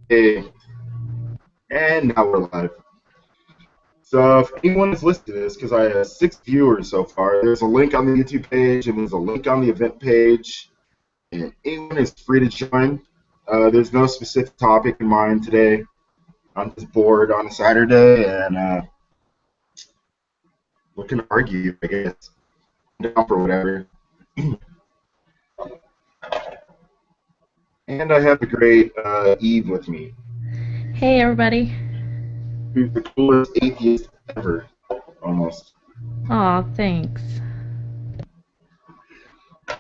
Hey, and now we're live. So if anyone is listening to this, because I have 6 viewers so far, there's a link on the YouTube page and there's a link on the event page, and anyone is free to join. There's no specific topic in mind today. I'm just bored on a Saturday and looking to argue, I guess. I'm down for whatever. And I have the great Eve with me, Hey everybody. who's the coolest atheist ever, almost. Aw, thanks.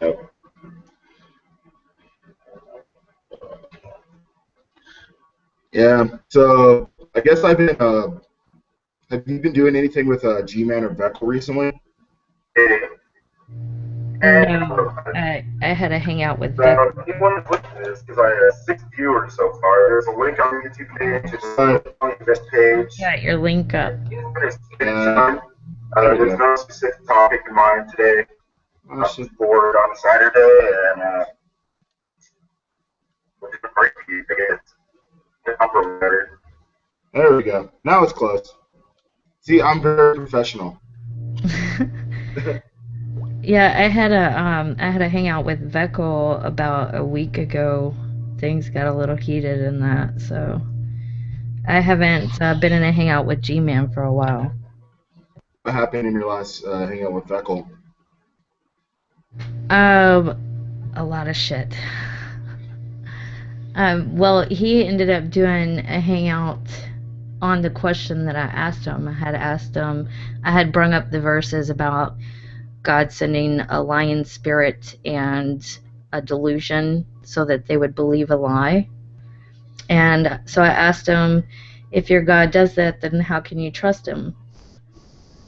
Yep. Yeah, so I guess I've been have you been doing anything with G-Man or Veckel recently? And No, I had a hangout with Vic. so anyone who's listening to this, because I have 6 viewers so far, there's a link on the YouTube page. It's on the guest page. Got your link up. There's no specific topic in mind today. I'm just bored on a Saturday and looking to break you, I guess. There we go. Now it's close. See, I'm very professional. Yeah, I had a hangout with Veckel about a week ago. Things got a little heated in that, so I haven't been in a hangout with G-Man for a while. What happened in your last hangout with Veckel? A lot of shit. Well, he ended up doing a hangout on the question that I asked him. I had brung up the verses about God sending a lion spirit and a delusion so that they would believe a lie. And so I asked him, if your God does that, then how can you trust him?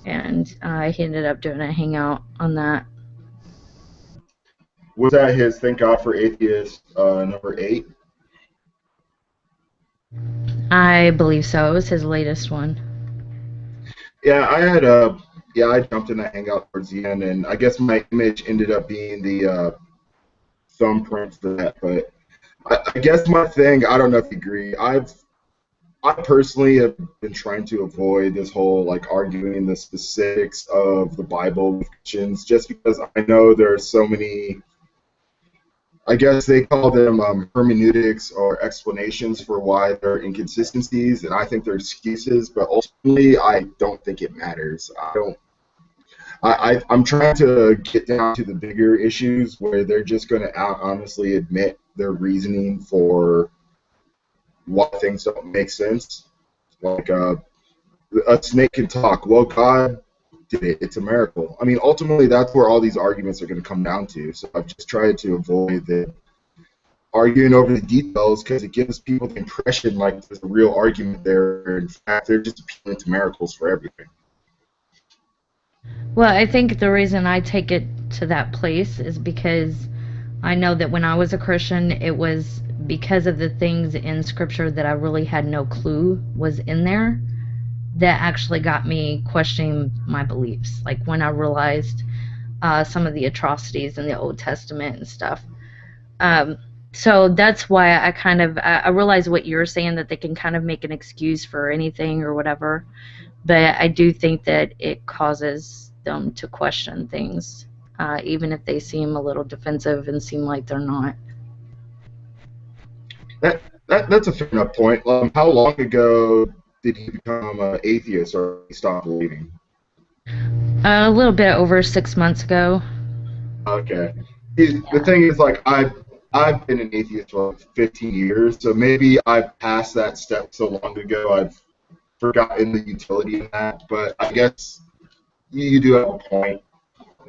And he ended up doing a hangout on that. Was that his Thank God for Atheist number 8? I believe so. It was his latest one. Yeah, I jumped in that hangout towards the end, and I guess my image ended up being the thumbprint for that. But I guess my thing, I don't know if you agree. I personally have been trying to avoid this whole like arguing the specifics of the Bible with Christians, just because I know there are so many. I guess they call them hermeneutics or explanations for why there are inconsistencies, and I think they're excuses. But ultimately, I don't think it matters. I don't. I'm trying to get down to the bigger issues where they're just going to honestly admit their reasoning for why things don't make sense. Like a snake can talk. Well, God did it. It's a miracle. I mean, ultimately, that's where all these arguments are going to come down to. So I've just tried to avoid the arguing over the details because it gives people the impression like there's a real argument there. In fact, they're just appealing to miracles for everything. Well, I think the reason I take it to that place is because I know that when I was a Christian, it was because of the things in Scripture that I really had no clue was in there that actually got me questioning my beliefs. Like when I realized some of the atrocities in the Old Testament and stuff. Um, so that's why I realize what you're saying, that they can kind of make an excuse for anything or whatever, but I do think that it causes them to question things, even if they seem a little defensive and seem like they're not. That's a fair enough point. How long ago did he become an atheist or stop believing? A little bit over 6 months ago. Okay. The thing is, like, I've been an atheist for like 15 years, so maybe I've passed that step so long ago I've forgotten the utility of that. But I guess you do have a point.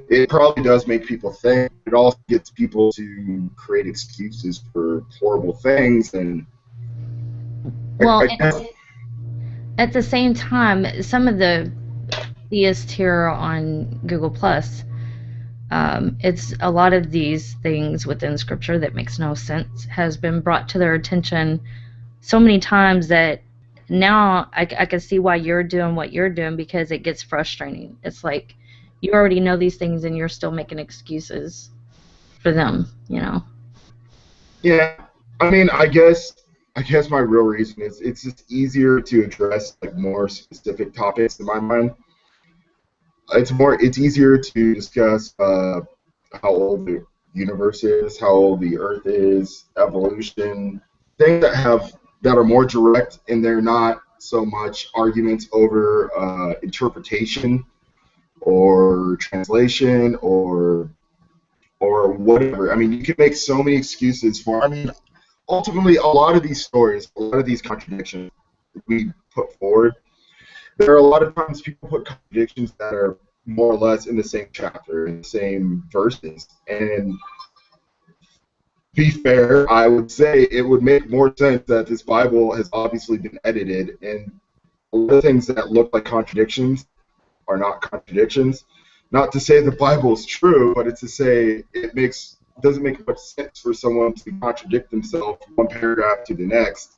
It probably does make people think. It also gets people to create excuses for horrible things, and Well, I guess at the same time, some of the theists here on Google Plus, it's a lot of these things within Scripture that makes no sense has been brought to their attention so many times that now I can see why you're doing what you're doing, because it gets frustrating. It's like you already know these things and you're still making excuses for them. yeah. I mean, I guess I guess my real reason is it's just easier to address like more specific topics in my mind. It's easier to discuss how old the universe is, how old the Earth is, evolution, things that are more direct, and they're not so much arguments over interpretation or translation or whatever. I mean, you can make so many excuses for. I mean, ultimately, a lot of these stories, a lot of these contradictions we put forward, there are a lot of times people put contradictions that are more or less in the same chapter, in the same verses. And be fair, I would say it would make more sense that this Bible has obviously been edited, and a lot of things that look like contradictions are not contradictions. Not to say the Bible is true, but it's to say doesn't make much sense for someone to contradict themselves from one paragraph to the next.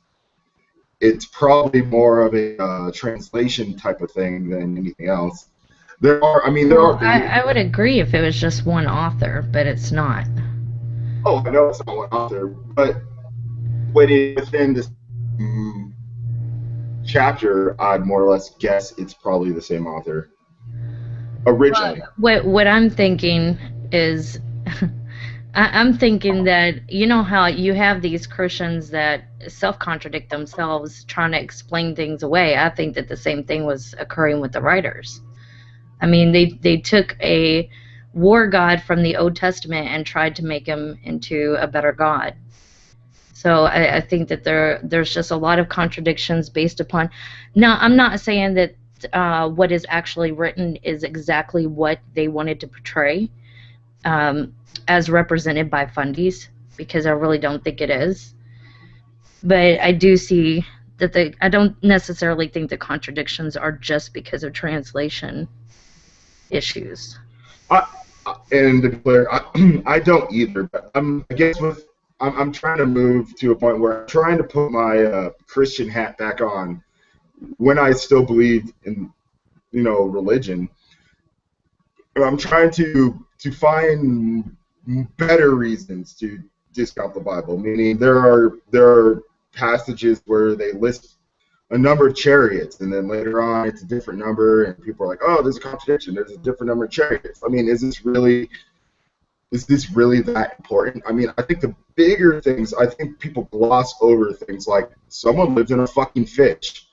It's probably more of a translation type of thing than anything else. Well, I would agree if it was just one author, but it's not. Oh, I know it's not one author, but within this chapter, I'd more or less guess it's probably the same author originally. What I'm thinking is, I'm thinking that you know how you have these Christians that self-contradict themselves, trying to explain things away. I think that the same thing was occurring with the writers. I mean, they took a war god from the Old Testament and tried to make him into a better god. So I think that there's just a lot of contradictions based upon. Now, I'm not saying that what is actually written is exactly what they wanted to portray as represented by fundies, because I really don't think it is. But I do see that I don't necessarily think the contradictions are just because of translation issues. And to be clear, I don't either. But I'm trying to move to a point where I'm trying to put my Christian hat back on when I still believe in, religion. I'm trying to find better reasons to discount the Bible. Meaning there are passages where they list a number of chariots, and then later on it's a different number, and people are like, "Oh, there's a contradiction. There's a different number of chariots." I mean, is this really that important? I mean, I think the bigger things, I think people gloss over things like someone lived in a fucking fish.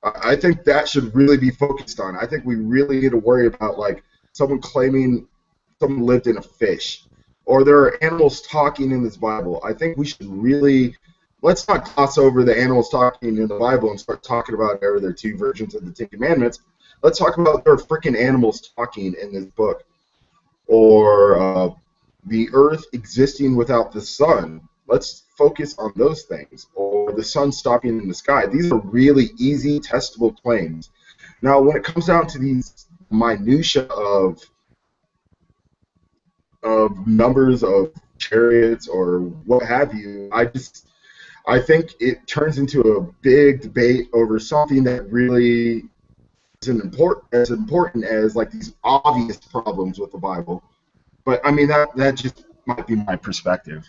I think that should really be focused on. I think we really need to worry about like someone claiming someone lived in a fish, or there are animals talking in this Bible. I think we should really. Let's not gloss over the animals talking in the Bible and start talking about there are two versions of the Ten Commandments. Let's talk about there are freaking animals talking in this book. Or the earth existing without the sun. Let's focus on those things. Or the sun stopping in the sky. These are really easy, testable claims. Now, when it comes down to these minutia of numbers of chariots or what have you, I think it turns into a big debate over something that really isn't as important as like these obvious problems with the Bible. But I mean that just might be my perspective.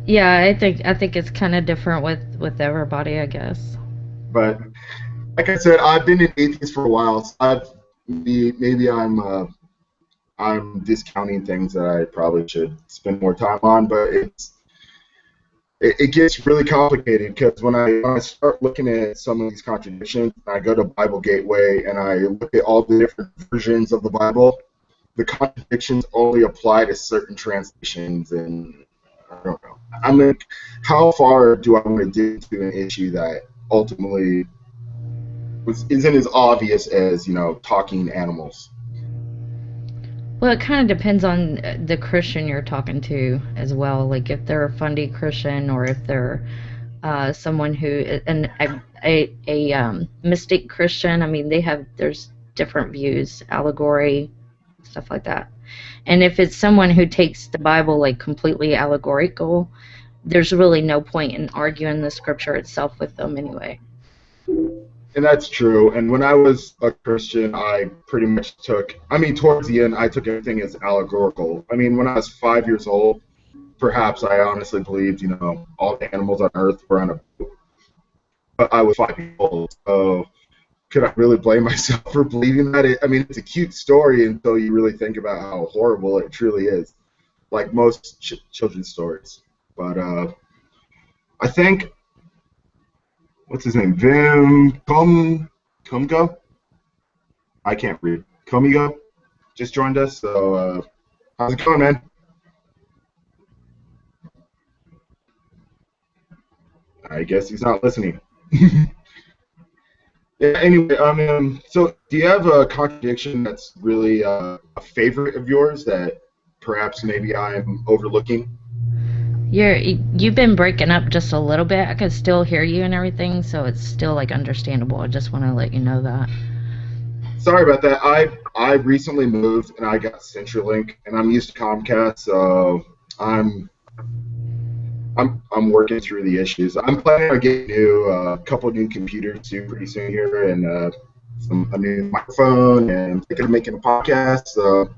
Yeah, I think it's kind of different with everybody, I guess. But like I said, I've been an atheist for a while. So maybe I'm discounting things that I probably should spend more time on, but it gets really complicated because when I start looking at some of these contradictions, I go to Bible Gateway and I look at all the different versions of the Bible. The contradictions only apply to certain translations, and I don't know. I mean, how far do I want to dig into an issue that ultimately isn't as obvious as talking animals? Well, it kind of depends on the Christian you're talking to as well. Like if they're a fundy Christian, or if they're someone who a mystic Christian. I mean, there's different views, allegory, stuff like that. And if it's someone who takes the Bible like completely allegorical, there's really no point in arguing the scripture itself with them anyway. And that's true. And when I was a Christian, I pretty much towards the end, I took everything as allegorical. I mean, when I was 5 years old, perhaps I honestly believed, all the animals on Earth were on a boat, but I was 5 years old, so could I really blame myself for believing that? I mean, it's a cute story until you really think about how horrible it truly is, like most children's stories. But I think, what's his name? Vim Kumgo? I can't read. Komigo just joined us, so how's it going, man? I guess he's not listening. Yeah, anyway, so do you have a contradiction that's really a favorite of yours that perhaps maybe I'm overlooking? You've been breaking up just a little bit. I can still hear you and everything, so it's still like understandable. I just want to let you know that. Sorry about that. I recently moved and I got CenturyLink and I'm used to Comcast, so I'm I'm working through the issues. I'm planning on getting a couple new computers too pretty soon here, and a new microphone, and thinking of making a podcast. So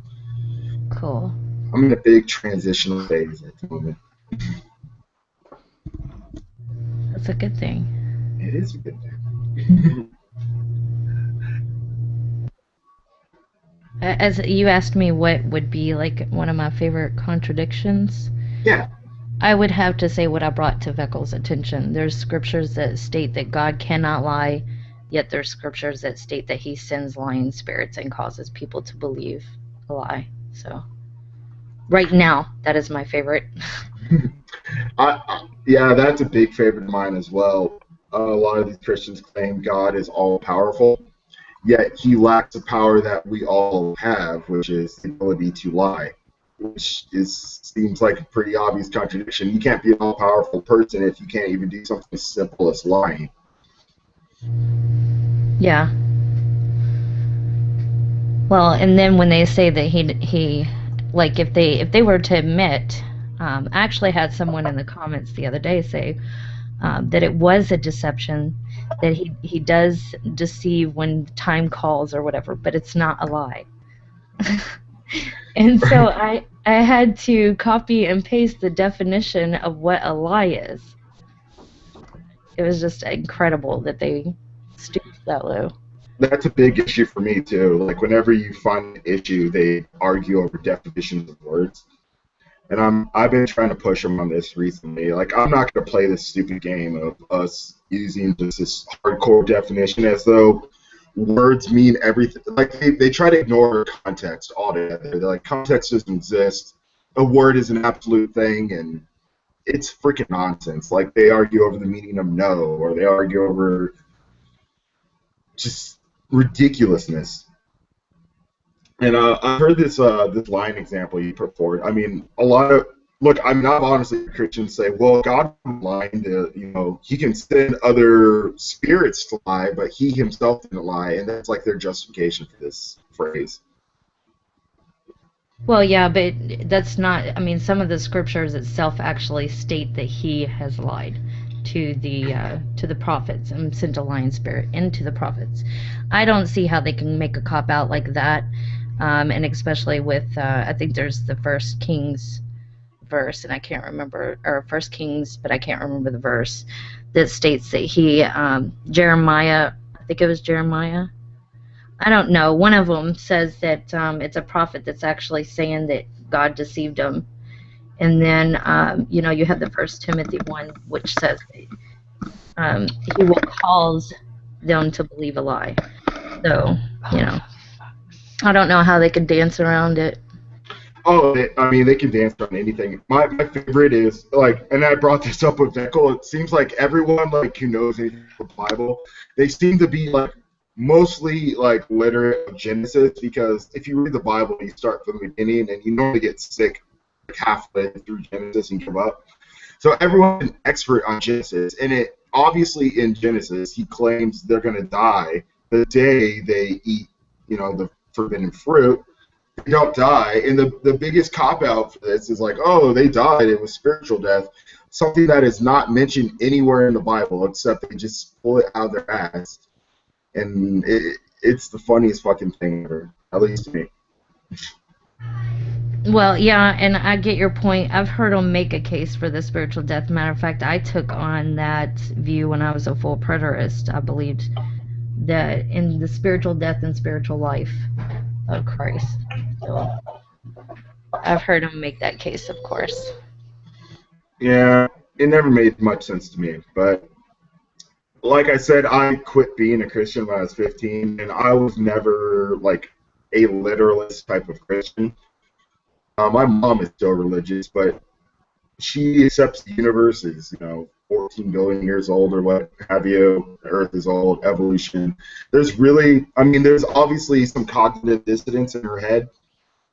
Cool. I'm in a big transitional phase at the moment. That's a good thing. It is a good thing. As you asked me what would be like one of my favorite contradictions, Yeah. I would have to say what I brought to Veckel's attention. There's scriptures that state that God cannot lie, yet there's scriptures that state that he sends lying spirits and causes people to believe a lie. So right now, that is my favorite. Yeah, that's a big favorite of mine as well. A lot of these Christians claim God is all powerful, yet he lacks the power that we all have, which is the ability to lie, which seems like a pretty obvious contradiction. You can't be an all-powerful person if you can't even do something as simple as lying. Yeah. Well, and then when they say that he like if they were to admit, I actually had someone in the comments the other day say that it was a deception, that he does deceive when time calls or whatever, but it's not a lie. And so I had to copy and paste the definition of what a lie is. It was just incredible that they stooped that low. That's a big issue for me too. Like whenever you find an issue, they argue over definitions of words. And I've been trying to push them on this recently. Like I'm not going to play this stupid game of us using just this hardcore definition as though words mean everything. Like they try to ignore context altogether. They're like context doesn't exist. A word is an absolute thing, and it's freaking nonsense. Like they argue over the meaning of no, or they argue over just ridiculousness. And I heard this line example you put forward. I mean, a lot of look. I mean, I've honestly heard Christians say, "Well, God is lying to He can send other spirits to lie, but He Himself didn't lie," and that's like their justification for this phrase. Well, yeah, but that's not. I mean, some of the scriptures itself actually state that he has lied to the prophets and sent a lying spirit into the prophets. I don't see how they can make a cop out like that, and especially with I think there's the First Kings verse, and I can't remember, or First Kings, but I can't remember the verse that states that he Jeremiah. I think it was Jeremiah. I don't know. One of them says that it's a prophet that's actually saying that God deceived him. And then, you have the First Timothy 1, which says he will cause them to believe a lie. So, I don't know how they could dance around it. Oh, I mean, they can dance around anything. My favorite is like, and I brought this up with Veckel. It seems like everyone like who knows anything about the Bible, they seem to be like mostly like literate of Genesis, because if you read the Bible, you start from the beginning and you normally get sick like halfway through Genesis and give up. So everyone's an expert on Genesis, and it obviously in Genesis he claims they're going to die the day they eat, the forbidden fruit. They don't die, and the biggest cop out for this is like, oh, they died. It was spiritual death, something that is not mentioned anywhere in the Bible except they just pull it out of their ass. And it's the funniest fucking thing ever, at least to me. Well, yeah, and I get your point. I've heard them make a case for the spiritual death. Matter of fact, I took on that view when I was a full preterist. I believed that in the spiritual death and spiritual life of Christ. So I've heard them make that case, of course. Yeah, it never made much sense to me. But like I said, I quit being a Christian when I was 15, and I was never like a literalist type of Christian. My mom is still religious, but she accepts the universe is, 14 billion years old or what have you. The Earth is old, evolution. There's obviously some cognitive dissonance in her head,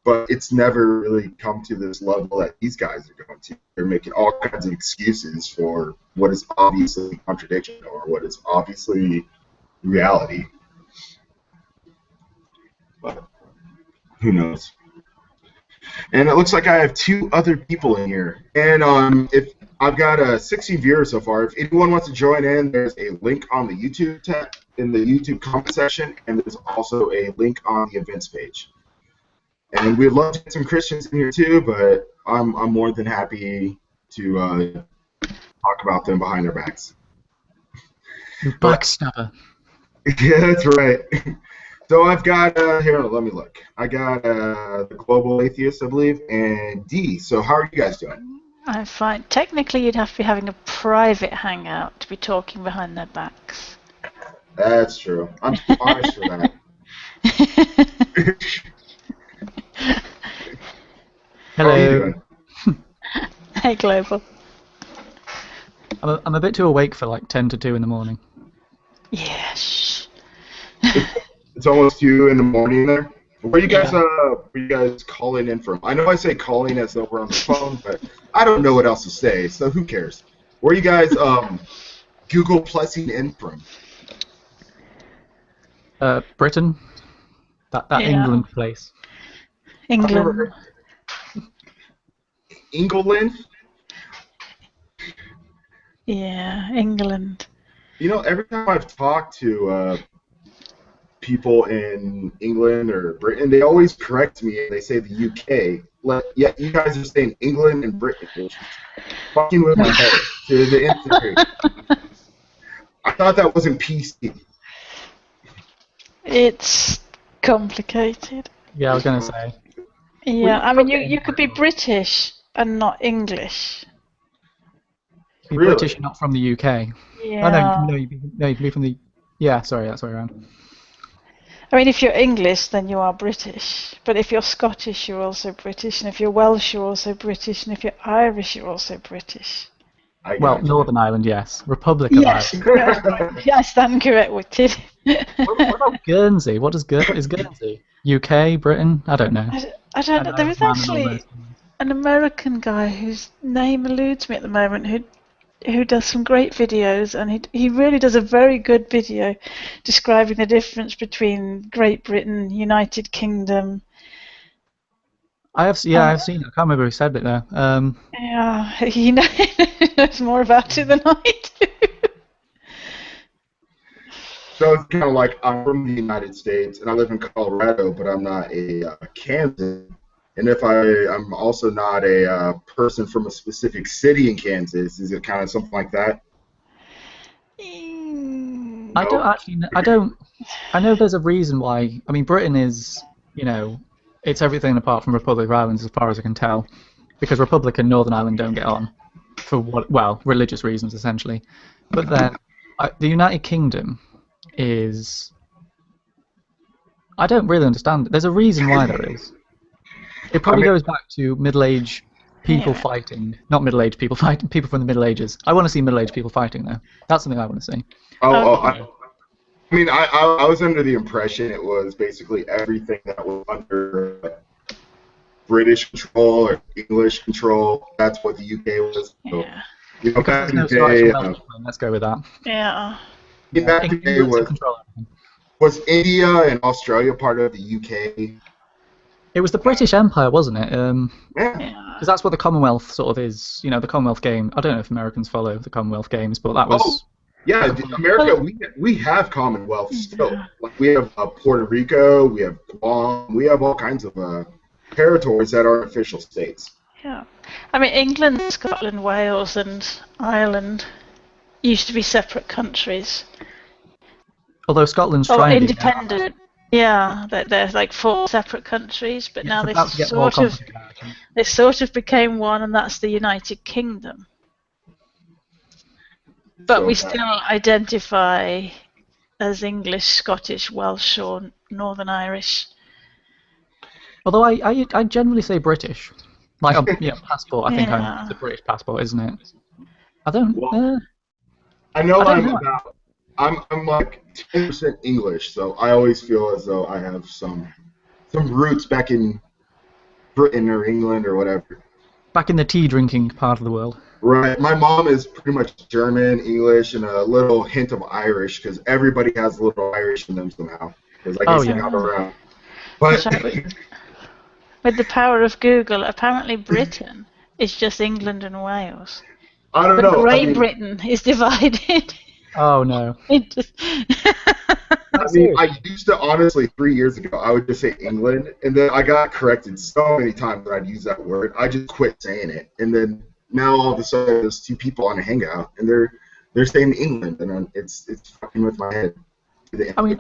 but it's never really come to this level that these guys are going to. They're making all kinds of excuses for what is obviously contradiction or what is obviously reality. But who knows? And it looks like I have two other people in here. And if I've got 60 viewers so far. If anyone wants to join in, there's a link on the YouTube tab in the YouTube comment section, and there's also a link on the events page. And we'd love to get some Christians in here too, but I'm more than happy to talk about them behind their backs. You backstabber. Yeah, that's right. So I've got, here, let me look. I got the Global Atheist, I believe, and D. So how are you guys doing? I'm fine. Technically, you'd have to be having a private hangout to be talking behind their backs. That's true. I'm honest for that. How are you Hello. doing? Hey, Global. I'm a bit too awake for like 10 to 2 in the morning. Yes. It's almost 2 in the morning there. Where you guys calling in from? I know I say calling as though we're on the phone, but I don't know what else to say, so who cares? Where you guys Google Plusing in from? Britain? That Yeah. England place. England. England? Yeah, England. You know, every time I've talked to people in England or Britain, they always correct me and they say the UK. Yet you guys are saying England and Britain, which is fucking with my head to the nth degree. I thought that wasn't PC. It's complicated. Yeah, I was going to say. Yeah, I mean, you could be British and not English. Be Really? British, not from the UK. Yeah. Oh, no, you can be from the... Yeah, sorry, that's the way around. I mean, if you're English, then you are British. But if you're Scottish, you're also British. And if you're Welsh, you're also British. And if you're Irish, you're also British. Well, Northern Ireland, yes. Republic of Yes. Ireland. Yeah, I stand corrected. What about Guernsey? What is Guernsey? UK, Britain? I don't know. I don't know. There is Man and all actually those things. an American guy whose name eludes me at the moment who does some great videos, and he really does a very good video describing the difference between Great Britain, United Kingdom. I've seen it. I can't remember who said it there. Yeah, he knows more about it than I do. So it's kind of like I'm from the United States and I live in Colorado, but I'm not a Kansas. And if I'm also not a person from a specific city in Kansas, is it kind of something like that? I don't actually know. I know there's a reason why. I mean, Britain is, it's everything apart from Republic of Ireland as far as I can tell. Because Republic and Northern Ireland don't get on. For religious reasons, essentially. But then, the United Kingdom is... I don't really understand. There's a reason why there is. It probably goes back to middle-aged people fighting. Not middle-aged people fighting, people from the Middle Ages. I want to see middle-aged people fighting, though. That's something I want to see. I was under the impression it was basically everything that was under British control or English control. That's what the UK was. So, Yeah. back in the day, Let's go with that. Yeah. back in the day was India and Australia part of the UK? It was the British Empire, wasn't it? Yeah. Because that's what the Commonwealth sort of is. The Commonwealth game. I don't know if Americans follow the Commonwealth games, but that was... Oh, yeah, America, we have Commonwealth still. Like we have Puerto Rico, we have Guam, we have all kinds of territories that aren't official states. Yeah. I mean, England, Scotland, Wales, and Ireland used to be separate countries. Although Scotland's Oh, trying to be independent. Yeah, they're like 4 separate countries, but now it's about to get more complicated. they sort of became one, and that's the United Kingdom. But So, we still identify as English, Scottish, Welsh, or Northern Irish. Although I generally say British. Like, passport, I think Yeah. it's a British passport, isn't it? I don't... Well, I know I don't know. I'm like 10% English, so I always feel as though I have some roots back in Britain or England or whatever. Back in the tea-drinking part of the world. Right. My mom is pretty much German, English, and a little hint of Irish, because everybody has a little Irish in them somehow. Because I guess yeah. got around. But With the power of Google, apparently Britain is just England and Wales. I don't But know. Great Britain is divided. Oh, no. into... I used to honestly 3 years ago I would just say England, and then I got corrected so many times that I'd use that word. I just quit saying it, and then now all of a sudden there's 2 people on a hangout, and they're saying England, and it's fucking with my head. I mean,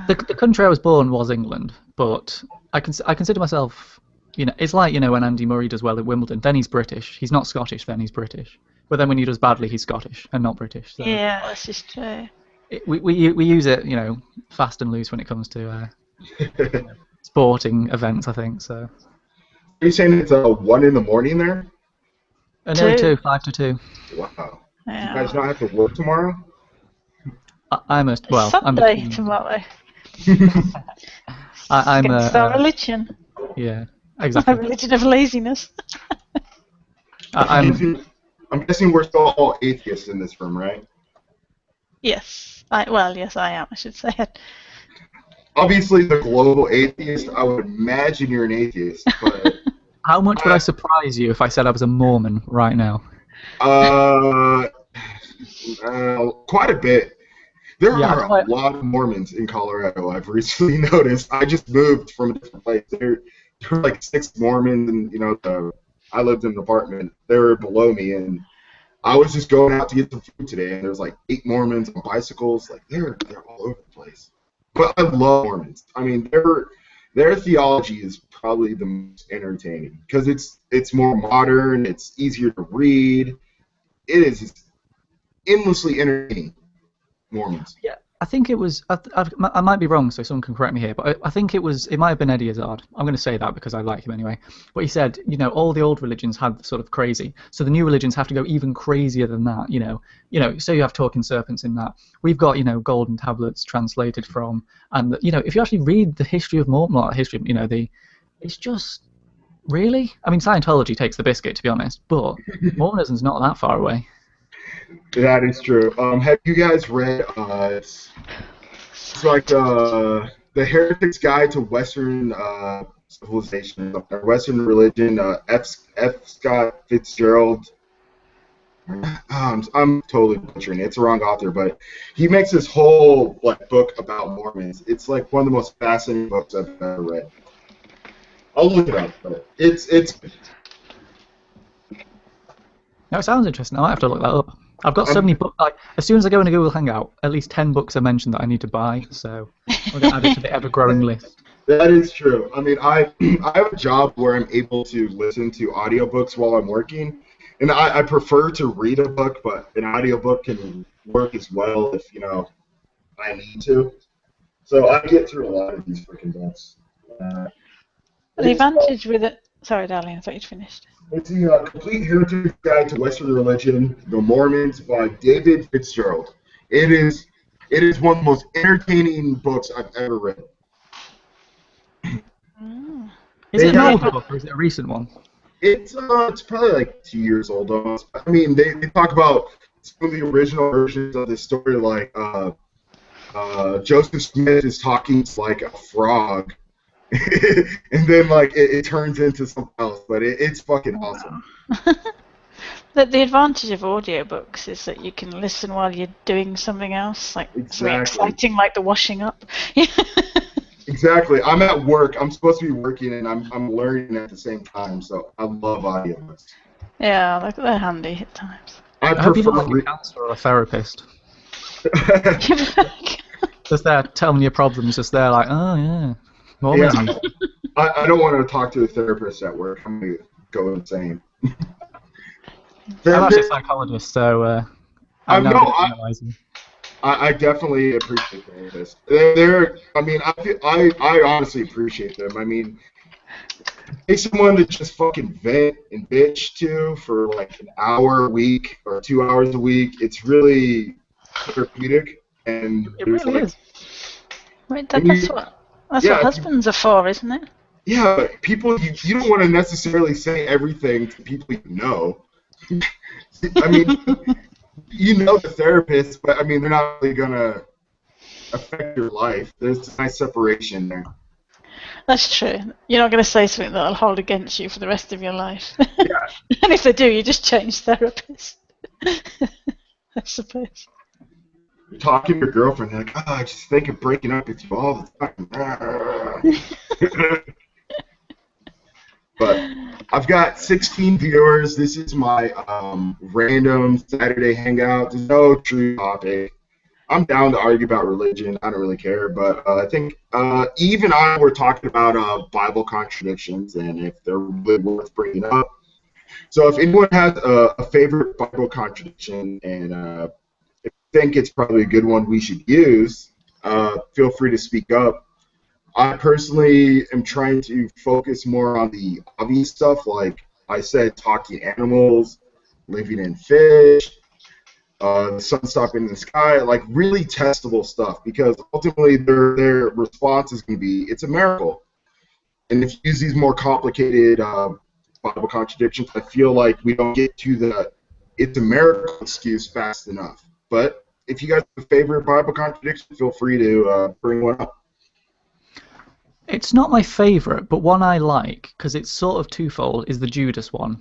the country I was born was England, but I consider myself, it's like, when Andy Murray does well at Wimbledon, then he's British. He's not Scottish, then he's British. But then when he does badly, he's Scottish and not British. So Yeah, that's just true. we use it, fast and loose when it comes to sporting events, I think. So. Are you saying it's 1 in the morning there? No, 2, 5 to 2. Wow. Yeah. You guys not have to work tomorrow? I'm Sunday tomorrow. I'm Against our religion. Yeah, Our exactly. religion of laziness. I'm guessing we're still all atheists in this room, right? Yes. Yes, I am, I should say it. Obviously, the global atheist, I would imagine you're an atheist, but... How much would I surprise you if I said I was a Mormon right now? Quite a bit. There Yeah, are a lot of Mormons in Colorado, I've recently noticed. I just moved from a different place. There were like 6 Mormons, and, I lived in an apartment. They were below me, and I was just going out to get some food today, and there's like 8 Mormons on bicycles. Like, they're all over the place. But I love Mormons. I mean, their theology is probably the most entertaining because it's more modern, it's easier to read. It is endlessly entertaining. Mormons. Yeah, I think it was. I might be wrong, so someone can correct me here. But I think it might have been Eddie Izzard. I'm going to say that because I like him anyway. But he said, all the old religions had sort of crazy, so the new religions have to go even crazier than that. So you have talking serpents in that. We've got golden tablets translated from, and if you actually read the history of Mormon, not history, it's just really. I mean, Scientology takes the biscuit, to be honest, but Mormonism's not that far away. That is true. Have you guys read? It's like the Heretic's Guide to Western Civilization, or Western Religion. F. Scott Fitzgerald. I'm totally butchering it. It's the wrong author, but he makes this whole book about Mormons. It's like one of the most fascinating books I've ever read. I'll look it up, but it's. No, it sounds interesting. I might have to look that up. I've got so many books. As soon as I go into Google Hangout, at least 10 books are mentioned that I need to buy. So I'm going to add it to the ever-growing list. That is true. I mean, I have a job where I'm able to listen to audiobooks while I'm working, and I prefer to read a book, but an audiobook can work as well if I need to. So I get through a lot of these freaking books. The advantage with it. Sorry, darling, I thought you'd finished. It's the Complete Heretic's Guide to Western Religion, The Mormons by David Fitzgerald. It is one of the most entertaining books I've ever read. Is it an old book or is it a recent one? It's probably like 2 years old almost. I mean, they talk about some of the original versions of this story, like Joseph Smith is talking to like a frog. And then it turns into something else, but it's fucking awesome. The advantage of audiobooks is that you can listen while you're doing something else, like something exciting like the washing up. Exactly. I'm at work. I'm supposed to be working, and I'm learning at the same time. So I love audiobooks. Yeah, they're handy at times. I I hope you prefer. look like a counselor or a therapist. Just there telling your problems, just there like, oh yeah, Mormonism. Yeah. I don't want to talk to a therapist at work. I'm gonna go insane. I'm actually a Therapist, psychologist, so I I'm now know. good at analysing. I definitely appreciate therapists. They're I mean, I honestly appreciate them. I mean, take someone to just fucking vent and bitch to for like an hour a week or 2 hours a week. It's really therapeutic, and It there's really like, is. Wait, and that's you, what that's yeah, what husbands are for, isn't it? yeah, but people you don't want to necessarily say everything to people you know. I mean, you know the therapist, but I mean they're not really gonna affect your life. There's a nice separation there. That's true. You're not going to say something that'll hold against you for the rest of your life. Yeah. And if they do, you just change therapist. I suppose. You're talking to your girlfriend, you're like, I just think of breaking up with you all the time. But I've got 16 viewers. This is my random Saturday hangout. There's no true topic. I'm down to argue about religion. I don't really care. But I think Eve and I were talking about Bible contradictions and if they're really worth bringing up. So if anyone has a favorite Bible contradiction and if you think it's probably a good one we should use, feel free to speak up. I personally am trying to focus more on the obvious stuff, like I said, talking animals, living in fish, the sun stopping in the sky, like really testable stuff, because ultimately their response is going to be, it's a miracle. And if you use these more complicated Bible contradictions, I feel like we don't get to the it's a miracle excuse fast enough. But if you guys have a favorite Bible contradiction, feel free to bring one up. It's not my favourite, but one I like, because it's sort of twofold, is the Judas one.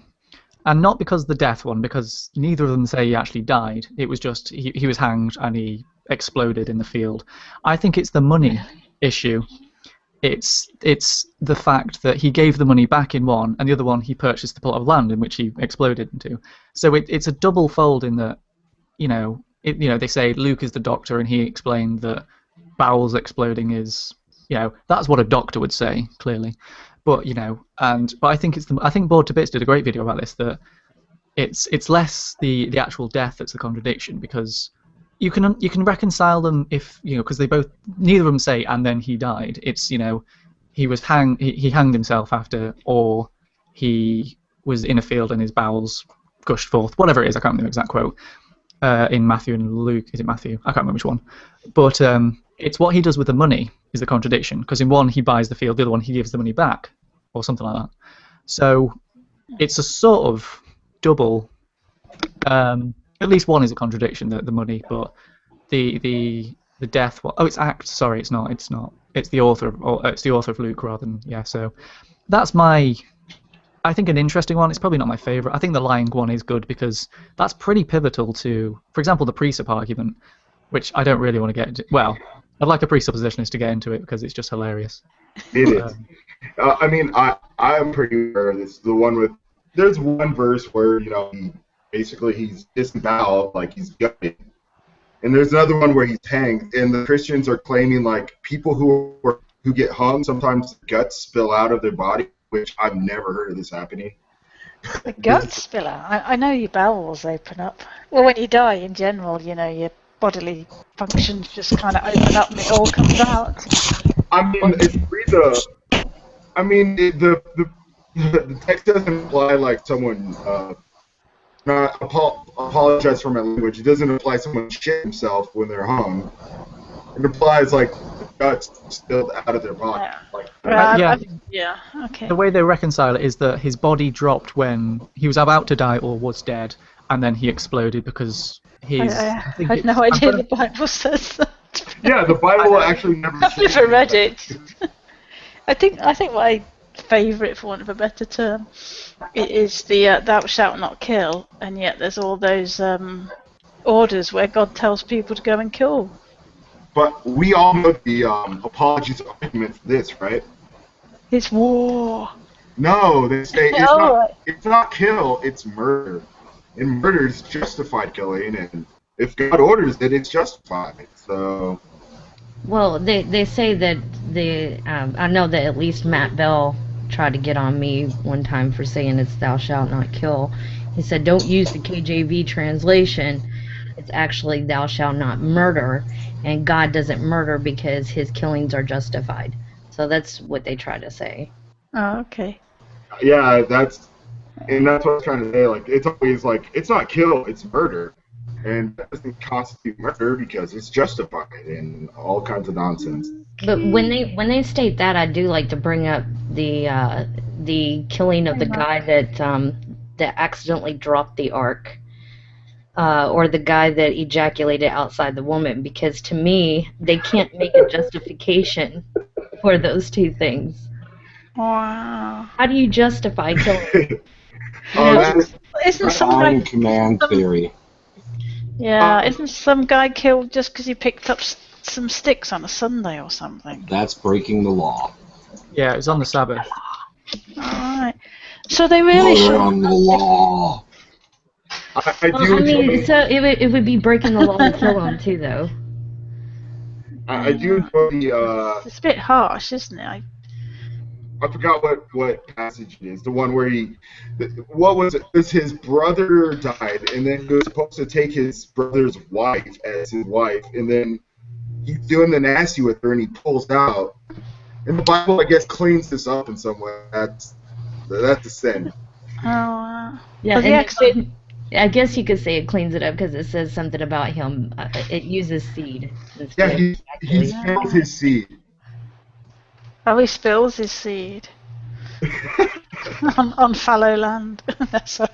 And not because the death one, because neither of them say he actually died. It was just, he was hanged and he exploded in the field. I think it's the money issue. It's the fact that he gave the money back in one, and the other one he purchased the plot of land in which he exploded into. So it's a double fold in that, they say Luke is the doctor and he explained that bowels exploding is... that's what a doctor would say, clearly. But but I think I think Bored to Bits did a great video about this. That it's less the actual death that's the contradiction, because you can reconcile them if because neither of them say and then he died. It's he was he hanged himself after, or he was in a field and his bowels gushed forth. Whatever it is, I can't remember the exact quote. In Matthew and Luke, is it Matthew? I can't remember which one. But it's what he does with the money is the contradiction, because in one he buys the field, the other one he gives the money back, or something like that. So it's a sort of double. At least one is a contradiction, the money, but the death. Oh, it's Acts. Sorry, it's not. It's the author of Luke rather than So that's I think an interesting one. It's probably not my favourite. I think the lying one is good because that's pretty pivotal to, for example, the precept argument, which I don't really want to get into. Well, I'd like a presuppositionist to get into it because it's just hilarious. It is. I mean, I'm pretty aware of this. The one with, there's one verse where, he's disemboweled, like he's gutted. And there's another one where he's hanged, and the Christians are claiming, like, people who get hung, sometimes guts spill out of their body, which I've never heard of this happening. The guts spill out. I know your bowels open up. Well, when you die in general, your bodily functions just kind of open up and it all comes out. I mean, the text doesn't imply like someone. Apologize for my language. It doesn't imply someone shit himself when they're hung. It implies like the guts spilled out of their body. Yeah. Okay. The way they reconcile it is that his body dropped when he was about to die or was dead, and then he exploded because his. I had no idea the Bible says that. Yeah, the Bible actually never. I've never read it. I think my favourite, for want of a better term, it is the "Thou shalt not kill," and yet there's all those orders where God tells people to go and kill. But we all know the apologies argument for this, right? It's war. No, they say Oh, right. it's not kill, it's murder. And murder is justified killing, and if God orders it, it's justified. So, Well, they say that I know that at least Matt Bell tried to get on me one time for saying it's thou shalt not kill. He said don't use the KJV translation. It's actually thou shalt not murder, and God doesn't murder because his killings are justified. So that's what they try to say. Oh, okay. yeah, that's what I was trying to say. Like, it's always like it's not kill, it's murder, and that doesn't constitute murder because it's justified and all kinds of nonsense. But when they state that, I do like to bring up the killing of the guy that accidentally dropped the ark, or the guy that ejaculated outside the woman, because to me they can't make a justification for those two things. Wow. How do you justify killing? Oh, that's Isn't some On guy? command theory. Yeah, isn't some guy killed just because he picked up some sticks on a Sunday or something? That's breaking the law. Yeah, it was on the Sabbath. Alright. So they really Murder should. on the law. I Well, do I mean, enjoy, so it would be breaking the law to kill him too, though. I do enjoy the It's a bit harsh, isn't it? I forgot what passage it is. The one where what was it? Because his brother died, and then he was supposed to take his brother's wife as his wife, and then he's doing the nasty with her, and he pulls out. And the Bible, I guess, cleans this up in some way. That's a sin. Oh, Yeah, Well, and yeah, 'cause I guess you could say it cleans it up because it says something about him. It uses seed. Yeah, instead of he actually- spills his seed. oh, he spills his seed on fallow land. So,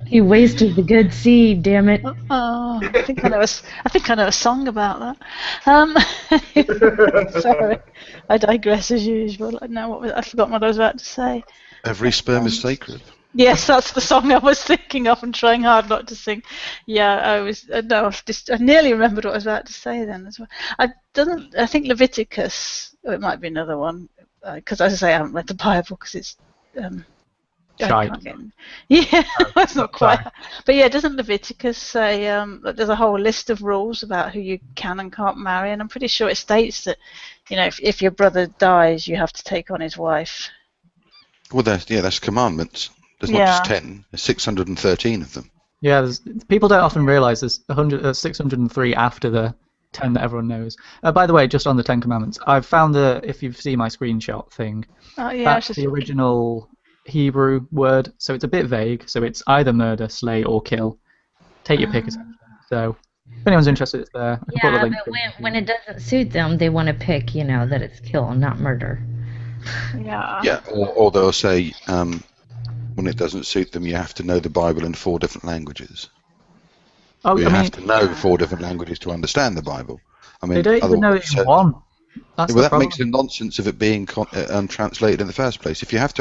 He wasted the good seed. Damn it! oh, I think I know a song about that. Sorry, I digress as usual. I forgot what I was about to say. Every sperm is sacred. Yes, that's the song I was thinking of and trying hard not to sing. Yeah, I nearly remembered what I was about to say then as well. I think Leviticus, or it might be another one, because as I say, I haven't read the Bible because it's. I Shite. can't get in. Yeah, that's not quite. But yeah, doesn't Leviticus say that there's a whole list of rules about who you can and can't marry? And I'm pretty sure it states that, if your brother dies, you have to take on his wife. Well, that's commandments. There's not just 10. There's 613 of them. Yeah, people don't often realise there's 603 after the 10 that everyone knows. By the way, just on the 10 Commandments, I've found if you've seen my screenshot thing, Oh yeah, that's the original Hebrew word, so it's a bit vague. So it's either murder, slay, or kill. Take your pick, essentially. So if anyone's interested, it's there. I can put the Yeah, link but in. when it doesn't suit them, they want to pick, that it's kill, not murder. Yeah. Yeah, or they'll say when it doesn't suit them, you have to know the Bible in 4 different languages. Oh, You I mean, have to know 4 different languages to understand the Bible. I mean, they don't even know it in one. That's well, the that problem. makes the nonsense of it being untranslated in the first place. If you have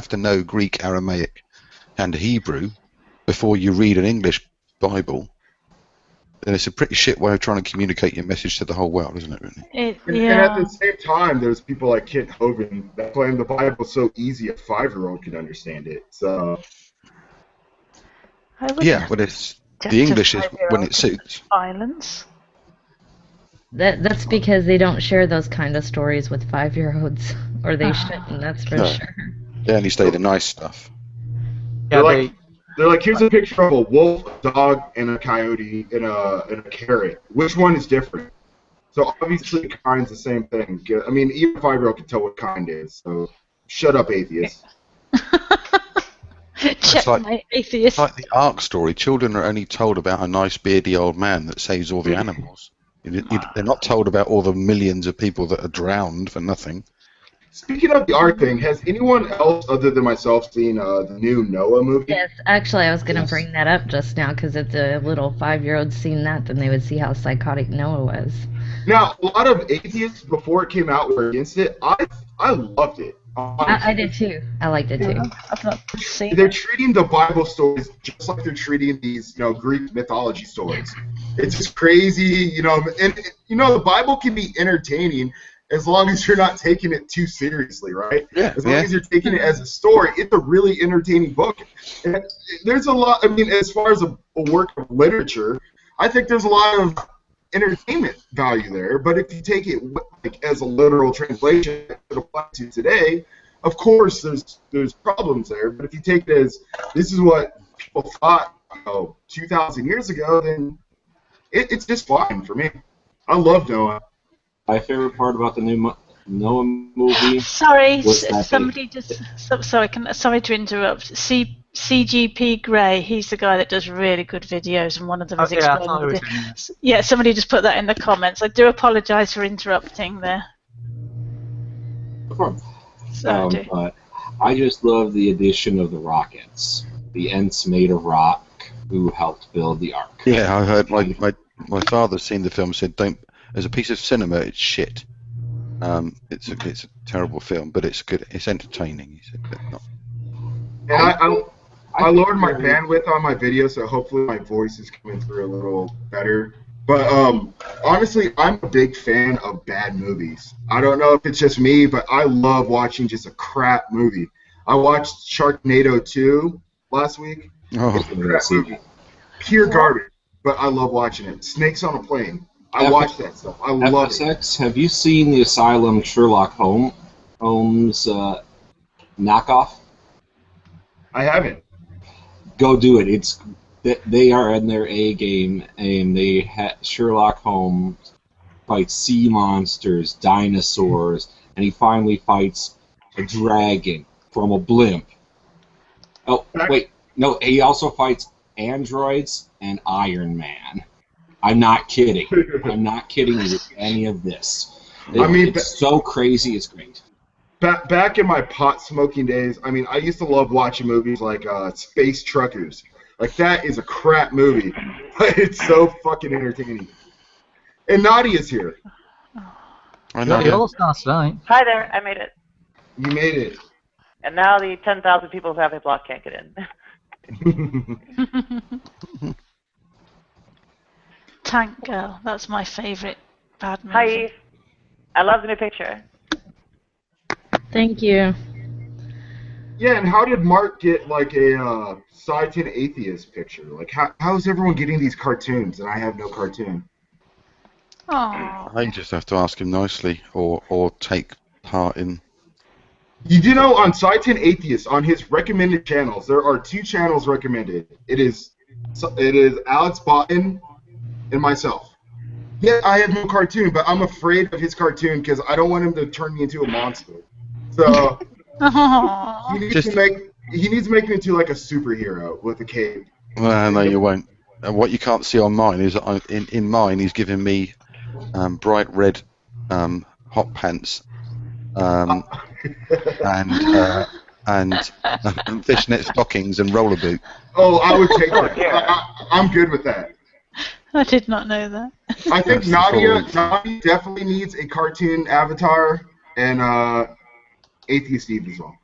to know Greek, Aramaic, and Hebrew before you read an English Bible, then it's a pretty shit way of trying to communicate your message to the whole world, isn't it? Really? And at the same time, there's people like Kent Hovind that claim the Bible's so easy a 5-year-old can understand it. So Yeah, but the English is when it suits. Violence. That's because they don't share those kind of stories with 5-year-olds, or they shouldn't. That's for No. sure. They only say the nice stuff. Yeah, they're like, here's a picture of a wolf, a dog, and a coyote, and a carrot. Which one is different? So obviously, kind's the same thing. I mean, even a 5-year-old can tell what kind is. So shut up, atheist. Check my atheist. It's like the Ark story. Children are only told about a nice beardy old man that saves all the animals. They're not told about all the millions of people that are drowned for nothing. Speaking of the Ark thing, has anyone else other than myself seen the new Noah movie? Yes, actually, I was going to bring that up just now because if the little 5-year-olds seen that, then they would see how psychotic Noah was. Now, a lot of atheists before it came out were against it. I loved it. I did too. I liked it too. I've not seen They're it. treating the Bible stories just like they're treating these, Greek mythology stories. It's just crazy, you know. And you know, the Bible can be entertaining as long as you're not taking it too seriously, right? Yeah, As long yeah. as you're taking it as a story, it's a really entertaining book. And there's a lot. I mean, as far as a work of literature, I think there's a lot of entertainment value there. But if you take it like as a literal translation that could apply to today, of course there's problems there. But if you take it as this is what people thought 2,000 years ago, then it's just fine for me. I love Noah. My favorite part about the new Noah movie Sorry, was that somebody sorry to interrupt. CGP Grey, he's the guy that does really good videos, and one of them is Yeah, I explaining thought it was the him, Yeah, somebody just put that in the comments. I do apologise for interrupting there. Sorry. but I just love the addition of the rockets. The Ents made of rock who helped build the Ark. Yeah, I heard my father's seen the film and said, "Don't." As a piece of cinema, it's shit. It's a terrible film, but it's good. It's entertaining. He said, but not. And I lowered my bandwidth on my video, so hopefully my voice is coming through a little better. But honestly, I'm a big fan of bad movies. I don't know if it's just me, but I love watching just a crap movie. I watched Sharknado 2 last week. Oh, It's a crap movie. Pure garbage, but I love watching it. Snakes on a Plane. I watch that stuff. I love it. FSX, have you seen the Asylum Sherlock Holmes knockoff? I haven't. Go do it. They are in their A game, and Sherlock Holmes fights sea monsters, dinosaurs, and he finally fights a dragon from a blimp. Oh, wait, no, he also fights androids and Iron Man. I'm not kidding. I'm not kidding with any of this. It's so crazy, it's great. Back in my pot smoking days, I mean, I used to love watching movies like Space Truckers. Like, that is a crap movie, but it's so fucking entertaining. And Nadia's here. I know. It all starts tonight. Hi there, I made it. You made it. And now the 10,000 people who have a block can't get in. Tank Girl, that's my favourite bad movie. Hi, I love the new picture. Thank you. Yeah, and how did Mark get, like, a Scientific Atheist picture? Like, how is everyone getting these cartoons and I have no cartoon? Oh. I just have to ask him nicely, or take part in. You do know, on Scientific Atheist, on his recommended channels, there are 2 channels recommended. It is Alex Botten and myself. Yeah, I have no cartoon, but I'm afraid of his cartoon because I don't want him to turn me into a monster. So he needs to make me into like a superhero with a cape. Well, no, you won't. And what you can't see on mine is in mine he's giving me bright red hot pants and fishnet stockings and roller boot. Oh, I would take that. I'm good with that. I did not know that. I think Nadia definitely needs a cartoon avatar, and Atheist Eve as well.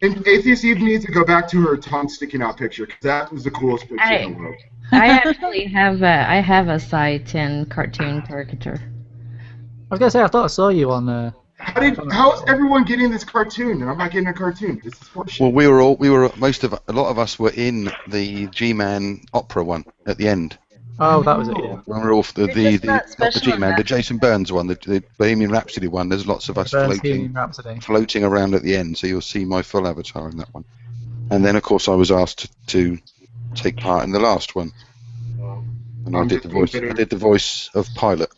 And Atheist Eve needs to go back to her tongue sticking out picture, because that was the coolest picture in the world. I actually have a Psy 10 cartoon caricature. I was gonna say I thought I saw you on. How is everyone getting this cartoon and I'm not getting a cartoon? This is horseshit. Well, a lot of us were in the G-Man opera one at the end. Oh, that was it. Yeah. When we're off not the G-Man, the Jason Burns one, the Bohemian Rhapsody one. There's lots of us floating around at the end, so you'll see my full avatar in that one. And then, of course, I was asked to take part in the last one, and I did the voice of Pilot.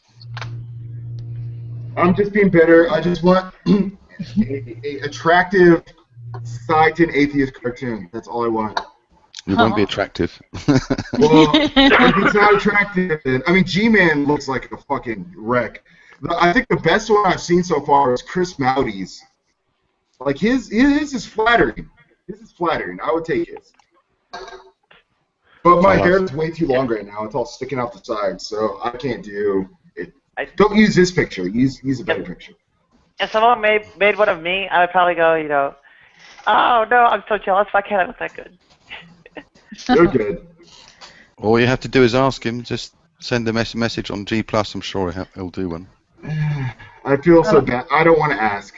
I'm just being bitter. I just want a attractive Scientific Atheist cartoon. That's all I want. You won't be attractive. Well, if it's not attractive, then I mean, G-Man looks like a fucking wreck. I think the best one I've seen so far is Chris Mowdy's. Like his is flattering. His is flattering. I would take his. But my hair is way too long right now. It's all sticking out the sides, so I can't do it. Don't use this picture. Use a better picture. If someone made one of me, I would probably go, oh no, I'm so jealous. Why can't I look that good? You're good. All you have to do is ask him. Just send a message on G+. I'm sure he'll do one. I feel so bad. I don't want to ask.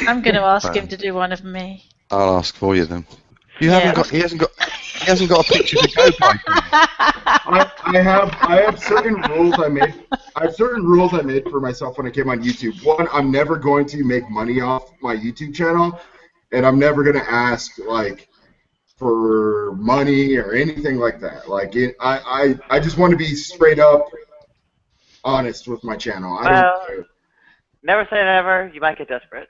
I'm going to ask him to do one of me. I'll ask for you then. He hasn't got a picture to go by. I have certain rules I made. I have certain rules I made for myself when I came on YouTube. One, I'm never going to make money off my YouTube channel, and I'm never going to ask like for money or anything like that. Like I just want to be straight up honest with my channel. Well, never say never. You might get desperate.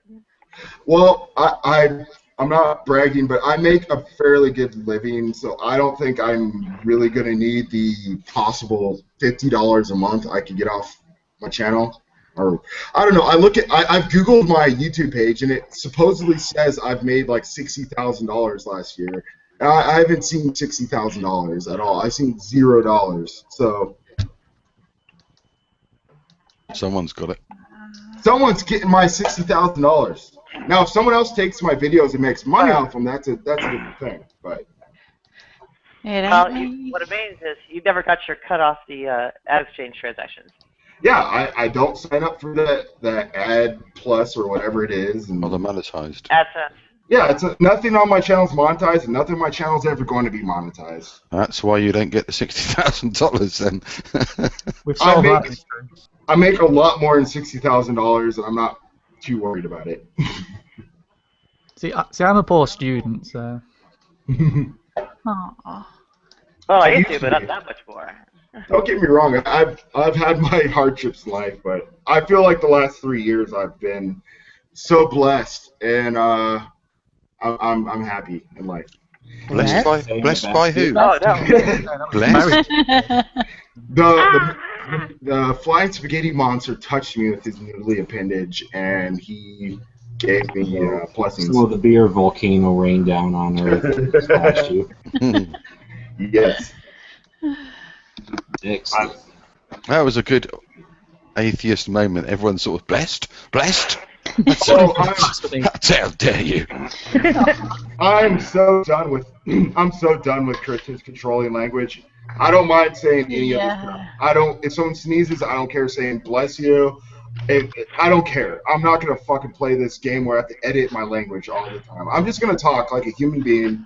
Well, I'm not bragging, but I make a fairly good living, so I don't think I'm really going to need the possible $50 a month I could get off my channel. Or I don't know. I've Googled my YouTube page, and it supposedly says I've made like $60,000 last year. And I haven't seen $60,000 at all. I've seen $0. So someone's got it. Someone's getting my $60,000. Now, if someone else takes my videos and makes money off them, that's a different thing. But well, what it means is you never got your cut off the ad exchange transactions. yeah, I don't sign up for the Ad Plus or whatever it is. And Or they're monetized. AdSense. yeah, nothing on my channel's monetized, and nothing on my channel's ever going to be monetized. That's why you don't get the $60,000 then. We've solved that make- mystery. I make a lot more than $60,000, and I'm not too worried about it. See, I'm a poor student, so. Aw. Well, I I used to, used but to not be. that much more. Don't get me wrong, I've had my hardships in life, but I feel like the last 3 years I've been so blessed, and I'm happy in life. Blessed by who? Oh, no. Blessed. The flying spaghetti monster touched me with his noodly appendage, and he gave me blessings. Some of the beer volcano rained down on Earth this past year. Yes. Excellent. That was a good atheist moment. Everyone's sort of blessed. Oh, How dare you? I'm so done with Christians controlling language. I don't mind saying any other stuff. If someone sneezes, I don't care saying bless you. I don't care. I'm not gonna fucking play this game where I have to edit my language all the time. I'm just gonna talk like a human being.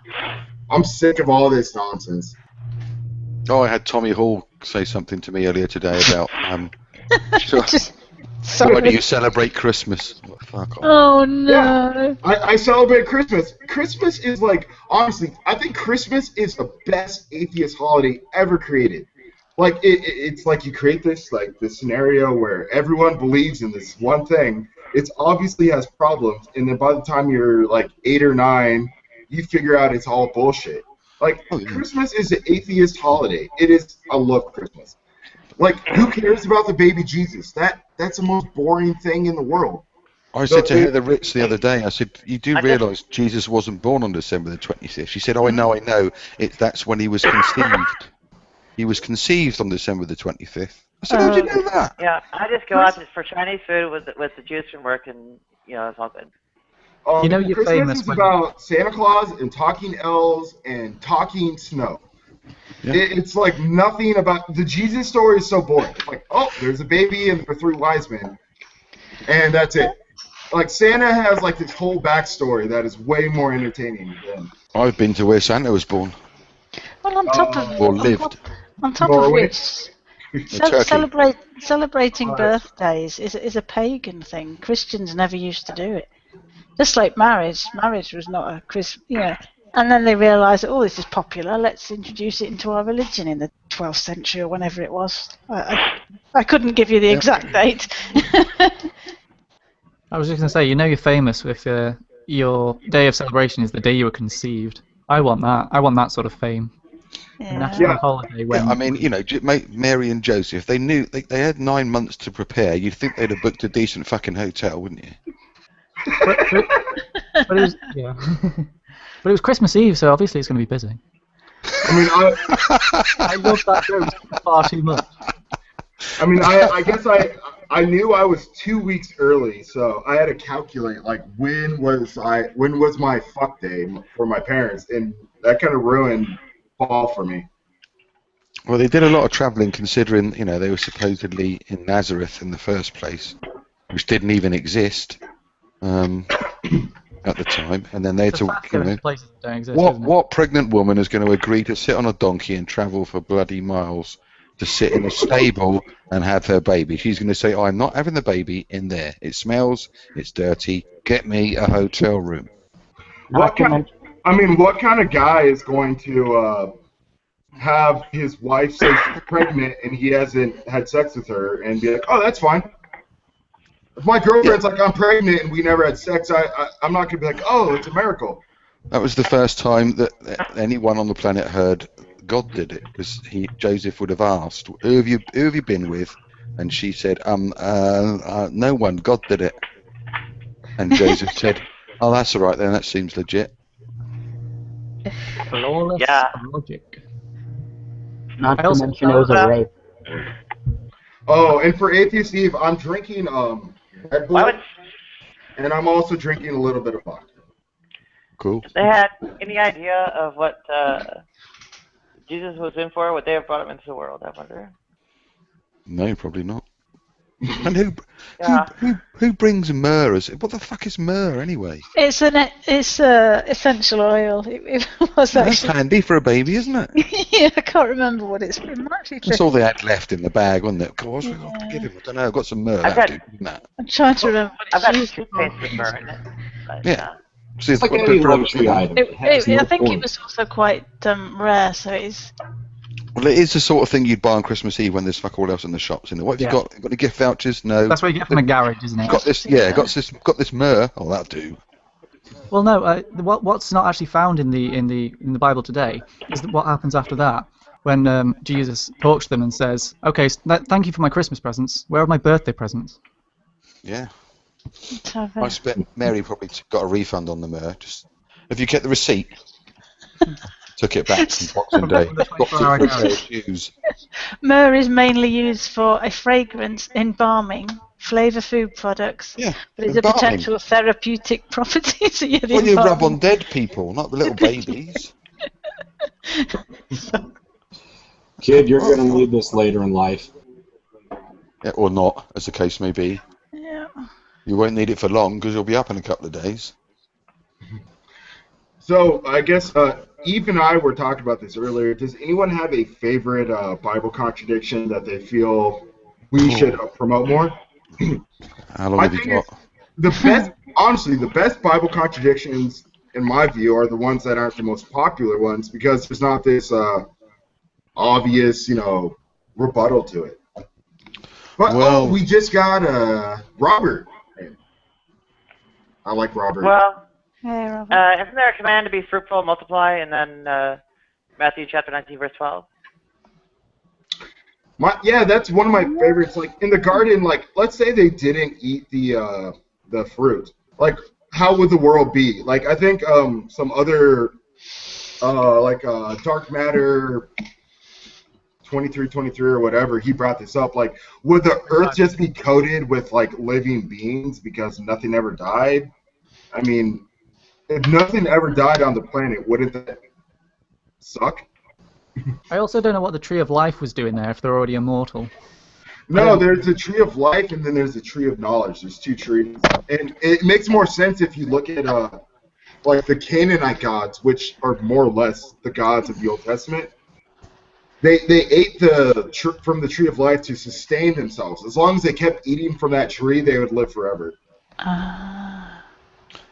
I'm sick of all this nonsense. Oh, I had Tommy Hall say something to me earlier today about why do you celebrate Christmas? Oh, fuck off. Oh no. Yeah. I celebrate Christmas. Christmas is like, honestly, I think Christmas is the best atheist holiday ever created. Like it's like you create this scenario where everyone believes in this one thing. It obviously has problems, and then by the time you're like 8 or 9, you figure out it's all bullshit. Like Christmas is an atheist holiday. It is. I love Christmas. Like, who cares about the baby Jesus? That's the most boring thing in the world. I said to Heather Ritz the other day, I said, you do realise Jesus wasn't born on December the 25th? She said, oh, I know. That's when he was conceived. He was conceived on December the 25th. I said, how did you know that? Yeah, I just go out for Chinese food with the Jews from work, and it's all good. You know you're Christmas famous is when- about Santa Claus and talking elves and talking snow. Yeah. It's like nothing about the Jesus story is so boring. It's like, oh, there's a baby and there are 3 wise men, and that's it. Like Santa has like this whole backstory that is way more entertaining than. I've been to where Santa was born. Well, on top of Or lived. on top Norway. of which, Turkey. celebrating birthdays is a pagan thing. Christians never used to do it. Just like marriage. Marriage was not a and then they realised, oh, this is popular, let's introduce it into our religion in the 12th century or whenever it was. I couldn't give you the exact date. I was just going to say, you're famous if your day of celebration is the day you were conceived. I want that. I want that sort of fame. A national holiday when... Yeah, I mean, Mary and Joseph, they knew they had 9 months to prepare. You'd think they'd have booked a decent fucking hotel, wouldn't you? but it was, yeah. But it was Christmas Eve, so obviously it's going to be busy. I mean, I love that joke far too much. I mean, I guess I knew I was 2 weeks early, so I had to calculate like when was my fuck day for my parents, and that kind of ruined fall for me. Well, they did a lot of travelling, considering they were supposedly in Nazareth in the first place, which didn't even exist at the time, and then they had to. Places that don't exist, What pregnant woman is going to agree to sit on a donkey and travel for bloody miles to sit in a stable and have her baby? She's going to say, "I'm not having the baby in there. It smells. It's dirty. Get me a hotel room." What kind of guy is going to have his wife say she's pregnant and he hasn't had sex with her and be like, "Oh, that's fine." If my girlfriend's like, "I'm pregnant and we never had sex," I'm not going to be like, "Oh, it's a miracle." That was the first time that anyone on the planet heard God did it, because Joseph would have asked, who have you been with? And she said, no one, God did it. And Joseph said, "Oh, that's all right then, that seems legit." Flawless logic. Not to mention it was a rape. Oh, and for Atheist Eve, I'm drinking Red Bull, and I'm also drinking a little bit of vodka. Cool. If they had any idea of what Jesus was in for, would they have brought him into the world, I wonder? No, probably not. And who brings myrrh? What the fuck is myrrh anyway? It's essential oil. It was That's handy for a baby, isn't it? Yeah, I can't remember what it's. It might be. That's all they had left in the bag, wasn't it? God, what's we got to give him? I don't know. I've got some myrrh. I'm trying to remember. I've got toothpaste with myrrh in it. But, yeah. See, It's like any luxury item. I think it was also quite rare, so it's. Well, it is the sort of thing you'd buy on Christmas Eve when there's fuck all else in the shops. What have you got? Got any gift vouchers? No. That's what you get from a garage, isn't it? Got this? Yeah, got this myrrh. Oh, that'll do. Well, no. What's not actually found in the Bible today is what happens after that, when Jesus talks to them and says, "Okay, thank you for my Christmas presents. Where are my birthday presents?" Yeah. I spent. Mary probably got a refund on the myrrh. Just have you kept the receipt? Took it back from Boxing Day. Got it for shoes. Myrrh is mainly used for a fragrance, embalming, flavour food products. Yeah. But it's a potential therapeutic property. So Well, you rub on dead people, not the little babies. Kid, you're going to need this later in life. Yeah, or not, as the case may be. Yeah. You won't need it for long because you'll be up in a couple of days. So I guess Eve and I were talking about this earlier. Does anyone have a favorite Bible contradiction that they feel we should promote more? How long have you got? Honestly, the best Bible contradictions, in my view, are the ones that aren't the most popular ones, because there's not this obvious, rebuttal to it. But we just got Robert. I like Robert. Well, hey, Robert. Isn't there a command to be fruitful, multiply, and then Matthew chapter 19, verse 12? That's one of my favorites. Like in the garden, like let's say they didn't eat the fruit. Like how would the world be? Like I think some other Dark Matter 23 or whatever, he brought this up. Like, would the earth just be coated with like living beings because nothing ever died? I mean, if nothing ever died on the planet, wouldn't that suck? I also don't know what the Tree of Life was doing there if they're already immortal. No, there's the Tree of Life and then there's the Tree of Knowledge. There's two trees. And it makes more sense if you look at like the Canaanite gods, which are more or less the gods of the Old Testament. They ate from the Tree of Life to sustain themselves. As long as they kept eating from that tree, they would live forever.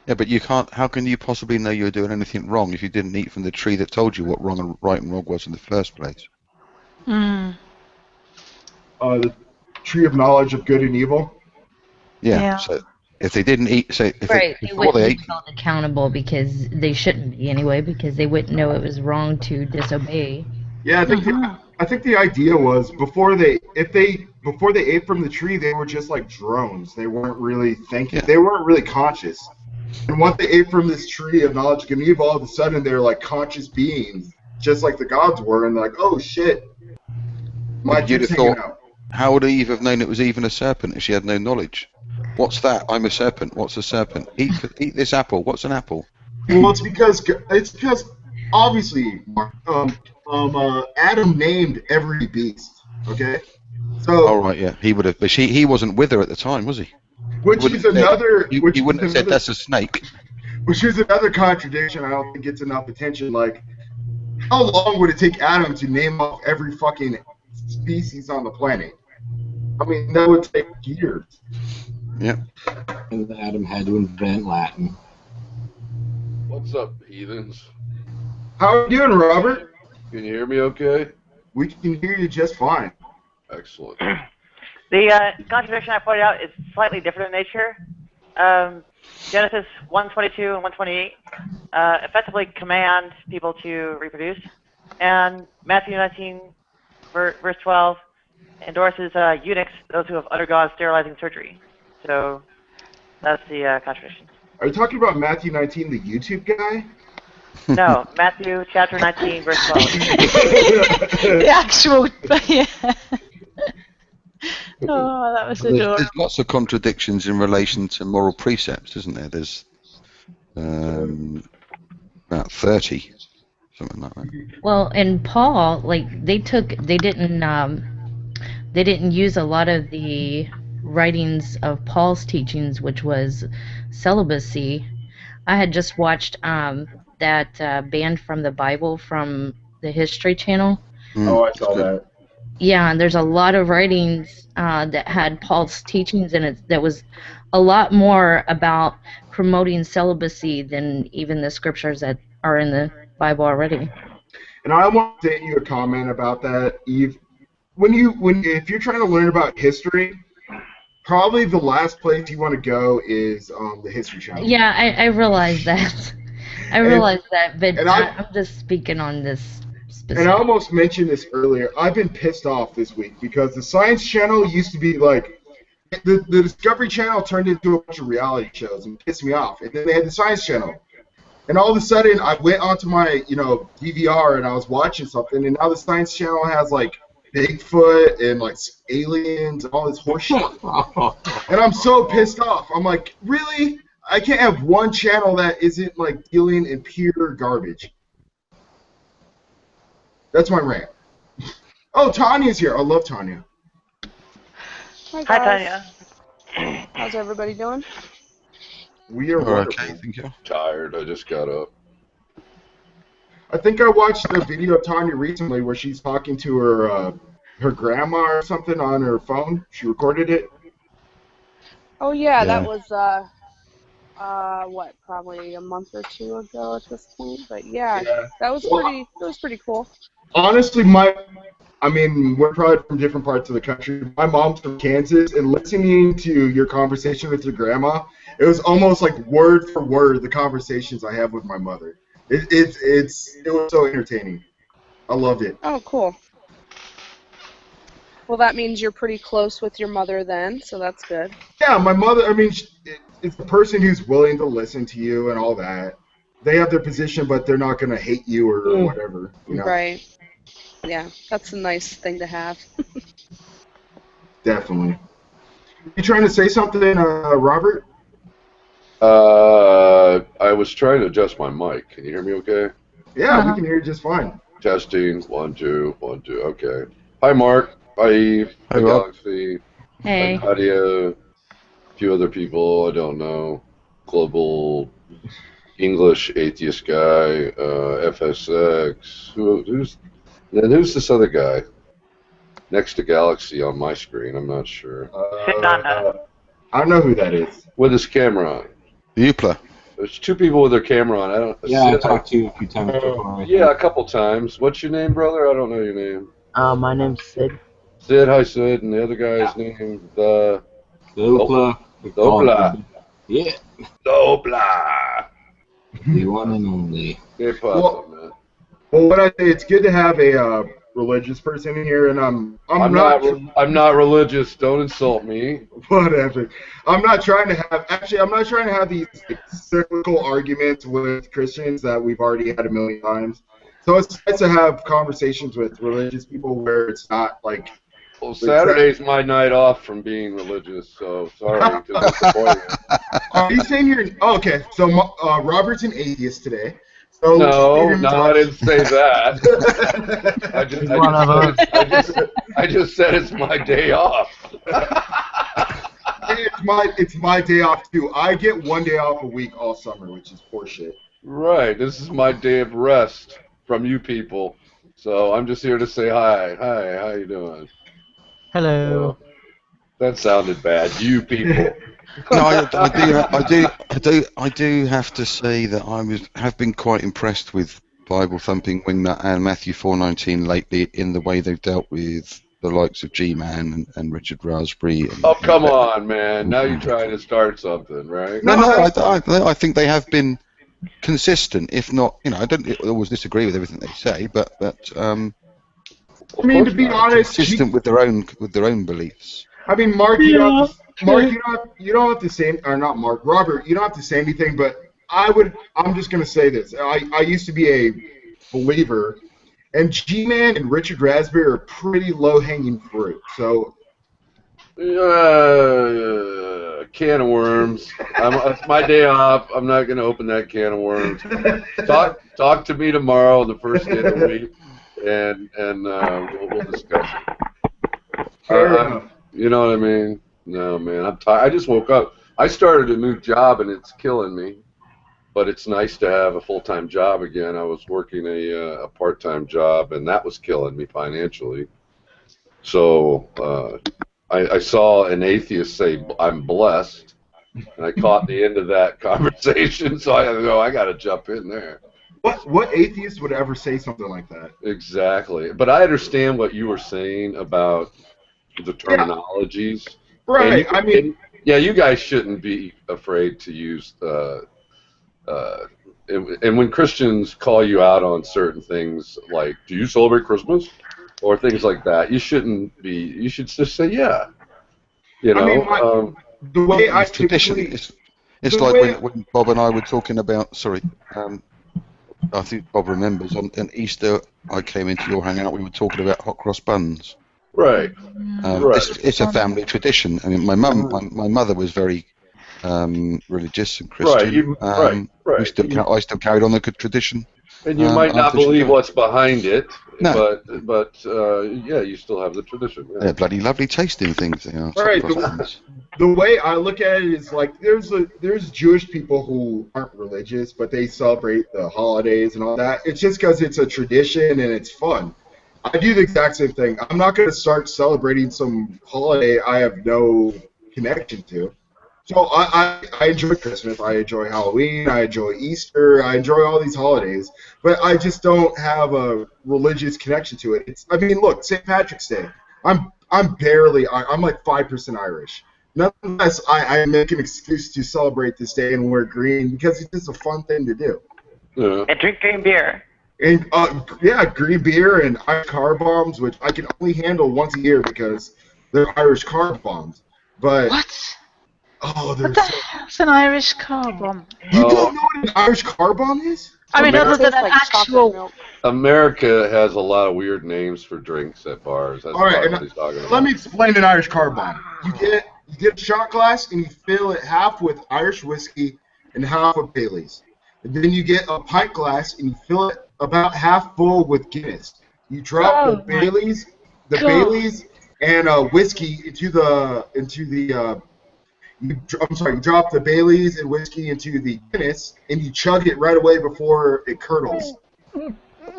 Yeah, but you can't. How can you possibly know you were doing anything wrong if you didn't eat from the tree that told you what right and wrong was in the first place? The Tree of Knowledge of Good and Evil. Yeah. So if they didn't eat, they wouldn't be held accountable because they shouldn't be anyway, because they wouldn't know it was wrong to disobey. Yeah, I think the idea was before they ate from the tree, they were just like drones. They weren't really thinking. Yeah. They weren't really conscious. And once they ate from this tree of knowledge of good and evil, all of a sudden they're like conscious beings, just like the gods were, and they're like, oh shit, my dick's hanging out. How would Eve have known it was even a serpent if she had no knowledge? What's that? I'm a serpent. What's a serpent? Eat this apple. What's an apple? Well, it's because obviously, Adam named every beast. Okay, so All right, yeah, he would have, but he wasn't with her at the time, was he? which is another. He wouldn't have said that's a snake. Which is another contradiction. I don't think gets enough attention. Like, how long would it take Adam to name off every fucking species on the planet? I mean, that would take years. Yeah. And Adam had to invent Latin. What's up, heathens? How are you doing, Robert? Can you hear me okay? We can hear you just fine. Excellent. The contradiction I pointed out is slightly different in nature. Genesis 1:22 and 1:28 effectively command people to reproduce, and Matthew 19, verse 12, endorses eunuchs, those who have undergone sterilizing surgery. So that's the contradiction. Are you talking about Matthew 19, the YouTube guy? No, Matthew chapter 19, verse 12. The actual, yeah. Oh, that was adorable. There's lots of contradictions in relation to moral precepts, isn't there? There's about 30, something like that. Well, and Paul, like they didn't use a lot of the writings of Paul's teachings, which was celibacy. I had just watched that Banned from the Bible from the History Channel. Oh, I saw that. Yeah, and there's a lot of writings that had Paul's teachings in it that was a lot more about promoting celibacy than even the scriptures that are in the Bible already. And I want to say you a comment about that, Eve. If you're trying to learn about history, probably the last place you want to go is the History Channel. Yeah, I realize that. I realize that, but I'm just speaking on this specific. And I almost mentioned this earlier. I've been pissed off this week because the Science Channel used to be like the Discovery Channel turned into a bunch of reality shows and pissed me off. And then they had the Science Channel. And all of a sudden, I went onto my, DVR and I was watching something, and now the Science Channel has like Bigfoot and like aliens and all this horse shit. And I'm so pissed off. I'm like, really? I can't have one channel that isn't like dealing in pure garbage. That's my rant. Oh, Tanya's here. I love Tanya. Hi, Hi, Tanya. How's everybody doing? We are wonderful. Okay, thank you. Tired. I just got up. I think I watched a video of Tanya recently where she's talking to her grandma or something on her phone. She recorded it. Oh yeah, that was probably a month or two ago at this point. But yeah. That was pretty cool. Honestly, we're probably from different parts of the country. My mom's from Kansas, and listening to your conversation with your grandma, it was almost like word for word the conversations I have with my mother. It was so entertaining. I loved it. Oh, cool. Well, that means you're pretty close with your mother then, so that's good. Yeah, my mother, it's the person who's willing to listen to you and all that. They have their position, but they're not going to hate you or whatever. Right. Yeah, that's a nice thing to have. Definitely. You trying to say something, Robert? I was trying to adjust my mic. Can you hear me okay? Yeah, we can hear you just fine. Testing. 1, 2, 1, 2. Okay. Hi, Mark. Hi, Eve. Hi, Galaxy. Hey. Hi, Nadia. A few other people I don't know. Global English atheist guy. FSX. Who's this other guy? Next to Galaxy on my screen. I'm not sure. I don't know who that is. With his camera on. Upla. There's two people with their camera on. I talked to you a few times before. Yeah, a couple times. What's your name, brother? I don't know your name. My name's Sid. Sid, hi Sid, and the other guy's name, Opla. Opla. Yeah. Opla. The one and only. Hey, Papa, man. Well, what I say, it's good to have a religious person in here, and I'm not religious. Don't insult me. Whatever. I'm not trying to have these cyclical arguments with Christians that we've already had a million times. So it's nice to have conversations with religious people where it's not like. Well, Saturday's my night off from being religious, so sorry to disappoint you. Are you saying you're? Oh, okay, so Robert's an atheist today. So No, keep in no, I touch. didn't say that. I just said it's my day off. It's my day off too. I get 1 day off a week all summer, which is horseshit. Right, this is my day of rest from you people. So I'm just here to say hi. Hi, how you doing? Hello. That sounded bad. You people. No, I do have to say that have been quite impressed with Bible Thumping Wingnut and Matthew 4:19 lately in the way they've dealt with the likes of G-Man and Richard Raspberry. Oh, come on, man. Now you're trying to start something, right? No, I think they have been consistent, if not, I don't always disagree with everything they say, but I mean, to be honest, consistent with their own beliefs. I mean, Mark, you don't have to say, or not Mark, Robert, you don't have to say anything, but I'm just going to say this. I used to be a believer, and G-Man and Richard Raspberry are pretty low-hanging fruit, so... Can of worms. It's my day off. I'm not going to open that can of worms. Talk to me tomorrow, the first day of the week, and we'll discuss it. You know what I mean? No, man, I'm tired. I just woke up. I started a new job, and it's killing me. But it's nice to have a full-time job again. I was working a part-time job, and that was killing me financially. So I saw an atheist say, "I'm blessed," and I caught the end of that conversation. So I got to jump in there. What atheist would ever say something like that? Exactly. But I understand what you were saying about the terminologies. Yeah. Right. You guys shouldn't be afraid to use and when Christians call you out on certain things, like, do you celebrate Christmas? Or things like that, you shouldn't be, you should just say, yeah. You know? The way it's tradition. It's like when Bob and I were talking about, I think Bob remembers, on Easter I came into your hangout, we were talking about hot cross buns. Right. It's a family tradition. I mean, my mother was very religious and Christian. Right. I still carried on the good tradition. And you might not believe what's behind it, no. but you still have the tradition. Yeah. They're bloody lovely tasting things. They are. Right. The way I look at it is like there's Jewish people who aren't religious, but they celebrate the holidays and all that. It's just because it's a tradition and it's fun. I do the exact same thing. I'm not going to start celebrating some holiday I have no connection to. So I enjoy Christmas, I enjoy Halloween, I enjoy Easter, I enjoy all these holidays, but I just don't have a religious connection to it. Look, St. Patrick's Day. I'm like 5% Irish. Nonetheless, I make an excuse to celebrate this day and wear green because it's just a fun thing to do. Yeah. And drink green beer. And green beer and Irish car bombs, which I can only handle once a year because they're Irish car bombs. But what? Oh, what the hell's an Irish car bomb? You don't know what an Irish car bomb is? Other than an actual... America has a lot of weird names for drinks at bars. That's what he's talking about. Let me explain an Irish car bomb. You get a shot glass and you fill it half with Irish whiskey and half with Baileys. And then you get a pint glass and you fill it about half full with Guinness. You drop the Baileys and whiskey into the you drop the Baileys and whiskey into the Guinness, and you chug it right away before it curdles.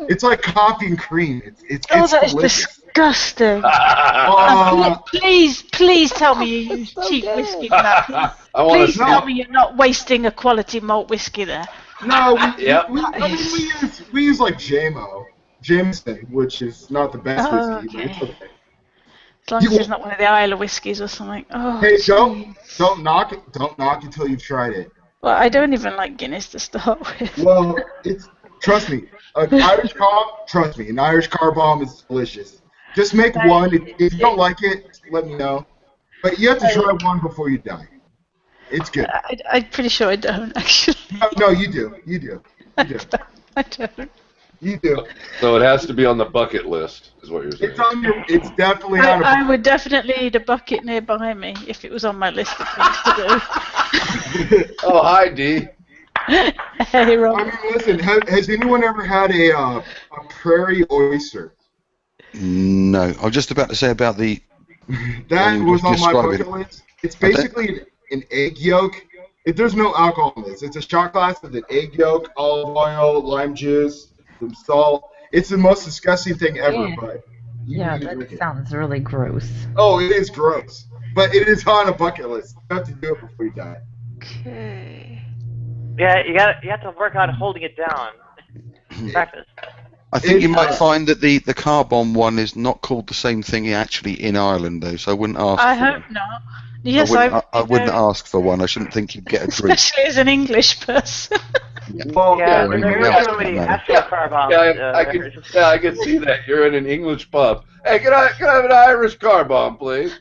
It's like coffee and cream. It's that is disgusting. Please tell me you use cheap whiskey for that. Please tell me you're not wasting a quality malt whiskey there. No, we use like Jameson, which is not the best whiskey, but it's okay. As long as it's not one of the Isle of whiskies or something. Oh, hey, don't knock it. Don't knock until you've tried it. Well, I don't even like Guinness to start with. Well, trust me, an Irish car bomb is delicious. Just make one. If you don't like it, let me know. But you have to try one before you die. It's good. I'm pretty sure I don't, actually. No, you do. You do. I don't. You do. So it has to be on the bucket list, is what you're saying. It's definitely on. I would definitely need a bucket nearby me if it was on my list of things to do. Oh, hi, Dee. Hey, Rob. I mean, listen, has anyone ever had a prairie oyster? No, I was just about to say about the. That was on my describe it. bucket list. It's basically an egg yolk. There's no alcohol in this. It's a shot glass with an egg yolk, olive oil, lime juice, some salt. It's the most disgusting thing ever, Yeah. but Yeah, drink that it. sounds really gross. Oh, it is gross, but it is on a bucket list. You have to do it before you die. Okay. Yeah, you have to work on holding it down. Practice. I think you might find that the car bomb one is not called the same thing actually in Ireland, though. So I wouldn't ask. I for hope one. not. Yes, I wouldn't ask for one. I shouldn't think you'd get a drink. especially as an English person. Well, Yeah, anyone there's else so for many that matter. actual car bombs. I can see that. You're in an English pub. Hey, can I have an Irish car bomb, please?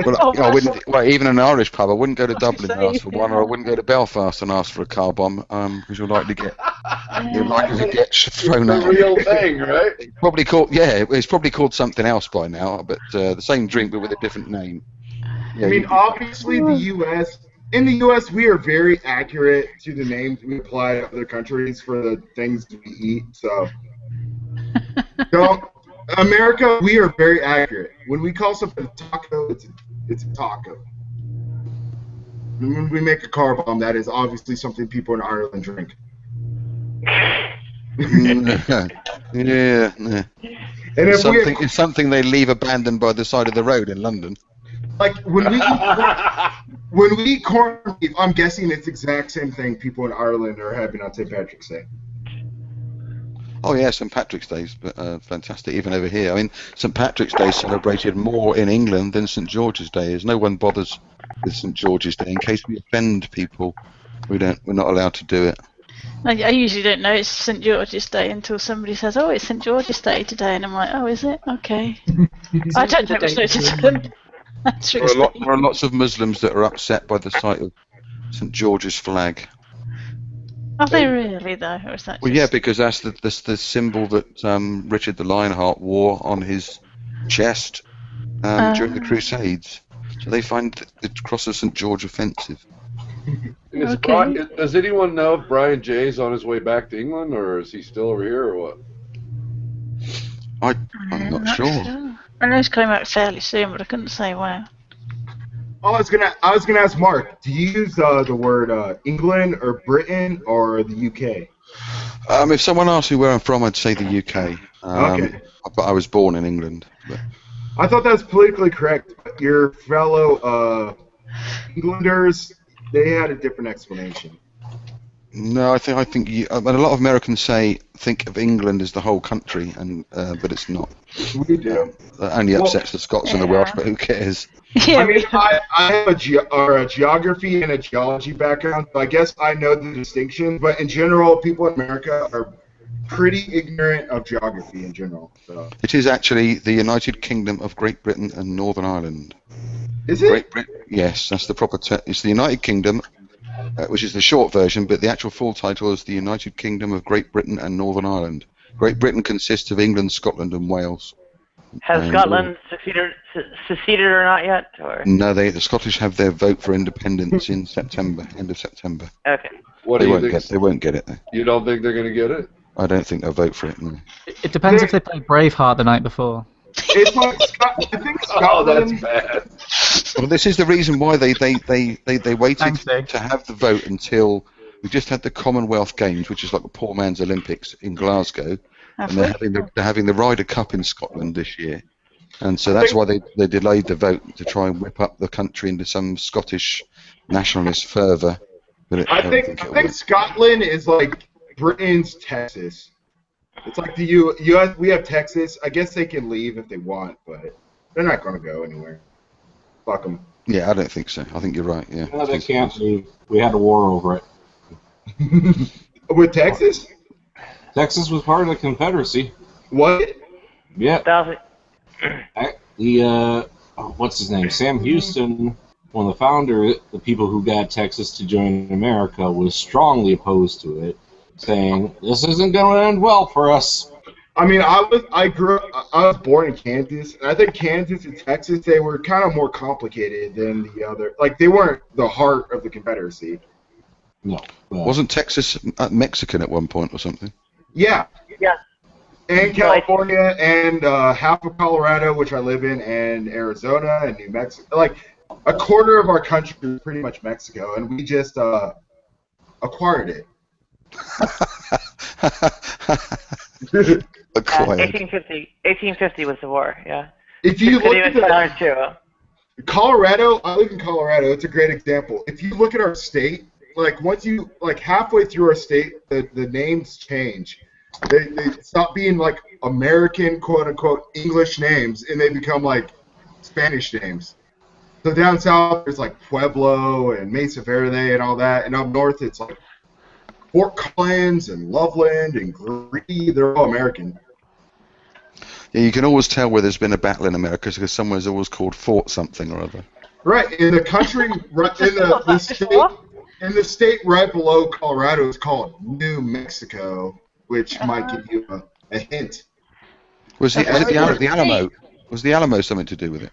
Well, I wouldn't. Well, even an Irish pub, I wouldn't go to Dublin and ask for one, or I wouldn't go to Belfast and ask for a car bomb, because you're likely to get thrown The out. real thing, right? It's probably called it's probably called something else by now, but the same drink but with a different name. Yeah, I mean, obviously, in the U.S., we are very accurate to the names we apply to other countries for the things we eat. So, America, we are very accurate. When we call something a taco, it's a taco. And when we make a car bomb, that is obviously something people in Ireland drink. yeah. And if It's something they leave abandoned by the side of the road in London. Like when we eat corned beef, I'm guessing it's the exact same thing people in Ireland are having on St. Patrick's Day. Oh yeah, St. Patrick's Day is fantastic, even over here. I mean, St. Patrick's Day is celebrated more in England than St. George's Day is. No one bothers with St. George's Day in case we offend people. We're not allowed to do it. I usually don't know it's St. George's Day until somebody says, "Oh, it's St. George's Day today," and I'm like, "Oh, is it? Okay." I don't know what's noticed. There are lots of Muslims that are upset by the sight of St. George's flag. Are they really though, or is that? Well, yeah, because that's the symbol that Richard the Lionheart wore on his chest during the Crusades. So they find the cross of St. George offensive. Does anyone know if Brian Jay's on his way back to England, or is he still over here, or what? I'm not sure. I know he's coming back fairly soon, but I couldn't say when. Oh, I was gonna ask Mark. Do you use the word England or Britain or the UK? If someone asked me where I'm from, I'd say the UK. Okay. But I was born in England. But. I thought that was politically correct. But your fellow Englanders, they had a different explanation. No, I think a lot of Americans think of England as the whole country, and but it's not. We do. That only upsets the Scots and the Welsh, but who cares? Yeah, I mean, I have a geography and a geology background, so I guess I know the distinction. But in general, people in America are pretty ignorant of geography in general. So. It is actually the United Kingdom of Great Britain and Northern Ireland. Is it? Great Britain. Yes, that's the proper term. It's the United Kingdom, which is the short version, but the actual full title is the United Kingdom of Great Britain and Northern Ireland. Great Britain consists of England, Scotland, and Wales. Has Scotland seceded or not yet? Or? No, the Scottish have their vote for independence in September, end of September. Okay. They won't get it. Though. You don't think they're going to get it? I don't think they'll vote for it. No. It depends if they play Braveheart the night before. It's like I think Scotland. Oh, that's bad. Well, this is the reason why they waited to have the vote until we just had the Commonwealth Games, which is like the poor man's Olympics in Glasgow, and they're having the Ryder Cup in Scotland this year, and so that's why they delayed the vote to try and whip up the country into some Scottish nationalist fervour. But I think Scotland is like Britain's Texas. It's like the U.S. We have Texas. I guess they can leave if they want, but they're not going to go anywhere. Fuck them. Yeah, I don't think so. I think you're right. Yeah. No, they can't leave. We had a war over it. With Texas? Texas was part of the Confederacy. What? Yeah. What's his name? Sam Houston, one of the founders, the people who got Texas to join America, was strongly opposed to it, saying this isn't going to end well for us. I mean, I was born in Kansas, and I think Kansas and Texas, they were kind of more complicated than the other. Like, they weren't the heart of the Confederacy. No. Wasn't Texas Mexican at one point or something? Yeah. Yeah. And California, and half of Colorado, which I live in, and Arizona, and New Mexico. Like, a quarter of our country is pretty much Mexico, and we just acquired it. Acquired. 1850 was the war, yeah. If you look at Colorado, I live in Colorado. It's a great example. If you look at our state, like once you halfway through our state, the names change. They stop being like American quote unquote English names, and they become like Spanish names. So down south there's like Pueblo and Mesa Verde and all that, and up north it's like Fort Collins and Loveland and Greeley. They're all American. Yeah, you can always tell where there's been a battle in America because somewhere's always called Fort something or other. Right, in the country, right, in the state right below Colorado is called New Mexico, which might give you a hint. Was the Alamo? Was the Alamo something to do with it?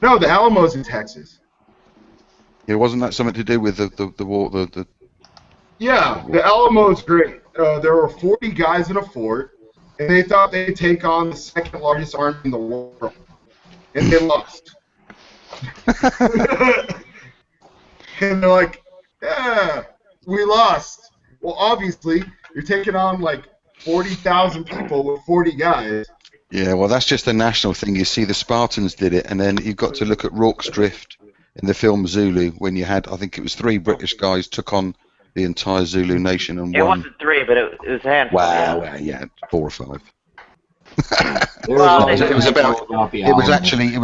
No, the Alamo's in Texas. Yeah, wasn't that something to do with the war? Yeah, the Alamo's great. There were 40 guys in a fort, and they thought they'd take on the second largest army in the world, and they lost. And they're like, yeah, we lost. Well, obviously, you're taking on like 40,000 people with 40 guys. Yeah, well, that's just a national thing. You see, the Spartans did it, and then you've got to look at Rorke's Drift in the film Zulu, when you had, I think it was 3 British guys took on the entire Zulu nation and it won. wasn't 3, but it was a handful. Wow, yeah, 4 or 5. Well, it was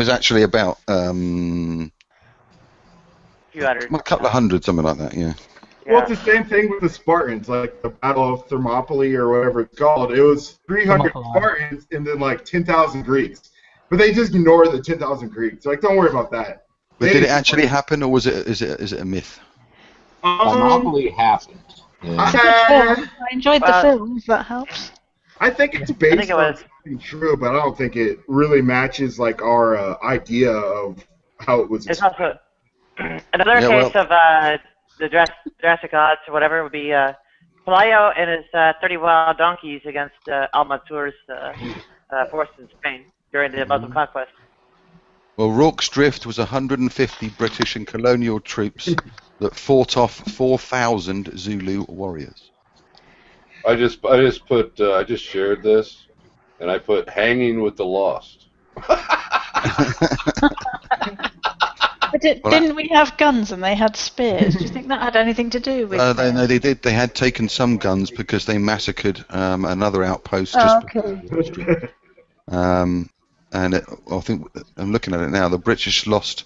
actually about a couple of hundred, something like that. Yeah. Well, it's the same thing with the Spartans, like the Battle of Thermopylae or whatever it's called. It was 300 Spartans and then like 10,000 Greeks, but they just ignored the 10,000 Greeks. Like, don't worry about that. But did it actually happen, or is it a myth? Thermopylae happened. I enjoyed the film, if that helps. I think it's based on something true, but I don't think it really matches like our idea of how it was. It's also another case of the Jurassic odds or whatever would be Pelayo and his 30 wild donkeys against Al-Mansur's forces in Spain during the Muslim conquest. Well, Rorke's Drift was 150 British and colonial troops that fought off 4,000 Zulu warriors. I just shared this, and I put "Hanging with the Lost." But didn't we have guns and they had spears? Do you think that had anything to do with it? No, they did. They had taken some guns because they massacred another outpost. And I think I'm looking at it now. The British lost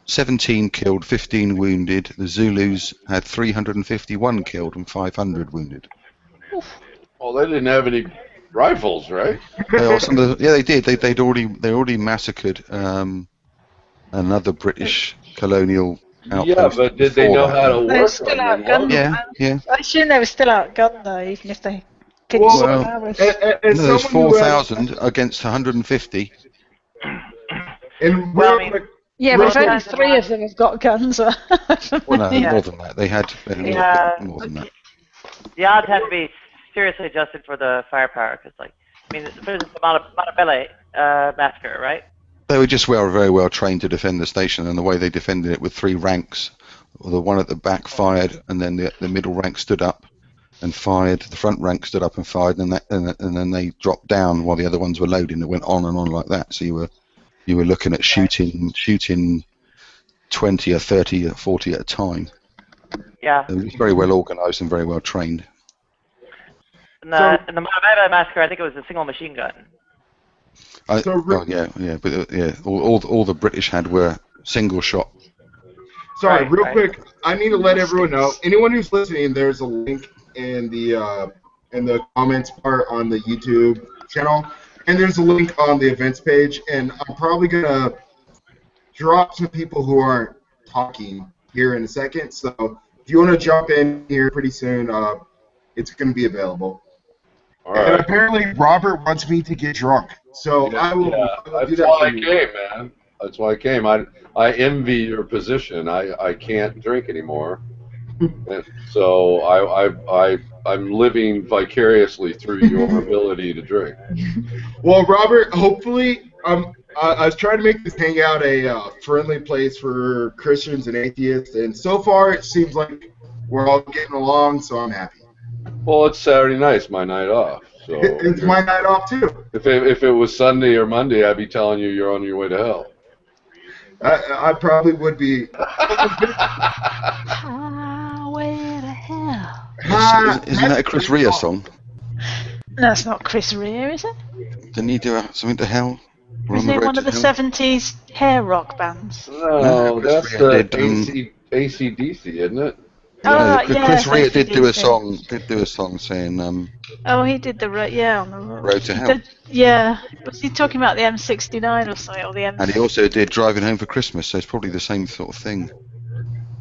17 killed, 15 wounded. The Zulus had 351 killed and 500 wounded. Well, they didn't have any rifles, right? They did. They already massacred another British colonial outpost. Yeah, but did they know how to work? They were still outgunned. Yeah. I assume they were still outgunned though, even if they couldn't there's 4,000 against 150. And yeah, but if only 3 of them have got guns. Well, no, more than that. They had more than that. The odds had to be seriously adjusted for the firepower, because, like, I mean, there's the Montebello massacre, right? They were just very well trained to defend the station, and the way they defended it with 3 ranks. The one at the back fired, and then the middle rank stood up and fired. The front rank stood up and fired, and then they dropped down while the other ones were loading. It went on and on like that. So you were looking at shooting 20 or 30 or 40 at a time. Yeah. It was very well organised and very well trained. In the Montebello massacre, I think it was a single machine gun. But all the British had were single shot. Sorry, real quick, I need to let everyone know. Anyone who's listening, there's a link in the comments part on the YouTube channel, and there's a link on the events page. And I'm probably gonna drop some people who aren't talking here in a second. So if you want to jump in here pretty soon, it's gonna be available. All right. And apparently Robert wants me to get drunk, so I will. That's do that why I for you. came, man. That's why I came. I envy your position. I can't drink anymore. And so I'm living vicariously through your ability to drink. Well, Robert, hopefully, I was trying to make this hangout a friendly place for Christians and atheists, and so far it seems like we're all getting along, so I'm happy. Well, it's Saturday night. It's my night off. So It's my night off, too. if it was Sunday or Monday, I'd be telling you you're on your way to hell. I probably would be. Highway to hell. Isn't that a Chris Rea song? That's not Chris Rea, is it? Didn't he do something to hell? We're on Isn't the it road one to of the hell? 70s hair rock bands? No, Chris that's Rea the did, AC/DC, isn't it? Oh, No, yeah, Chris Rea did do a AC/DC. song saying Oh, he did the on the Road to Hell. Yeah, was he talking about the M69 or something, or the M? And he also did Driving Home for Christmas, so it's probably the same sort of thing.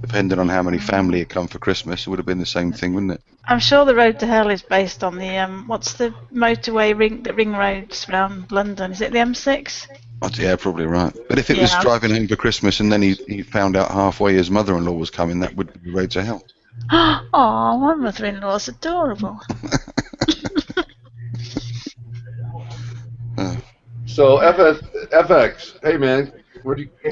Depending on how many family had come for Christmas, it would have been the same thing, wouldn't it? I'm sure the Road to Hell is based on the what's the motorway ring roads around London? Is it the M6? Oh, yeah, probably right. But if it was Yeah. Driving Home for Christmas and then he found out halfway his mother-in-law was coming, that would be Road to Hell. Oh, my mother-in-law's adorable. So FX, hey man,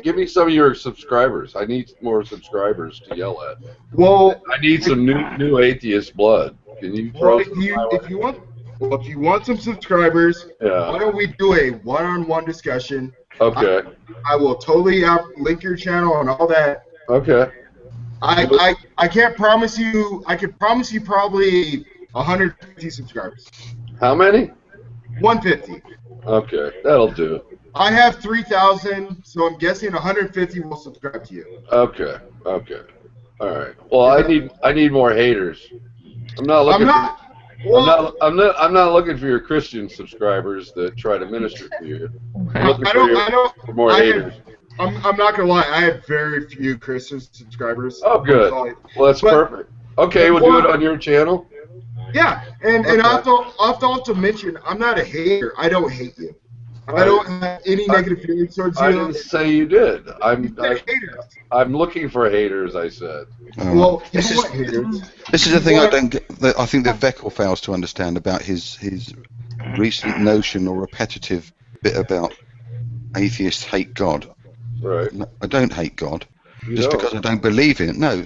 give me some of your subscribers. I need more subscribers to yell at. Well, I need some new atheist blood. Can you well, throw if you want some subscribers, Yeah. why don't we do a one-on-one discussion? Okay. I will totally link your channel and all that. Okay. I can't promise you. I could promise you probably 150 subscribers. How many? 150. Okay, that'll do. I have 3,000, so I'm guessing 150 will subscribe to you. Okay. All right. Well, I need more haters. I'm not looking. I'm not looking for your Christian subscribers that try to minister to you. I'm looking for more haters. I'm not gonna lie. I have very few Christian subscribers. Oh, good. Well, that's perfect. Okay, we'll do it on your channel. Yeah, and I have to also mention, I'm not a hater. I don't hate you. I don't have any negative feelings towards you. I didn't say you did. I'm looking for haters. I said. Well, this is the thing I don't get. I think that Veckel fails to understand about his recent notion or repetitive bit about atheists hate God. Right. No, I don't hate God You just don't. because I don't believe in it. No,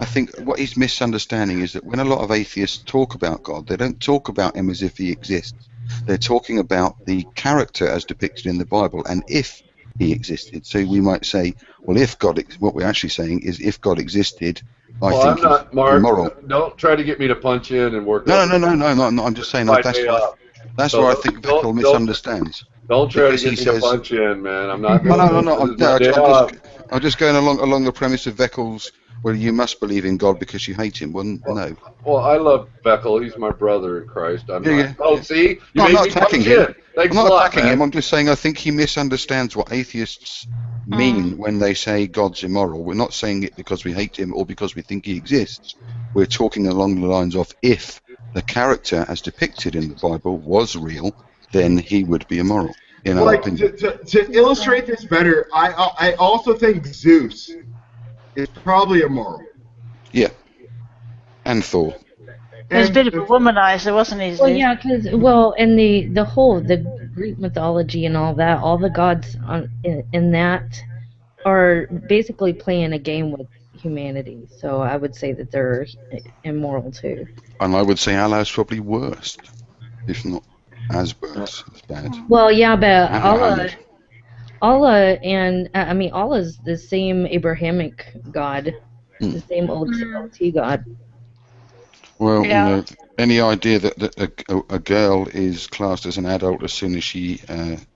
I think what he's misunderstanding is that when a lot of atheists talk about God, they don't talk about him as if he exists. They're talking about the character as depicted in the Bible and if he existed. So we might say, well, if God, what we're actually saying is if God existed, I think I'm not, he's Mark. immoral. Don't try to get me to punch in and work. No. I'm just saying Fight that's me why. up. That's So where I think Veckel misunderstands. Don't try to Because get he me says- to punch in, man. I'm not. No. I'm just going along the premise of Veckel's. Well, you must believe in God because you hate him. Well, no. Well, I love Beckel. He's my brother in Christ. Yeah. Oh, see? You No, I'm made not me attacking punch him. in. Thanks I'm not a lot, attacking man. him. I'm just saying I think he misunderstands what atheists mean when they say God's immoral. We're not saying it because we hate him or because we think he exists. We're talking along the lines of if the character as depicted in the Bible was real, then he would be immoral. In our Like opinion. to illustrate this better, I also think Zeus is probably immoral. Yeah. And Thor. He was a bit of a womanizer, wasn't he? Well, Zeus? yeah, because and the Greek mythology and all that, all the gods in that are basically playing a game with humanity. So I would say that they're immoral too. And I would say Allah's probably worse, if not as worse, as bad. Well, yeah, but Muhammad. Allah Allah's the same Abrahamic God, the same old CLT God. Well, Yeah. you know, any idea that a girl is classed as an adult as soon as she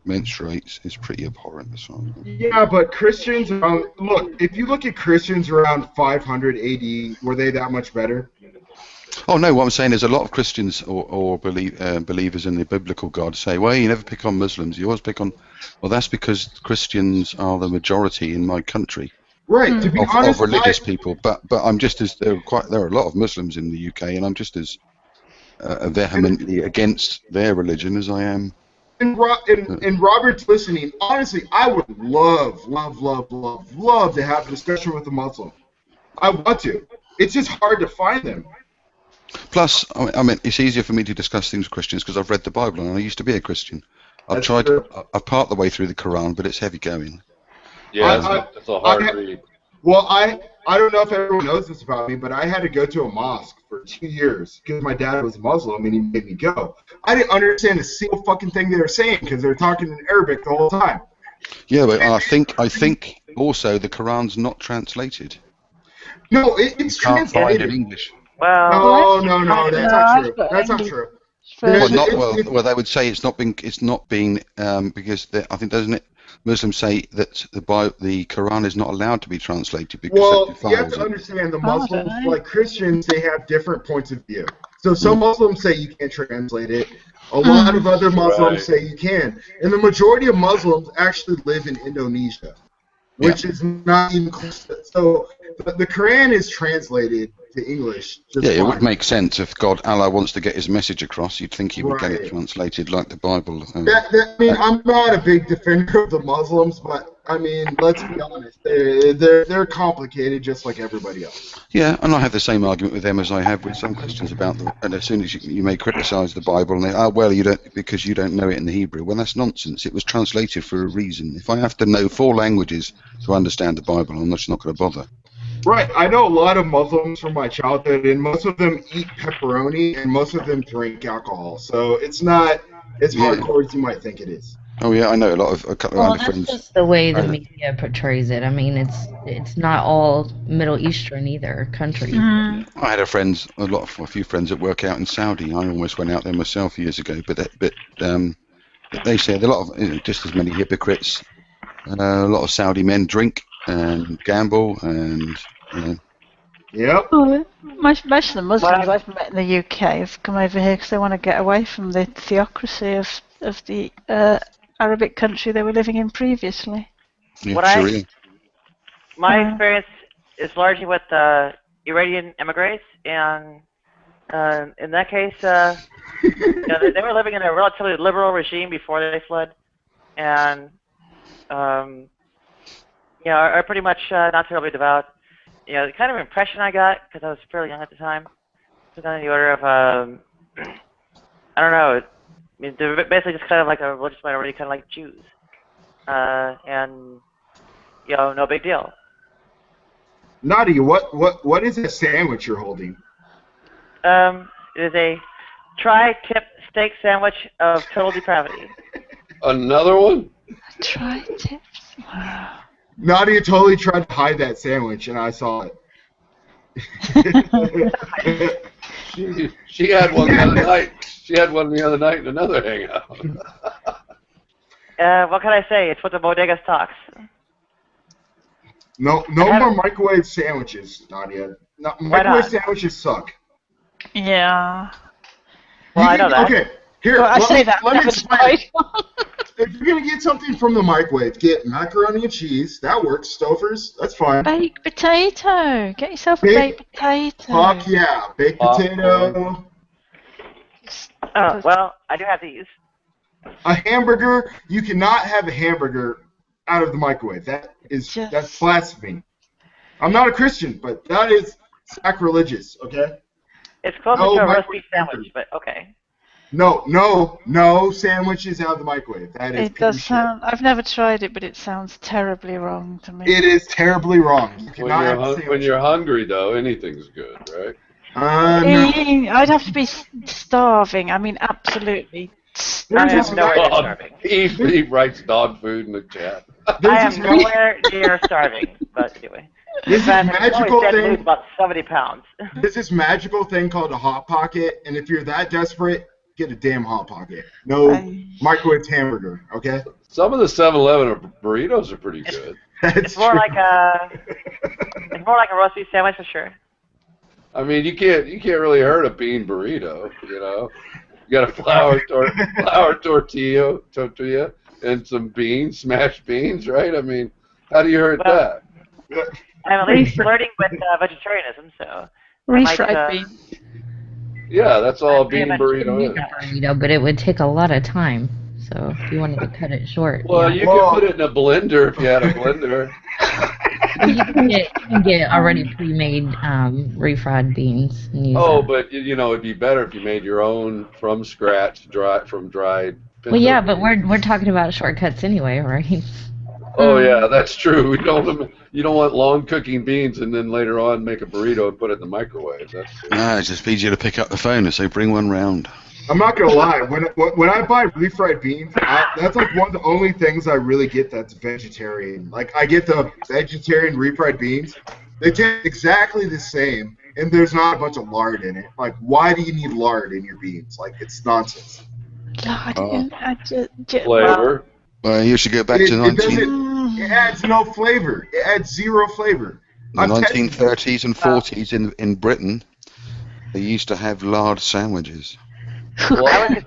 menstruates is pretty abhorrent. As well. Yeah, but Christians around, look, if you look at Christians around 500 AD, were they that much better? Oh no, what I'm saying is a lot of Christians or believers in the biblical God say, well, you never pick on Muslims, you always pick on. Well, that's because Christians are the majority in my country. Right. To be honest, of religious people, but I'm just as there are a lot of Muslims in the UK, and I'm just as vehemently against their religion as I am. And Robert's listening. Honestly, I would love to have a discussion with a Muslim. I want to. it's just hard to find them. Plus, I mean, it's easier for me to discuss things with Christians because I've read the Bible and I used to be a Christian. I've part the way through the Quran, but it's heavy going. Yeah, it's a hard read. Well, I don't know if everyone knows this about me, but I had to go to a mosque for 2 years because my dad was Muslim and he made me go. I didn't understand a single fucking thing they were saying because they were talking in Arabic the whole time. Yeah, but I think also the Quran's not translated. No, it's Can't find translated in English. Well, No, that's not true. That's not true. Well, they would say it's not being because I think, doesn't it? Muslims say that the Quran is not allowed to be translated because you have to understand the Muslims, like Christians, they have different points of view. So some Muslims say you can't translate it. A lot of other Muslims say you can. And the majority of Muslims actually live in Indonesia, which is not even close. So the Quran is translated to English. It would make sense if Allah wants to get his message across. You'd think he would get it translated like the Bible. I mean, I'm not a big defender of the Muslims, but I mean, let's be honest, they're complicated just like everybody else. Yeah, and I have the same argument with them as I have with some Christians about them. And as soon as you may criticise the Bible, and they, you don't because you don't know it in the Hebrew. Well, that's nonsense. It was translated for a reason. If I have to know 4 languages to understand the Bible, I'm just not going to bother. Right, I know a lot of Muslims from my childhood, and most of them eat pepperoni, and most of them drink alcohol. So it's not as hardcore as you might think it is. Oh yeah, I know a couple of that's friends. just the way the media portrays it. I mean, it's not all Middle Eastern either countries. I had a few friends that work out in Saudi. I almost went out there myself years ago, but they say a lot of just as many hypocrites. A lot of Saudi men drink and gamble and. Yep. Most of the Muslims I've met in the UK have come over here because they want to get away from the theocracy of the Arabic country they were living in previously. Yeah, my experience is largely with Iranian immigrants, and in that case, they were living in a relatively liberal regime before they fled, and are pretty much not terribly devout. The kind of impression I got, because I was fairly young at the time, was on the order of, I don't know, I mean, they're basically just kind of like a religious minority, kind of like Jews. And, no big deal. Nadia, what is a sandwich you're holding? It is a tri-tip steak sandwich of total depravity. Another one? Tri-tips? Wow. Nadia totally tried to hide that sandwich, and I saw it. she had one the other night. She had one the other night in another hangout. What can I say? It's what the bodega stocks. No more microwave sandwiches, Nadia. No, microwave sandwiches suck. Yeah. Well, I know that. Okay, here. Well, I say that. Let me explain. If you're gonna get something from the microwave, get macaroni and cheese. That works. Stouffer's, that's fine. Baked potato. Get yourself a baked potato. Fuck yeah, baked potato. Oh well, I do have these. A hamburger. You cannot have a hamburger out of the microwave. That's blasphemy. I'm not a Christian, but that is sacrilegious. Okay. It's closer to a roast beef sandwich, but okay. No sandwiches out of the microwave. That is. It does sound. I've never tried it, but it sounds terribly wrong to me. It is terribly wrong. You cannot when you're hungry, though, anything's good, right? No. I'd have to be starving. I mean, absolutely. He writes dog food in the chat. I am nowhere near starving, but anyway. This magical thing. About 70 pounds. There's this magical thing called a Hot Pocket, and if you're that desperate, get a damn Hot Pocket. No microwave hamburger, okay? Some of the 7-Eleven burritos are pretty good. It's more like a roast beef sandwich for sure. I mean, you can't really hurt a bean burrito, You got a flour tortilla and some beans, smashed beans, right? I mean, how do you hurt that? I'm at least flirting with vegetarianism, so. Refried beans. Yeah, that's all a bean burrito is. But it would take a lot of time. So if you wanted to cut it short. Well, you could put it in a blender if you had a blender. You can get already pre-made refried beans and use Oh, that. but it'd be better if you made your own from scratch, from dried. Well, yeah, but pinto we're talking about shortcuts anyway, right? Oh yeah, that's true. You don't want long cooking beans and then later on make a burrito and put it in the microwave. That's true. No, it's just easier to pick up the phone and say, bring one round. I'm not gonna lie. When I buy refried beans, that's like one of the only things I really get that's vegetarian. Like I get the vegetarian refried beans. They taste exactly the same, and there's not a bunch of lard in it. Like, why do you need lard in your beans? Like, it's nonsense. God, Flavor. Well, you should go back to It adds no flavor. It adds zero flavor. the 1930s and 40s in Britain. They used to have lard sandwiches. I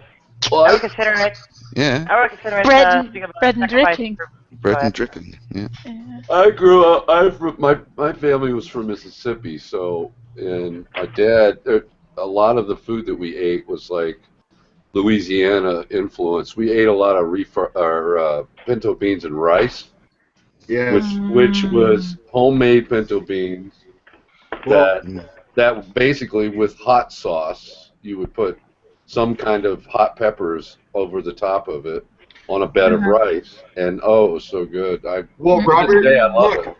would consider it. Yeah. I would consider it bread and dripping. Bread and dripping. Yeah. I grew up. My family was from Mississippi, and my dad. A lot of the food that we ate was like Louisiana influence. We ate a lot of pinto beans and rice. Yeah. Which was homemade pinto beans. That basically with hot sauce you would put some kind of hot peppers over the top of it on a bed of rice, and oh, it was so good. Robert, I love it.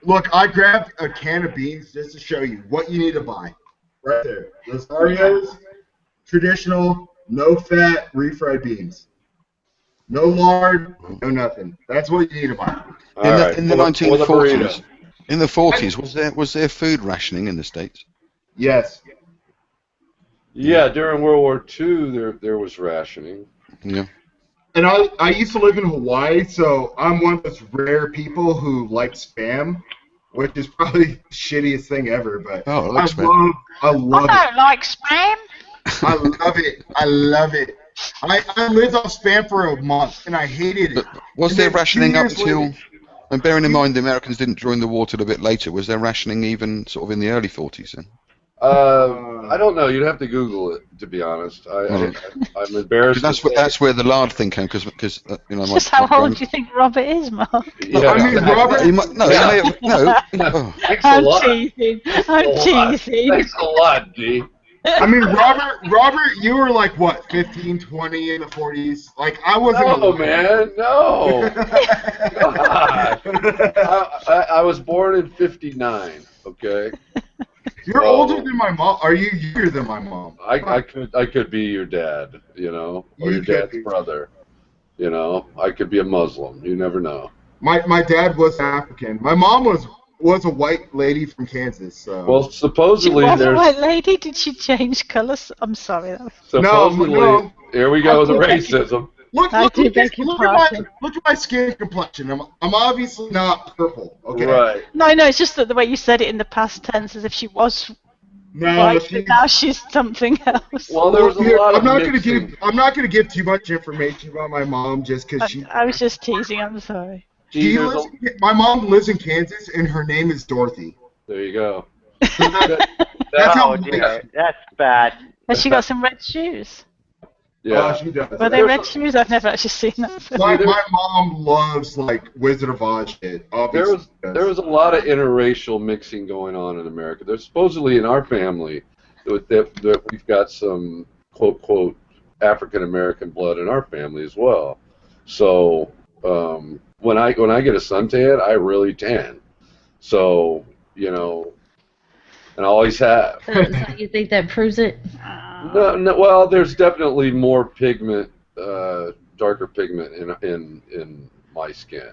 Look, I grabbed a can of beans just to show you what you need to buy. Right there. Rosario's traditional, no-fat, refried beans. No lard, no nothing. That's what you need to buy. In the 1940s, in the 40s, was there food rationing in the States? Yes. Yeah, during World War II, there was rationing. Yeah. And I used to live in Hawaii, so I'm one of those rare people who like Spam, which is probably the shittiest thing ever. But I love I love I it. don't like Spam. I love it. I love it. I lived on Spam for a month, and I hated it. Was And there then 2 rationing up years until? later- And bearing in mind the Americans didn't join the war till a bit later, was there rationing even sort of in the early 40s then? I don't know. You'd have to Google it, to be honest. I'm embarrassed. That's where the lard thing came, because Just how old do you think Robert is, Mark? Yeah, I mean, Robert. He might, no. Oh. Thanks a I'm lot. teasing. I'm teasing. Thanks a lot, D. I mean, Robert, you were like, what, 15, 20 in the 40s? Like, I wasn't. No, man, no. God. I was born in '59. Okay. You're older than my mom. Are you younger than my mom? I could be your dad, or your dad's brother. I could be a Muslim. You never know. My dad was African. My mom was a white lady from Kansas. So. Well, supposedly She was a there's white lady. Did she change colours? I'm sorry. supposedly No. here we go with the racism. Look I do at beg your look pardon. at my skin complexion. I'm obviously not purple. Okay. Right. No, it's just that the way you said it in the past tense, as if she was No, white, but now she's something else. Well, there was a lot of I'm not gonna give too much information about my mom just because she. I was just teasing. I'm sorry. My mom lives in Kansas, and her name is Dorothy. There you go. That's how. Dear. That's bad. Has she got some red shoes? Yeah. She does. Were they red shoes? I've never actually seen that. My mom loves like Wizard of Oz shit. There was a lot of interracial mixing going on in America. There's supposedly in our family that we've got some quote African American blood in our family as well. So when I get a suntan, I really tan. So and I always have. So you think that proves it? No, well, there's definitely more pigment, darker pigment in my skin.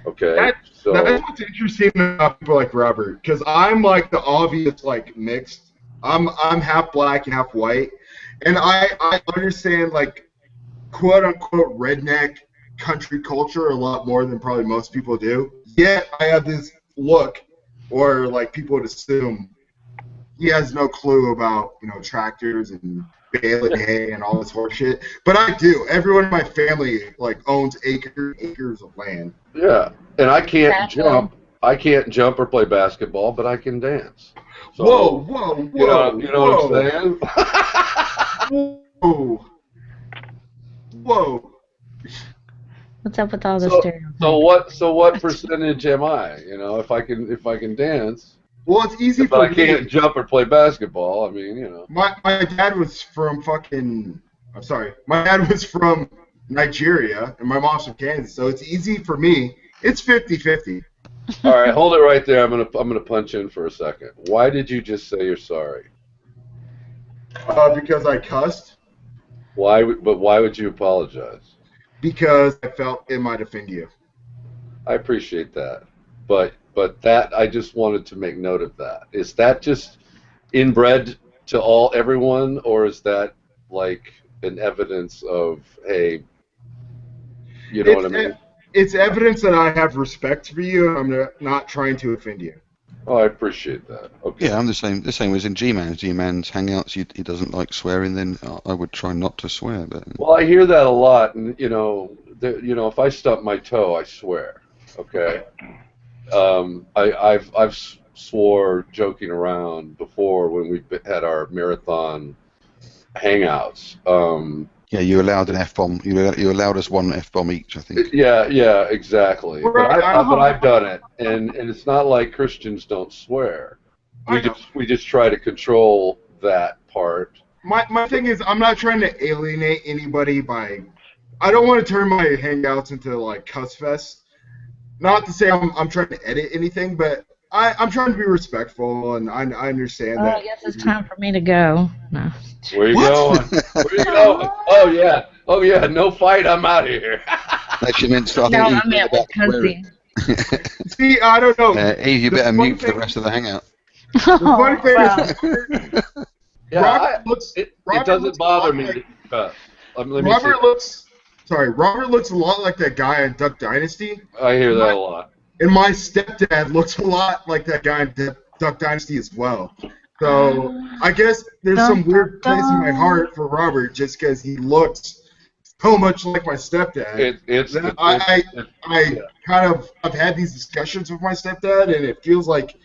Okay, That's what's interesting about people like Robert, because I'm like the obvious like mixed. I'm half black and half white, and I understand like quote unquote redneck country culture a lot more than probably most people do. Yet I have this look, or like people would assume he has no clue about tractors and baling hay and all this horse shit. But I do. Everyone in my family like owns acres of land. Yeah, and I can't jump. I can't jump or play basketball, but I can dance. So, whoa! You know what I'm saying? Whoa! What's up with all the So, stereotypes? so what percentage am I? You know, if I can dance, Well, it's easy but for I can't me. jump or play basketball. I mean, you know. My dad was from fucking. I'm sorry. My dad was from Nigeria, and my mom's from Kansas, so it's easy for me. It's 50-50. All right, hold it right there. I'm gonna punch in for a second. Why did you just say you're sorry? Because I cussed. But why would you apologize? Because I felt it might offend you. I appreciate that, but that I just wanted to make note of that. Is that just inbred to everyone, or is that like an evidence of, hey, you know what I mean? It's evidence that I have respect for you, and I'm not trying to offend you. Oh, I appreciate that. Okay. Yeah, I'm the same. The same as in G-Man's. G-Man's hangouts, he doesn't like swearing. Then I would try not to swear. But Well, I hear that a lot, and if I stump my toe, I swear. Okay. I've swore joking around before when we had our marathon hangouts. yeah, you allowed an F-bomb. You allowed us one F-bomb each, I think. Yeah, exactly. Right, But I've done it, and it's not like Christians don't swear. We just try to control that part. My thing is, I'm not trying to alienate anybody by. I don't want to turn my hangouts into like cuss fest. Not to say I'm trying to edit anything, but I'm trying to be respectful, and I understand that. I guess it's time for me to go. No. Where you going? Where you going? Oh yeah. No fight. I'm out of here. Actually, meant to. No, I meant with cussing. See, I don't know. Eve, you better mute for the rest of the hangout. The funny thing is, Yeah, Robert it doesn't looks bother a lot me. like- Let me Robert say, Robert looks a lot like that guy in Duck Dynasty. I hear that a lot. And my stepdad looks a lot like that guy in Duck Dynasty as well. So I guess there's some weird place in my heart for Robert just because he looks so much like my stepdad. I've had these discussions with my stepdad, and it feels like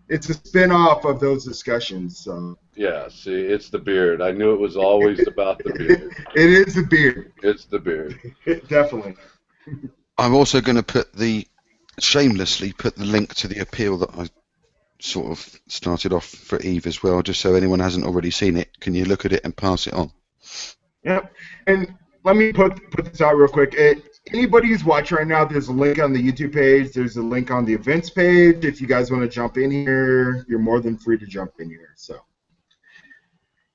it's a spin-off of those discussions. So Yeah, see, it's the beard. I knew it was always about the beard. it is the beard. It's the beard. Definitely. I'm also going to shamelessly put the link to the appeal that I sort of started off for Eve as well, just so anyone hasn't already seen it. Can you look at it and pass it on? Yep. And let me put this out real quick. Anybody who's watching right now, there's a link on the YouTube page. There's a link on the events page. If you guys want to jump in here, you're more than free to jump in here. So,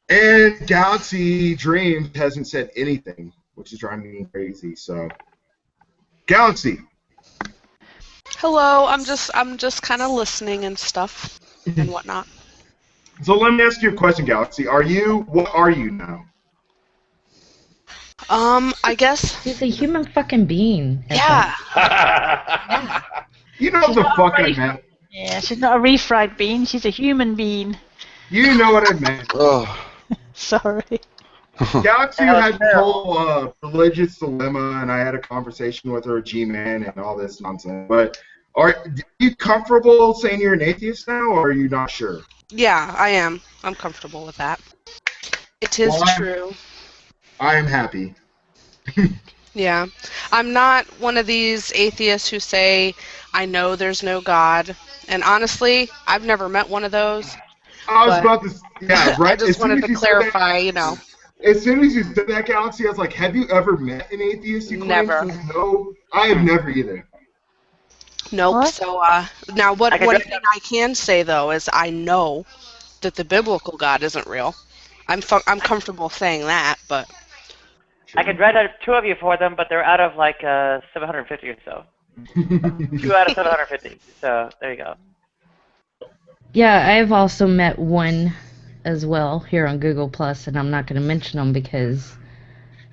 and Galaxy Dreams hasn't said anything, which is driving me crazy. So, Galaxy. Hello, I'm just kind of listening and stuff and whatnot. So let me ask you a question, Galaxy. What are you now? I guess. She's a human fucking being. Yeah. You know the fuck I meant. Yeah, she's not a refried bean. She's a human bean. You know what I meant. Oh. Sorry. Galaxy had this whole religious dilemma, and I had a conversation with her, G-Man, and all this nonsense. But are you comfortable saying you're an atheist now, or are you not sure? Yeah, I am. I'm comfortable with that. It is true. I am happy. Yeah. I'm not one of these atheists who say, I know there's no God. And honestly, I've never met one of those. I was about to, yeah, right? I just wanted to clarify, you know. As soon as you said that, Galaxy, I was like, have you ever met an atheist? Never. No, I have never either. Nope. What? So, now one thing I can say, though, is I know that the biblical God isn't real. I'm comfortable saying that, but... I could write out 2 of you for them, but they're out of like 750 or so. 2 out of 750. So there you go. Yeah, I've also met one as well here on Google Plus, and I'm not going to mention them because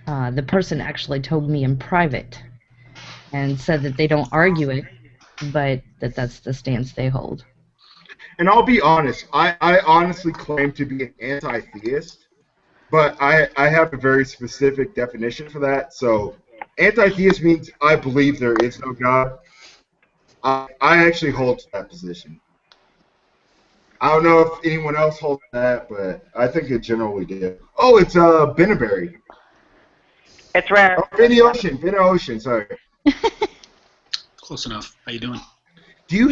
the person actually told me in private and said that they don't argue it, but that's the stance they hold. And I'll be honest, I honestly claim to be an anti-theist, but I have a very specific definition for that. So anti-theist means I believe there is no God. I actually hold to that position. I don't know if anyone else holds that, but I think it generally did. Oh, it's Benneberry. It's rare. Oh, Vinny Ocean, sorry. Close enough. How you doing? Do you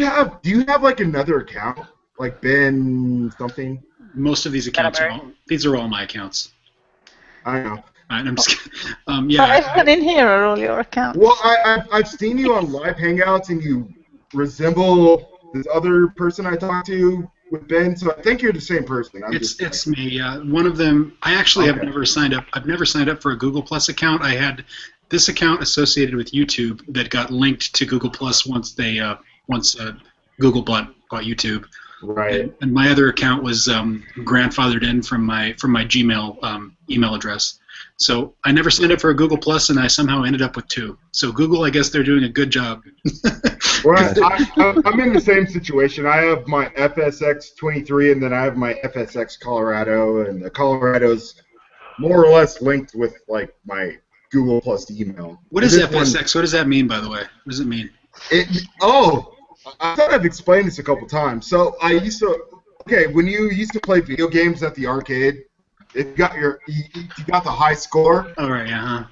have like another account, like Ben something? Most of these accounts are all my accounts. I know. I'm just But yeah. everyone in here are all your accounts. Well, I've seen you on live hangouts, and you resemble this other person I talked to with Ben. So I think you're the same person. It's me. One of them. I actually have Okay. never signed up. I've never signed up for a Google Plus account. I had this account associated with YouTube that got linked to Google Plus once Google bought YouTube. Right. And my other account was grandfathered in from my Gmail email address. So I never signed up for a Google Plus, and I somehow ended up with 2. So Google, I guess they're doing a good job. Well, I'm in the same situation. I have my FSX23, and then I have my FSX Colorado, and the Colorado's more or less linked with like my Google Plus email. What is FSX? What does that mean, by the way? What does it mean? I thought I've explained this a couple times. So I used to, when you used to play video games at the arcade, you got the high score. All right, uh-huh.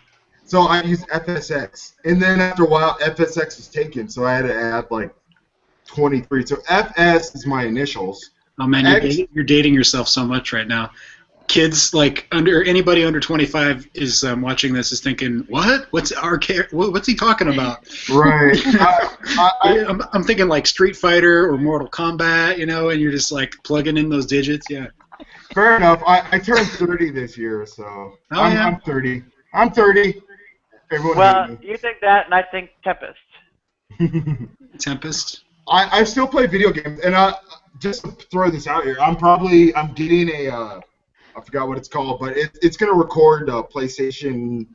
So I used FSX, and then after a while, FSX was taken, so I had to add like 23. So FS is my initials. Oh man, you're dating yourself so much right now. Kids anybody under 25 is watching this is thinking, what? What's arcade? What's he talking about? Right. I'm thinking like Street Fighter or Mortal Kombat, and you're just like plugging in those digits. Yeah. Fair enough. I turned 30 this year, so I'm 30. I'm 30. Everyone well, you think that, and I think Tempest. Tempest? I still play video games, and just to throw this out here, I'm getting a I forgot what it's called, but it's going to record PlayStation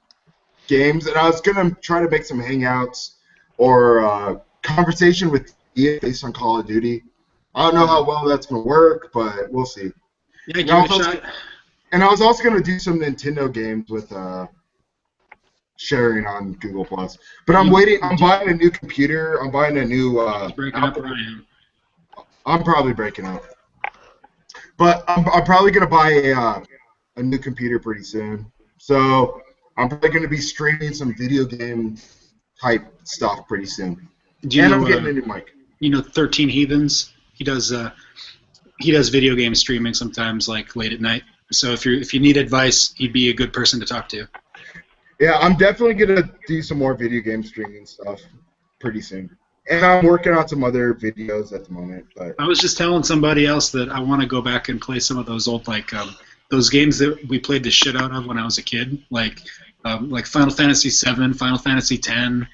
games, and I was going to try to make some hangouts or conversation with EA based on Call of Duty. I don't know how well that's going to work, but we'll see. Yeah, give it a shot. And I was also going to do some Nintendo games with sharing on Google Plus. But I'm waiting. I'm buying a new computer. I'm buying a new. Breaking up, Ryan. I'm probably breaking up. But I'm probably going to buy a new computer pretty soon. So I'm probably going to be streaming some video game type stuff pretty soon. I'm getting a new mic. 13 Heathens? He does video game streaming sometimes, like late at night. So if you need advice, he'd be a good person to talk to. Yeah, I'm definitely going to do some more video game streaming stuff pretty soon. And I'm working on some other videos at the moment. But I was just telling somebody else that I want to go back and play some of those old those games that we played the shit out of when I was a kid, like Final Fantasy VII, Final Fantasy X.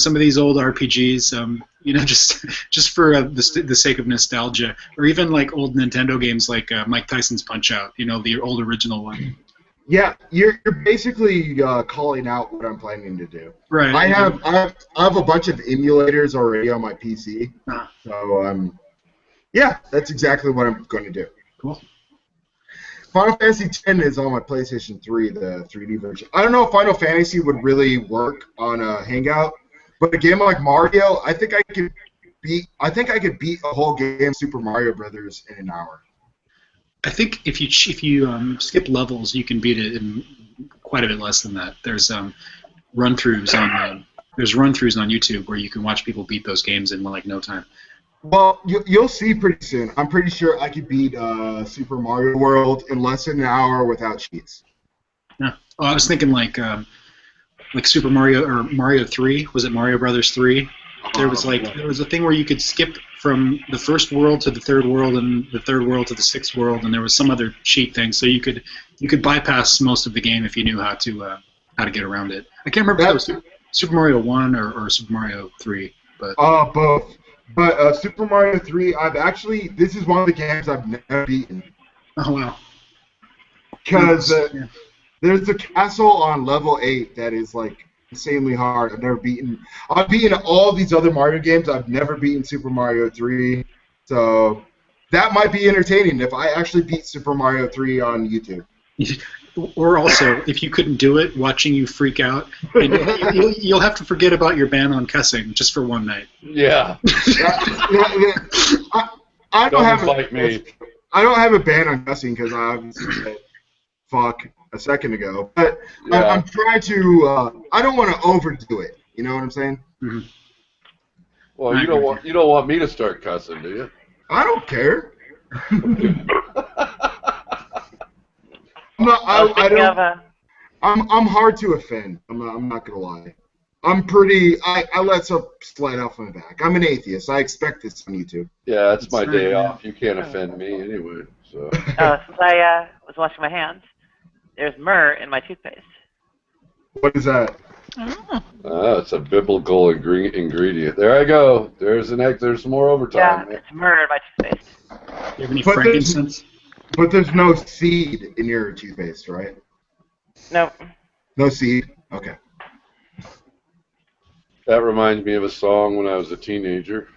Some of these old RPGs. Just for the sake of nostalgia, or even like old Nintendo games like Mike Tyson's Punch-Out. The old original one. Yeah, you're basically calling out what I'm planning to do. Right. I have a bunch of emulators already on my PC. So yeah, that's exactly what I'm going to do. Cool. Final Fantasy X is on my PlayStation 3, the 3D version. I don't know if Final Fantasy would really work on a Hangout, but a game like Mario, I think I could beat a whole game Super Mario Brothers in an hour. I think if you skip levels, you can beat it in quite a bit less than that. There's run-throughs on YouTube where you can watch people beat those games in like no time. Well, you'll see pretty soon. I'm pretty sure I could beat Super Mario World in less than an hour without cheats. Yeah. Oh, I was thinking like Super Mario or Mario 3. Was it Mario Brothers 3? There was a thing where you could skip from the first world to the third world and the third world to the sixth world, and there was some other cheat thing, so you could bypass most of the game if you knew how to get around it. I can't remember if it was Super Mario 1 or Super Mario 3, but both. But Super Mario 3, this is one of the games I've never beaten. Oh wow! Because there's a castle on level 8 that is like insanely hard. I've never beaten. I've beaten all these other Mario games. I've never beaten Super Mario 3. So that might be entertaining if I actually beat Super Mario 3 on YouTube. Or also, if you couldn't do it, watching you freak out, and you'll have to forget about your ban on cussing just for one night. Yeah. I don't have a ban on cussing because I obviously said fuck a second ago, but I'm trying to. I don't want to overdo it. You know what I'm saying? Mm-hmm. Well, you don't want me to start cussing, do you? I don't care. I'm hard to offend. I'm not gonna lie. I let stuff slide off my back. I'm an atheist. I expect this on YouTube. Yeah, it's my day off. You can't offend me anyway. So. Since I was washing my hands, there's myrrh in my toothpaste. What is that? It's a biblical ingredient. There I go. There's some more overtime. Yeah, it's myrrh in my toothpaste. Do you have any frankincense? But there's no seed in your toothpaste, right? No. No seed? Okay. That reminds me of a song when I was a teenager.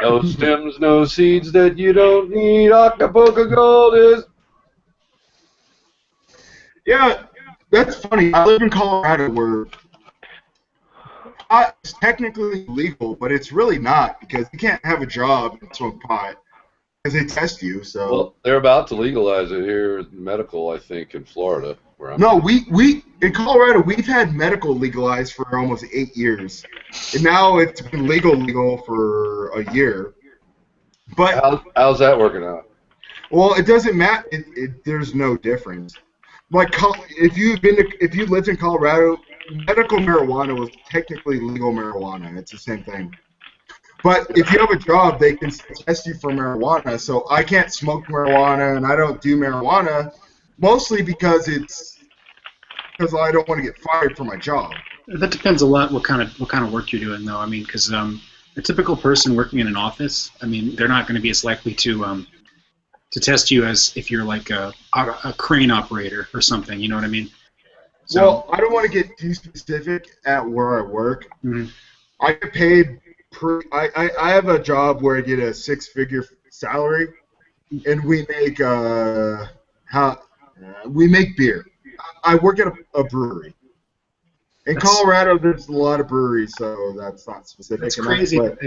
No stems, no seeds that you don't need. Acapulco Gold is... Yeah, that's funny. I live in Colorado where pot is technically legal, but it's really not because you can't have a job and smoke pot because they test you. So. Well, they're about to legalize it here, medical, I think, in Florida. Where I'm no, we in Colorado we've had medical legalized for almost 8 years, and now it's been legal for a year. But how's that working out? Well, it doesn't matter. There's no difference. Like if you lived in Colorado, medical marijuana was technically legal marijuana. It's the same thing. But if you have a job, they can test you for marijuana. So I can't smoke marijuana, and I don't do marijuana, mostly because I don't want to get fired from my job. That depends a lot what kind of work you're doing, though. I mean, because a typical person working in an office, I mean, they're not going to be as likely to test you as if you're like a crane operator or something. You know what I mean? So, well, I don't want to get too specific at where I work. Mm-hmm. I get paid. I have a job where I get a 6-figure salary, and we make beer. I work at a brewery. In Colorado, there's a lot of breweries, so that's not specific. It's crazy that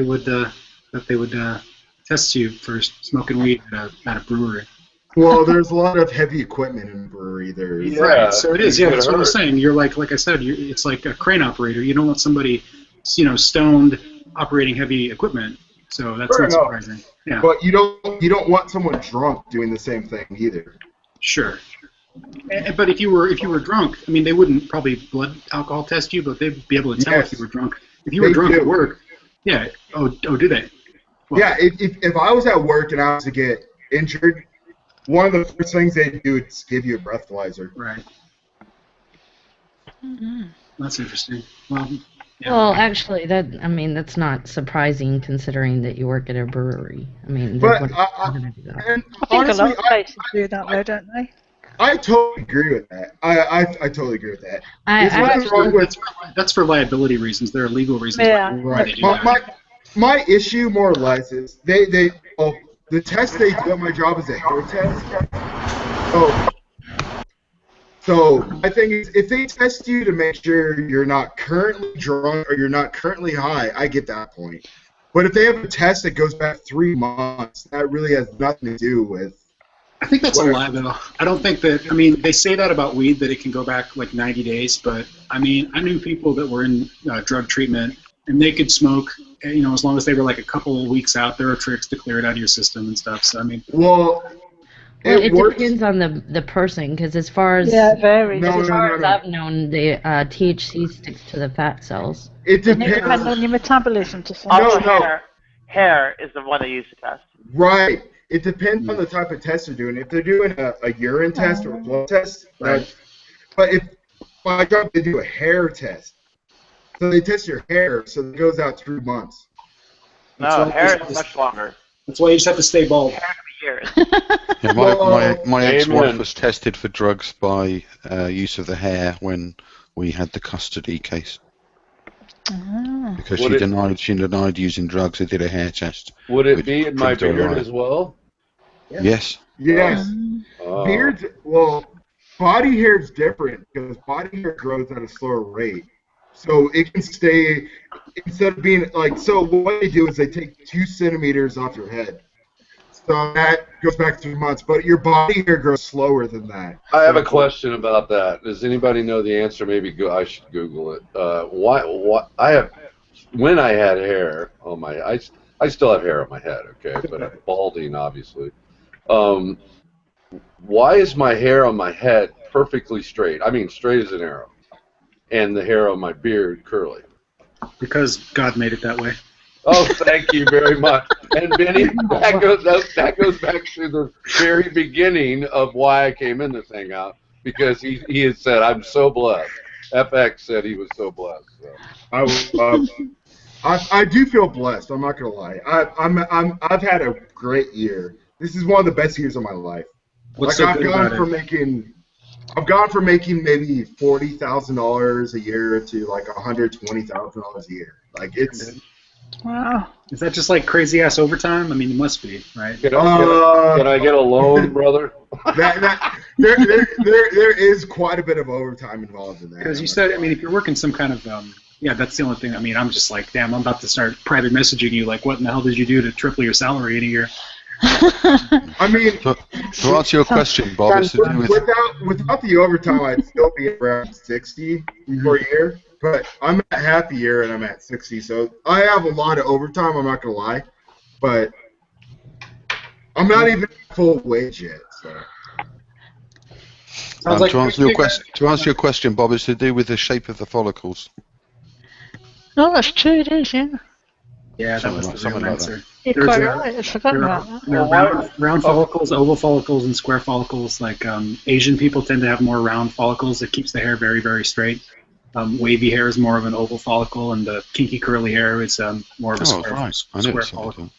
they would test you for smoking weed at a brewery. Well, there's a lot of heavy equipment in a brewery. Right, so it is. Yeah, that's what I'm saying. You're like I said, it's like a crane operator. You don't want somebody, stoned operating heavy equipment. So that's not surprising. Yeah. But you don't want someone drunk doing the same thing either. Sure. But if you were drunk, I mean, they wouldn't probably blood alcohol test you, but they'd be able to tell if you were drunk. If you were drunk at work, yeah. Oh, do they? Well, yeah. If I was at work and I was to get injured, one of the first things they do is give you a breathalyzer. Right. Mm-hmm. That's interesting. Well, yeah. Well, actually, that's not surprising considering that you work at a brewery. I mean, but going to do that. I think honestly, a lot of places do that, though, don't they? I totally agree with that. I totally agree with that. That's for liability reasons. There are legal reasons. Yeah. Why they do that. My issue, more or less, is the test they do at my job is a hair test. So my thing is, if they test you to make sure you're not currently drunk or you're not currently high, I get that point. But if they have a test that goes back 3 months, that really has nothing to do with. I think that's a lie, though. I don't think that. I mean, they say that about weed, that it can go back like 90 days. But I mean, I knew people that were in drug treatment, and they could smoke, as long as they were like a couple of weeks out. There are tricks to clear it out of your system and stuff. So I mean. Well, it depends on the person, because as far as it varies. As far as I've known, the THC sticks to the fat cells. It depends. It depends on your metabolism to some hair is the one they use to test. Right. It depends on the type of test they're doing. If they're doing a urine test or a blood test, right. But if my job, they do a hair test. So they test your hair, so it goes out 3 months. No, hair is much longer. That's why you just have to stay bald. Hair could be years. Yeah, my ex-wife was tested for drugs by use of the hair when we had the custody case. Because she denied using drugs. They did a hair test. Would it be in my beard as well? Yes. Yes. Beards. Well, body hair is different because body hair grows at a slower rate, so it can stay instead of being like. So what they do is they take 2 centimeters off your head. So that goes back 3 months, but your body hair grows slower than that. I have a question about that. Does anybody know the answer? Maybe I should Google it. When I had hair on my, I still have hair on my head, okay, but I'm balding, obviously. Why is my hair on my head perfectly straight? I mean, straight as an arrow, and the hair on my beard curly? Because God made it that way. Oh, thank you very much. And Benny, that goes back to the very beginning of why I came in this hangout, because he had said, I'm so blessed. FX said he was so blessed. So. I do feel blessed. I'm not gonna lie. I've had a great year. This is one of the best years of my life. What's like so good about it? I've gone from making maybe $40,000 a year to like $120,000 a year. Like it's. Wow. Is that just like crazy ass overtime? I mean, it must be, right? Can I get a loan, brother? There is quite a bit of overtime involved in that. Because you said, I mean, if you're working some kind of, yeah, that's the only thing. I mean, I'm just like, damn, I'm about to start private messaging you, like, what in the hell did you do to triple your salary in a year? I mean, to answer your question, Bob, it's to do with without the overtime, I'd still be around 60 for a year. But I'm at half a year and I'm at 60, so I have a lot of overtime. I'm not gonna lie, but I'm not even full wage yet. So. To answer your question, Bob, it's to do with the shape of the follicles. Oh, that's true, it is, yeah. Yeah, that was the real answer. You're quite right, I've forgotten about that. There are round follicles, oval follicles, and square follicles. Like Asian people tend to have more round follicles. It keeps the hair very, very straight. Wavy hair is more of an oval follicle, and the kinky curly hair is more of a square follicle.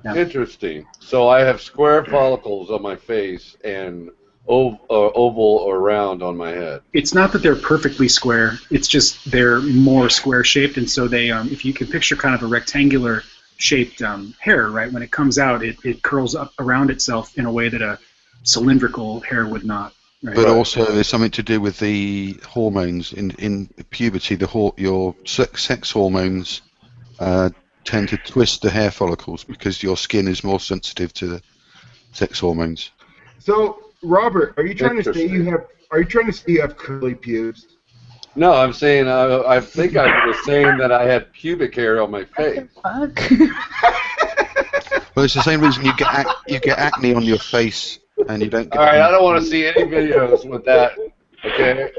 Yeah. Interesting. So I have square follicles on my face and oval or round on my head. It's not that they're perfectly square. It's just they're more square shaped, and so they, if you can picture kind of a rectangular shaped hair, right? When it comes out, it curls up around itself in a way that a cylindrical hair would not. Right. But also, there's something to do with the hormones in puberty. Your sex hormones tend to twist the hair follicles because your skin is more sensitive to the sex hormones. So, Robert, are you trying to say you have curly pubes? No, I'm saying I think I was saying that I had pubic hair on my face. Well, it's the same reason you get acne on your face. And you don't get all right, I don't want to see any videos with that. Okay,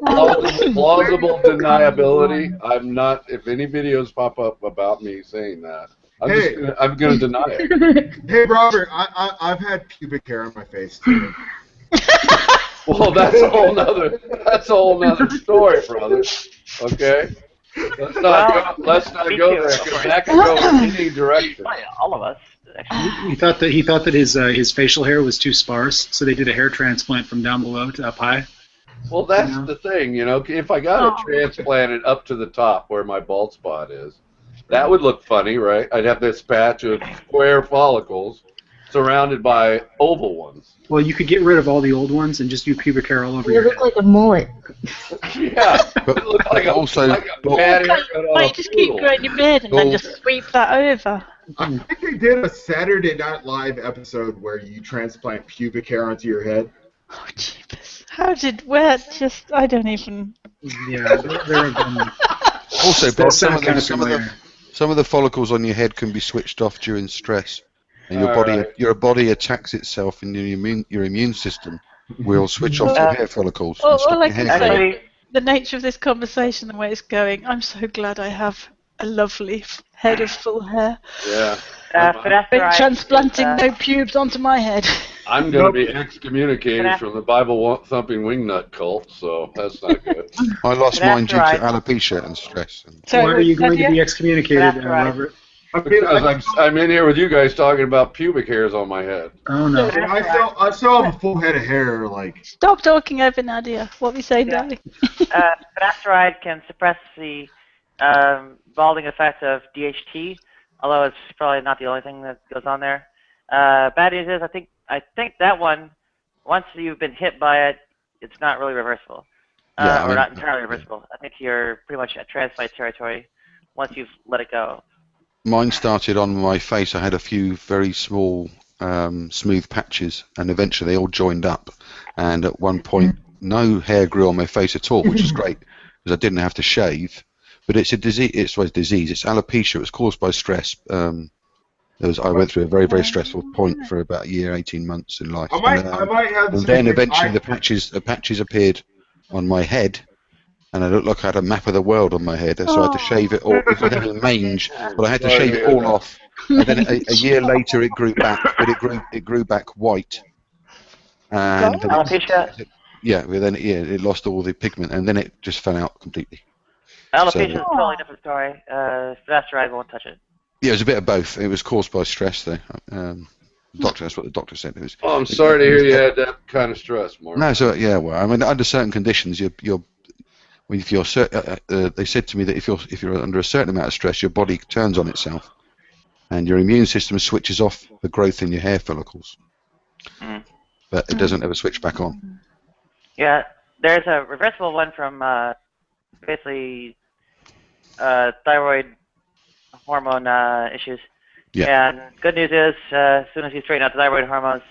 plausible deniability. I'm not. If any videos pop up about me saying that, I'm gonna deny it. Hey, Robert, I've had pubic hair on my face too. Well, that's a whole nother story, brother. Okay, let's not go there because that could go in any direction. All of us. He thought that his facial hair was too sparse, so they did a hair transplant from down below to up high. Well, that's the thing, you know. If I got it transplanted up to the top where my bald spot is, that would look funny, right? I'd have this patch of square follicles surrounded by oval ones. Well, you could get rid of all the old ones and just do pubic hair all over your head. You look like a mullet. Yeah, it looks like a bad haircut on a just keep growing your beard and then just sweep that over. I think they did a Saturday Night Live episode where you transplant pubic hair onto your head. Oh, jeepers. I don't even... Yeah, there have been... Also, Bob, some of the follicles on your head can be switched off during stress. And your body attacks itself, and your immune system will switch off your hair follicles. All I can say, the nature of this conversation, the way it's going, I'm so glad I have a lovely head of full hair. Yeah. Transplanting no pubes onto my head. I'm going to be excommunicated from the Bible thumping wingnut cult, so that's not good. I lost mine due to alopecia and stress. Why are you going to be excommunicated, Robert? Because I'm in here with you guys talking about pubic hairs on my head. Oh no! I still have a full head of hair. Like, stop talking over Nadia. What we saying, darling? Finasteride can suppress the balding effect of DHT, although it's probably not the only thing that goes on there. Bad news is, I think that one, once you've been hit by it, it's not really reversible, or not entirely reversible. I think you're pretty much at transplant territory once you've let it go. Mine started on my face. I had a few very small smooth patches, and eventually they all joined up. And at one point, no hair grew on my face at all, which is great because I didn't have to shave. But it's a disease. It's alopecia. It was caused by stress. I went through a very, very stressful point for about a year, 18 months in life. I might have and then eventually the patches appeared on my head, and I looked like I had a map of the world on my head, so I had to shave it all. It was a mange, but I had to shave it all off. And then a year later it grew back, but it grew back white. And alopecia? Yeah, well then it lost all the pigment, and then it just fell out completely. Alopecia is a totally different story. Finasteride won't touch it. Yeah, it was a bit of both. It was caused by stress, though. That's what the doctor said. It was. Oh, I'm sorry to hear you had that kind of stress, Mark. No, so yeah, well, I mean, under certain conditions, they said to me that if you're under a certain amount of stress, your body turns on itself, and your immune system switches off the growth in your hair follicles, but it doesn't ever switch back on. Yeah, there's a reversible one from basically thyroid hormone issues. Yeah. And good news is, as soon as you straighten out the thyroid hormones,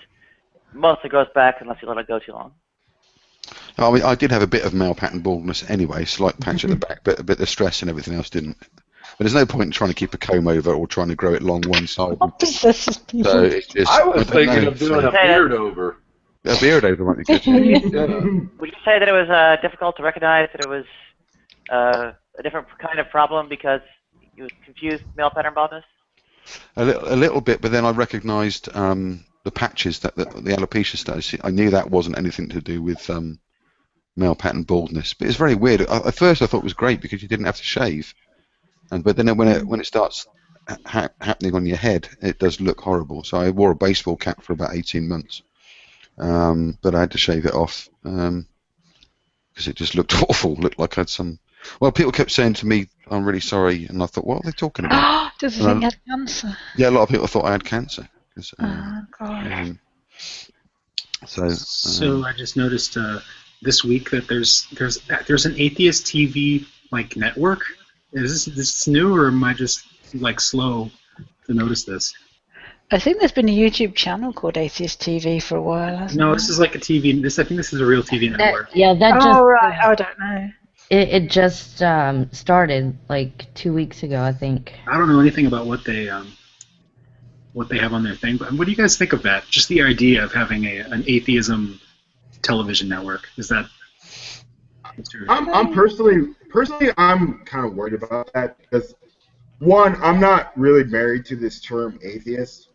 most of it goes back unless you let it go too long. I mean, I did have a bit of male pattern baldness anyway, slight patch at the back, but the stress and everything else didn't. But there's no point in trying to keep a comb over or trying to grow it long one side. So it's just, I was thinking of doing a beard over. A beard over might be good. Would you say that it was difficult to recognize that it was a different kind of problem because you confused male pattern baldness? A little bit, but then I recognised the patches, that the alopecia status. I knew that wasn't anything to do with male pattern baldness. But it's very weird. At first, I thought it was great because you didn't have to shave, but then when it starts happening on your head, it does look horrible. So I wore a baseball cap for about 18 months, but I had to shave it off because it just looked awful. Looked like I had some. Well, people kept saying to me, "I'm really sorry," and I thought, "What are they talking about?" Does he think he had cancer? Yeah, a lot of people thought I had cancer. Oh God. So I just noticed this week that there's an atheist TV like network. Is this new, or am I just like slow to notice this? I think there's been a YouTube channel called Atheist TV for a while, hasn't No, there? this is like a TV. I think this is a real TV network. That just. Oh right, I don't know. It just started like 2 weeks ago, I think. I don't know anything about what they have on their thing, but what do you guys think of that? Just the idea of having an atheism television network. Is that? I'm personally I'm kind of worried about that because one, I'm not really married to this term atheist.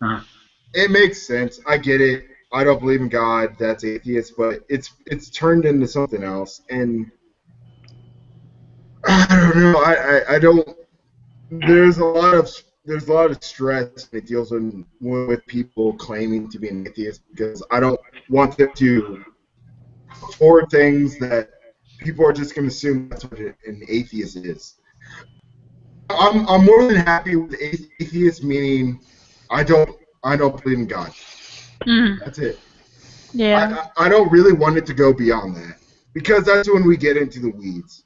It makes sense. I get it. I don't believe in God. That's atheist, but it's turned into something else, and I don't know. I don't. There's a lot of stress that deals with people claiming to be an atheist because I don't want them to afford things that people are just going to assume that's what an atheist is. I'm more than happy with atheist, meaning I don't believe in God. That's it. Yeah. I don't really want it to go beyond that because that's when we get into the weeds.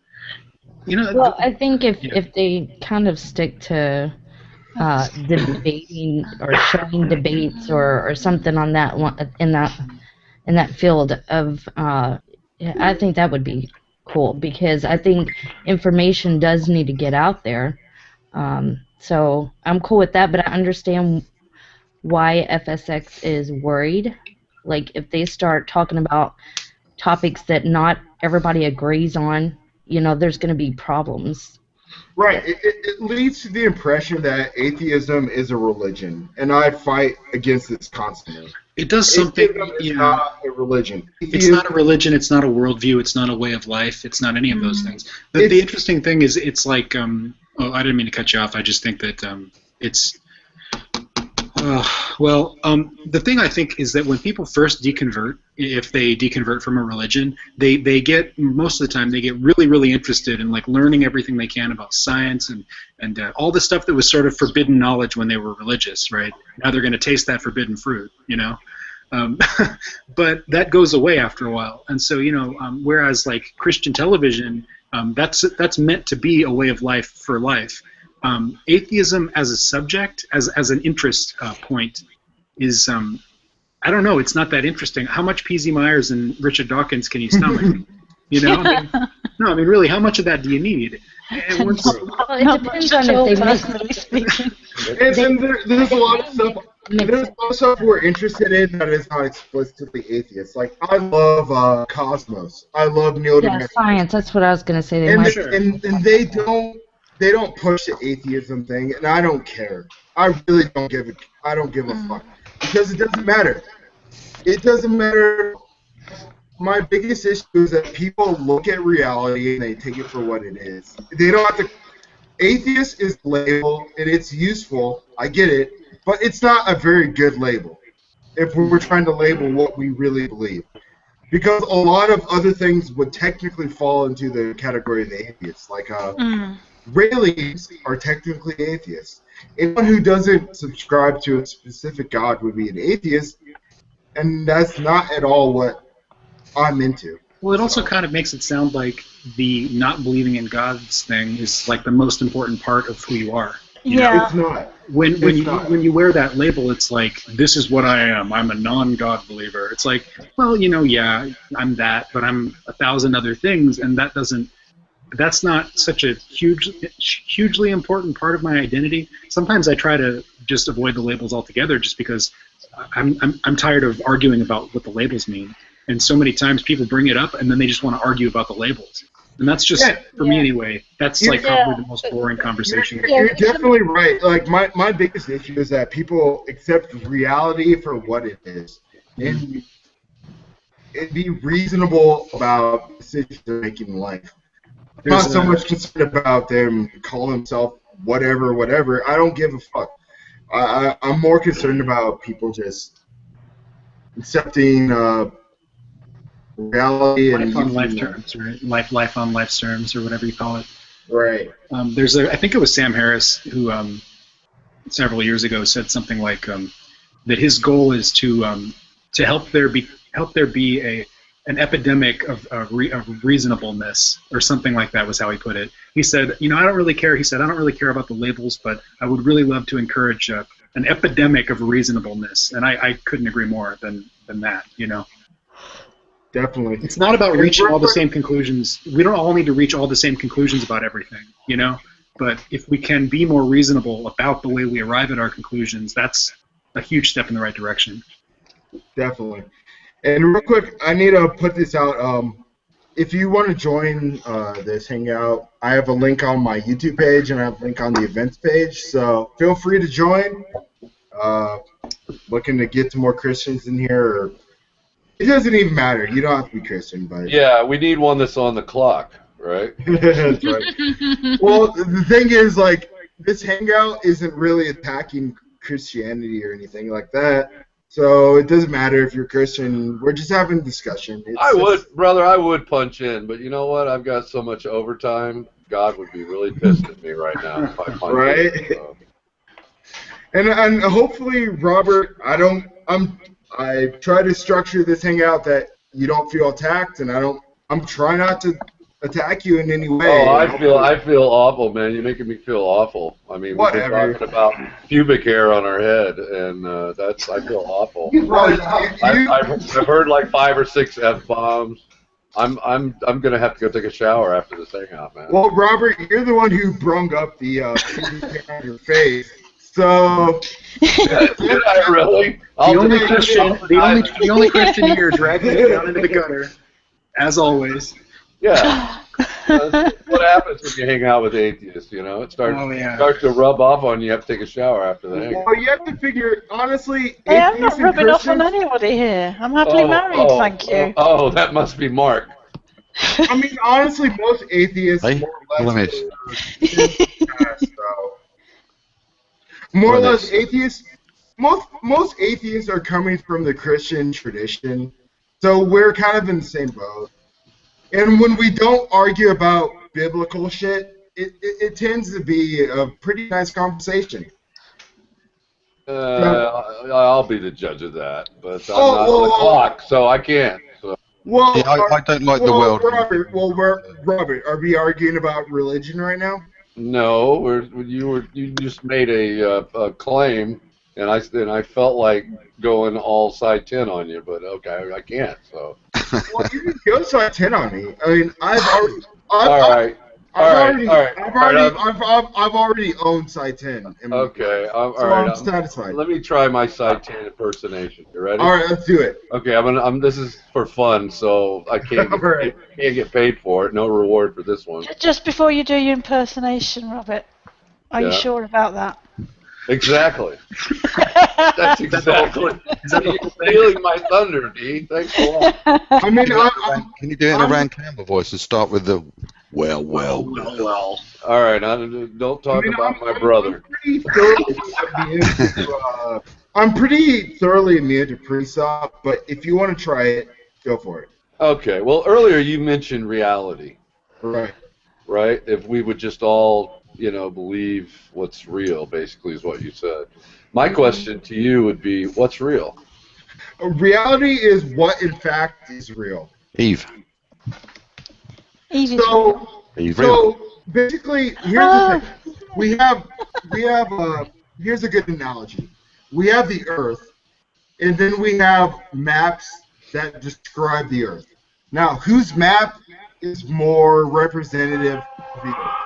Well, I think if they kind of stick to debating or showing debates or something on that one in that field of, I think that would be cool because I think information does need to get out there. So I'm cool with that, but I understand why FSX is worried. Like if they start talking about topics that not everybody agrees on, there's going to be problems. Right. It leads to the impression that atheism is a religion, and I fight against this constantly. It does something. It's not a religion. It's not a religion. It's not a worldview. It's not a way of life. It's not any of those things. The interesting thing is, it's like. I didn't mean to cut you off. I just think that it's. The thing I think is that when people first deconvert, if they deconvert from a religion, they get, most of the time, they get really, really interested in like learning everything they can about science and all the stuff that was sort of forbidden knowledge when they were religious, right? Now they're going to taste that forbidden fruit, but that goes away after a while. And so, whereas like Christian television, that's meant to be a way of life for life. Atheism as a subject, as an interest point, is I don't know. It's not that interesting. How much P.Z. Myers and Richard Dawkins can you stomach? You know? I mean, really, how much of that do you need? And once, Well, it depends on if they personally speaking. And there's a lot of stuff. There's a lot of stuff we're interested in that is not explicitly atheist. Like I love Cosmos. I love Neil deGrasse. science. That's what I was gonna say. They And, might. and they don't push the atheism thing, and I don't care. I really don't give a fuck because it doesn't matter. It doesn't matter. My biggest issue is that people look at reality and they take it for what it is. They don't have to. Atheist is the label and it's useful. I get it, but it's not a very good label if we're trying to label what we really believe. Because a lot of other things would technically fall into the category of the atheists. Like Raelians are technically atheists. Anyone who doesn't subscribe to a specific God would be an atheist, and that's not at all what I'm into. well, it also kind of makes it sound like the not believing in God's thing is like the most important part of who you are. You know? It's not. When you wear that label, it's like, this is what I am. I'm a non-God believer. It's like, well, yeah, I'm that, but I'm 1,000 other things, and that's not such a hugely important part of my identity. Sometimes I try to just avoid the labels altogether, just because I'm tired of arguing about what the labels mean. And so many times people bring it up, and then they just want to argue about the labels. And that's just, for me anyway, that's like probably the most boring conversation. You're definitely right. Like my biggest issue is that people accept reality for what it is, and be reasonable about decisions they're making in life. I'm not so much concerned about them calling themselves whatever. I don't give a fuck. I'm more concerned about people just accepting reality and life on life terms, right? Life on life terms, or whatever you call it. Right. I think it was Sam Harris who several years ago said something like that his goal is to help there be an epidemic of reasonableness, or something like that was how he put it. He said, I don't really care. He said, I don't really care about the labels, but I would really love to encourage an epidemic of reasonableness. And I couldn't agree more than that, Definitely. It's not about reaching all the same conclusions. We don't all need to reach all the same conclusions about everything, But if we can be more reasonable about the way we arrive at our conclusions, that's a huge step in the right direction. Definitely. And real quick, I need to put this out. If you want to join this hangout, I have a link on my YouTube page and I have a link on the events page. So feel free to join. Looking to get some more Christians in here. It doesn't even matter. You don't have to be Christian, but yeah, we need one that's on the clock, right? That's right. Well, the thing is, like, this hangout isn't really attacking Christianity or anything like that. So it doesn't matter if you're Christian. We're just having a discussion. I would punch in, but you know what? I've got so much overtime. God would be really pissed at me right now if I punch in. So. And hopefully, Robert, I try to structure this hangout that you don't feel attacked, and I'm trying not to attack you in any way. Oh, I feel awful, man. You're making me feel awful. I mean, we've been talking about pubic hair on our head, and I feel awful. I've heard like 5 or 6 F-bombs. I'm gonna have to go take a shower after this hangout, man. Well, Robert, you're the one who brung up the pubic hair on your face. So, did I really? The only Christian here dragging it down into the gutter, as always. Yeah. What happens when you hang out with atheists? It starts to rub off on you. You have to take a shower after the hangout. Well, you have to figure, honestly. Hey, I'm not rubbing off on anybody here. I'm happily married, thank you. Oh, that must be Mark. I mean, honestly, most atheists more or less. More or less, atheists. Most atheists are coming from the Christian tradition, so we're kind of in the same boat. And when we don't argue about biblical shit, it tends to be a pretty nice conversation. I'll be the judge of that, but I'm not on the clock, so I can't. So. Well, yeah, I don't like the world. Robert, are we arguing about religion right now? No, you just made a claim and I felt like going all side 10 on you, but okay, I can't. So. Well, you can go side 10 on me. I mean, I've already owned side 10. Okay, I'm satisfied. Let me try my side 10 impersonation. You ready? All right, let's do it. Okay, this is for fun, so I can't get paid for it. No reward for this one. Just before you do your impersonation, Robert, are you sure about that? Exactly. That's exactly. You're stealing my thunder, D. Thanks a lot. I mean, can you do it in a Rand Campbell voice and start with the well? All right, don't talk about my brother. I'm pretty thoroughly immune to pre-sop, but if you want to try it, go for it. Okay. Well, earlier you mentioned reality. Right. Right. If we would just all, believe what's real, basically, is what you said. My question to you would be, what's real? Reality is what, in fact, is real. Eve. Eve is real. So basically, here's the thing. We have. Here's a good analogy. We have the Earth, and then we have maps that describe the Earth. Now, whose map is more representative of the Earth?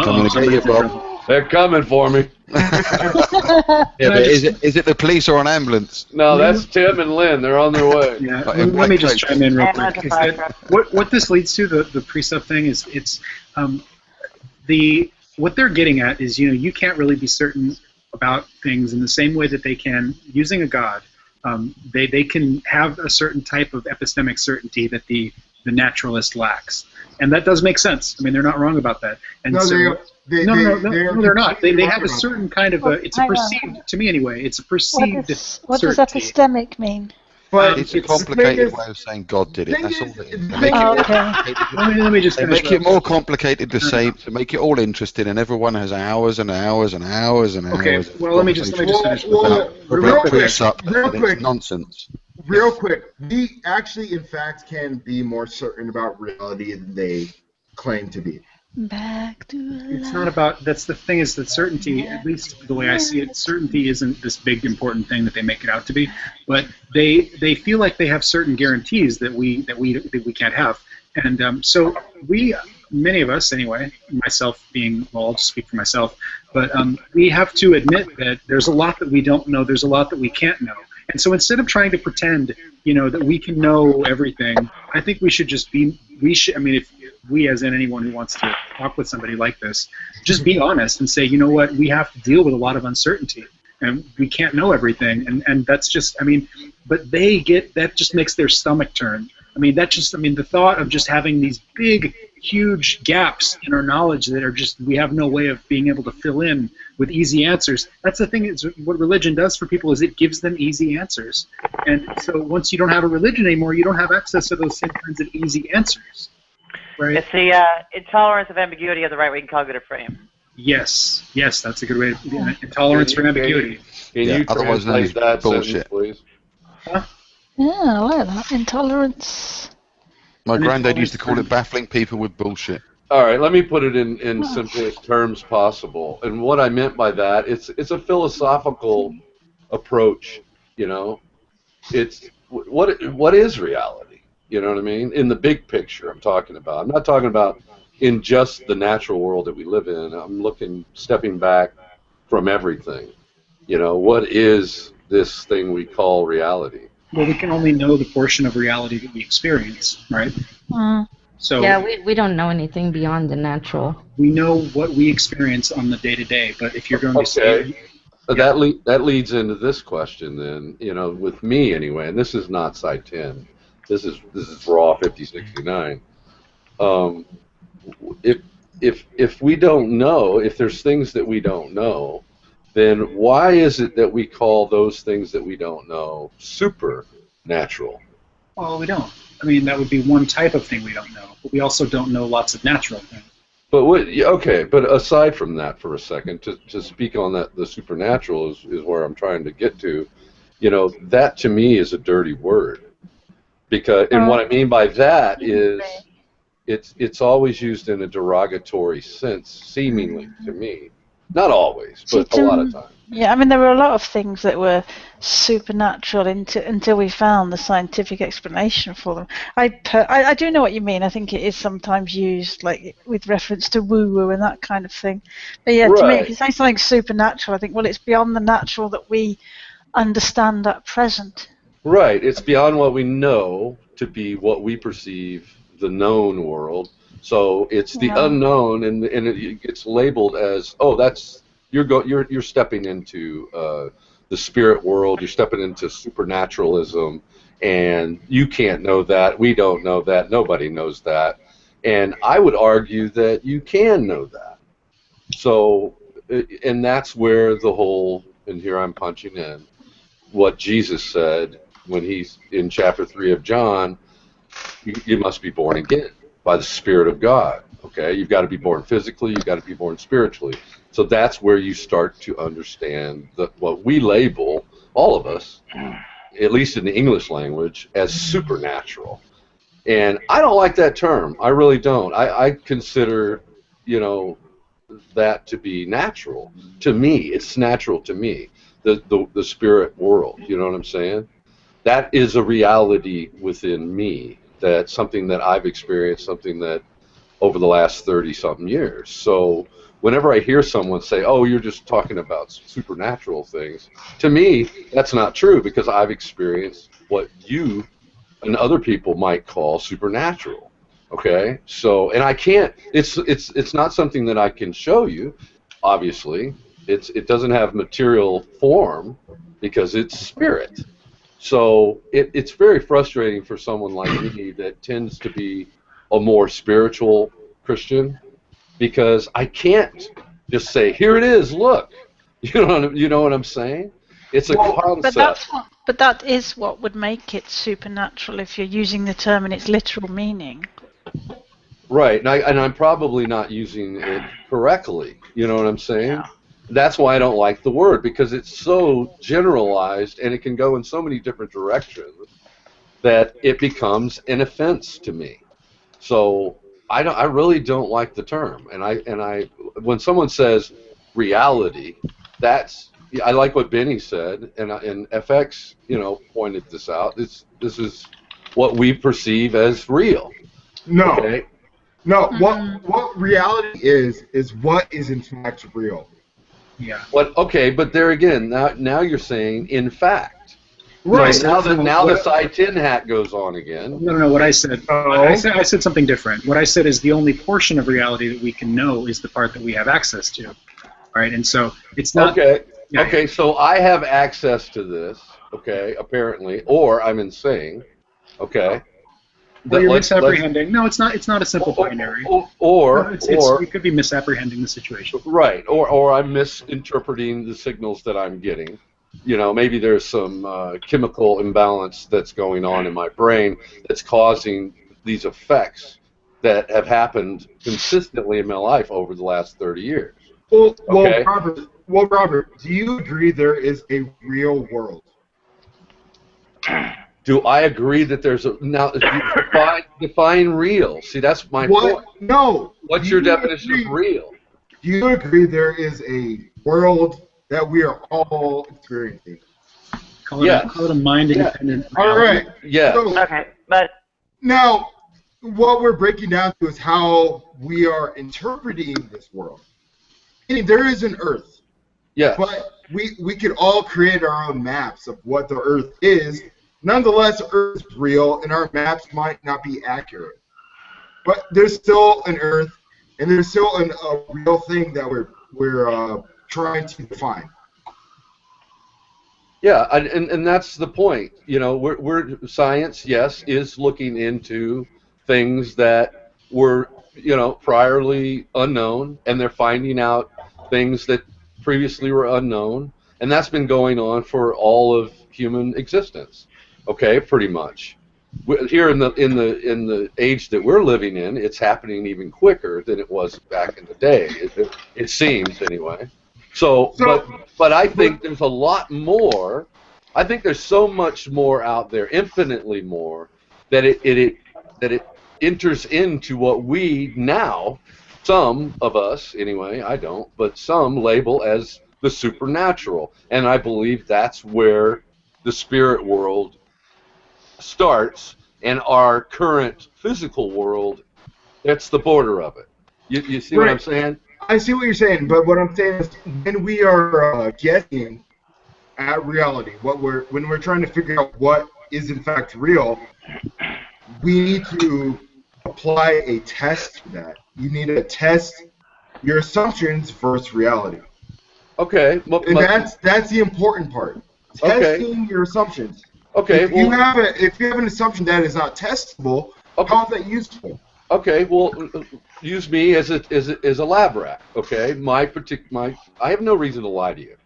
Coming to get you, Bob. They're coming for me. Yeah, but is it the police or an ambulance? No, that's Tim and Lynn. They're on their way. Yeah. Let me just chime in real quick. Is that what this leads to, the precept thing, is what they're getting at is, you can't really be certain about things in the same way that they can using a god. They can have a certain type of epistemic certainty that the naturalist lacks. And that does make sense. I mean, they're not wrong about that. And they're not. They have a certain kind of it's a perceived, to me anyway, it's a perceived what does epistemic mean? But it's a complicated way of saying God did it. That's all it is. Let me just finish. Make it more complicated to make it all interesting, and everyone has hours and hours and hours and hours. Okay, well, let me just finish. Real quick. Nonsense. Real quick, we actually, in fact, can be more certain about reality than they claim to be. Back to life. It's not about. That's the thing, is that certainty, at least the way I see it, certainty isn't this big important thing that they make it out to be. But they feel like they have certain guarantees that we can't have, and so many of us anyway, myself being, well, I'll just speak for myself, but we have to admit that there's a lot that we don't know. There's a lot that we can't know. And so instead of trying to pretend, that we can know everything, I think we should just be. I mean, if we, as in anyone who wants to talk with somebody like this, just be honest and say, you know what, we have to deal with a lot of uncertainty, and we can't know everything, and that's just. I mean, but that just makes their stomach turn. I mean, the thought of just having these big, huge gaps in our knowledge that are just, we have no way of being able to fill in with easy answers. That's the thing, is what religion does for people, is it gives them easy answers. And so once you don't have a religion anymore, you don't have access to those same kinds of easy answers. Right? It's the intolerance of ambiguity of the right-wing cognitive frame. Yes, that's a good way to intolerance for ambiguity. Can you translate that bullshit, sentence, please? Huh? Yeah, I like that. Intolerance. My granddad used to call it baffling people with bullshit. All right, let me put it in simplest terms possible. And what I meant by that, it's a philosophical approach. It's what is reality? You know what I mean? In the big picture, I'm talking about. I'm not talking about in just the natural world that we live in. I'm stepping back from everything. What is this thing we call reality? Well, we can only know the portion of reality that we experience, right? So yeah, we don't know anything beyond the natural. We know what we experience on the day-to-day, but if you're going to say... That leads into this question then, with me anyway, and this is not Side 10. This is raw 5069. If we don't know, if there's things that we don't know, then why is it that we call those things that we don't know supernatural? Well, we don't. I mean, that would be one type of thing we don't know, but we also don't know lots of natural things. But but aside from that for a second, to speak on that, the supernatural is where I'm trying to get to. That to me is a dirty word. And what I mean by that is it's always used in a derogatory sense, seemingly to me. Not always, but a lot of times. Yeah, I mean, there were a lot of things that were supernatural until we found the scientific explanation for them. I do know what you mean. I think it is sometimes used like with reference to woo-woo and that kind of thing. But yeah, to me, if you say something supernatural, I think, well, it's beyond the natural that we understand at present. Right. It's beyond what we know to be what we perceive the known world. So it's the unknown, and it gets labeled as, oh, that's you're stepping into the spirit world. You're stepping into supernaturalism, and you can't know that. We don't know that. Nobody knows that. And I would argue that you can know that. So, and that's where the whole, and here I'm punching in, what Jesus said when he's in chapter 3 of John, you must be born again by the Spirit of God. Okay, you've got to be born physically, you've got to be born spiritually. So that's where you start to understand what we label, all of us, at least in the English language, as supernatural. And I don't like that term. I really don't. I consider, that to be natural. To me, it's natural to me, the spirit world. You know what I'm saying? That is a reality within me. That's something that I've experienced, something that over the last 30-something years. So whenever I hear someone say, oh, you're just talking about supernatural things, to me, that's not true, because I've experienced what you and other people might call supernatural. Okay? So, and I can't, it's not something that I can show you, obviously. It doesn't have material form because it's spirit. So it's very frustrating for someone like me that tends to be a more spiritual Christian, because I can't just say, here it is, look. You know what I'm saying? It's a concept. But that is what would make it supernatural if you're using the term in its literal meaning. Right, and I'm probably not using it correctly. You know what I'm saying? Yeah. That's why I don't like the word, because it's so generalized and it can go in so many different directions that it becomes an offense to me. So I really don't like the term. And I when someone says reality, I like what Benny said, and FX pointed this out. This is what we perceive as real. No. Okay? No. What reality is what is in fact real. Yeah. Okay, but there again, now you're saying in fact. Right. So now the side tin hat goes on again. No. What I said, I said something different. What I said is the only portion of reality that we can know is the part that we have access to. Right, and so it's not. Okay. Yeah. Okay. So I have access to this. Okay. Apparently, or I'm insane. Okay. Or you're misapprehending. No, it's not. It's not a simple binary. You could be misapprehending the situation. Right. Or I'm misinterpreting the signals that I'm getting. Maybe there's some chemical imbalance that's going on in my brain that's causing these effects that have happened consistently in my life over the last 30 years. Well, Robert, do you agree there is a real world? Do I agree that there's define real? See, that's my point. No. What's your definition of real? Do you agree there is a world that we are all experiencing? Call it a mind-independent. Yeah. All right. Yeah. So, okay, but now what we're breaking down to is how we are interpreting this world. Meaning there is an Earth. Yes. But we could all create our own maps of what the Earth is. Nonetheless, Earth is real, and our maps might not be accurate. But there's still an Earth, and there's still a real thing that we're trying to define. Yeah, and that's the point. We're science, yes, is looking into things that were priorly unknown, and they're finding out things that previously were unknown, and that's been going on for all of human existence. Okay, pretty much. Here in the age that we're living in, it's happening even quicker than it was back in the day. It seems anyway. So but I think there's a lot more. I think there's so much more out there, infinitely more, that it enters into what we now some of us, anyway, I don't, but some label as the supernatural. And I believe that's where the spirit world starts, and our current physical world, that's the border of it. You see what I'm saying? I see what you're saying, but what I'm saying is when we are guessing at reality, when we're trying to figure out what is in fact real, we need to apply a test to that. You need to test your assumptions versus reality. Okay. And that's the important part. Testing your assumptions. Okay. If you have an assumption that is not testable, how is that useful? Okay. Well, use me as a lab rat. Okay. I have no reason to lie to you.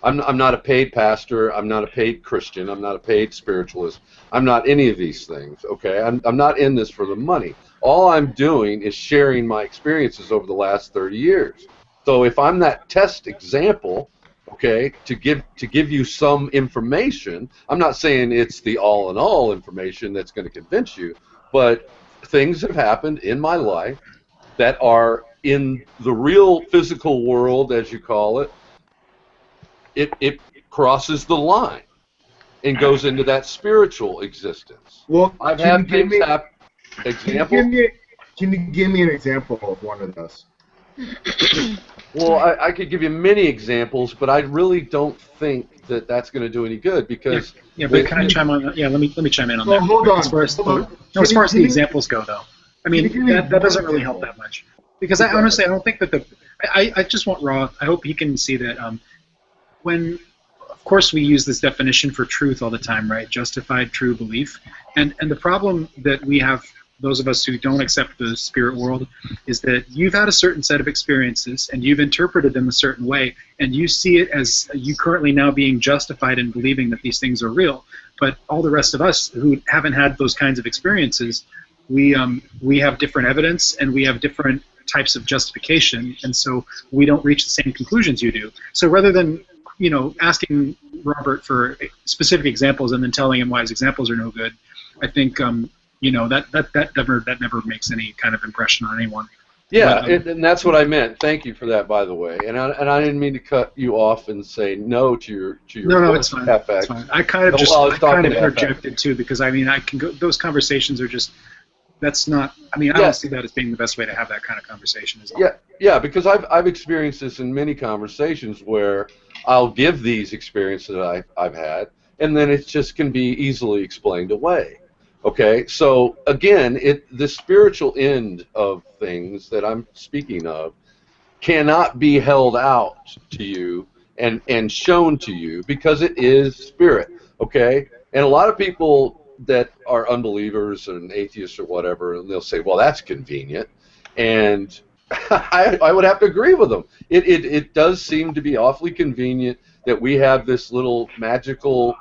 I'm not a paid pastor. I'm not a paid Christian. I'm not a paid spiritualist. I'm not any of these things. Okay. I'm not in this for the money. All I'm doing is sharing my experiences over the last 30 years. So if I'm that test example, okay, to give you some information, I'm not saying it's the all-in-all information that's going to convince you, but things have happened in my life that are in the real physical world, as you call it. It crosses the line and goes into that spiritual existence. Well, I've had things happen. Example? Can you give me an example of one of those? Well, I could give you many examples, but I really don't think that that's going to do any good because. Yeah, but can I chime on? Yeah, let me chime in on that. Hold on. As far as the examples go, though, I mean that doesn't really help that much because I honestly don't think that I just want Raw. I hope he can see that when. Of course, we use this definition for truth all the time, right? Justified true belief, and the problem that we have. Those of us who don't accept the spirit world, is that you've had a certain set of experiences and you've interpreted them a certain way, and you see it as you currently now being justified in believing that these things are real. But all the rest of us who haven't had those kinds of experiences, we have different evidence and we have different types of justification, and so we don't reach the same conclusions you do. So rather than asking Robert for specific examples and then telling him why his examples are no good, I think. That never makes any kind of impression on anyone. Yeah, and that's what I meant. Thank you for that, by the way. And I didn't mean to cut you off and say no to your. No, it's fine. FX. It's fine. I kind of interjected too because I mean I can go. Those conversations are just. That's not. I mean I don't see that as being the best way to have that kind of conversation. Yeah, because I've experienced this in many conversations where I'll give these experiences that I've had, and then it just can be easily explained away. Okay, so again, the spiritual end of things that I'm speaking of cannot be held out to you and shown to you because it is spirit, okay? And a lot of people that are unbelievers and atheists or whatever, and they'll say, well, that's convenient. And I would have to agree with them. It does seem to be awfully convenient that we have this little magical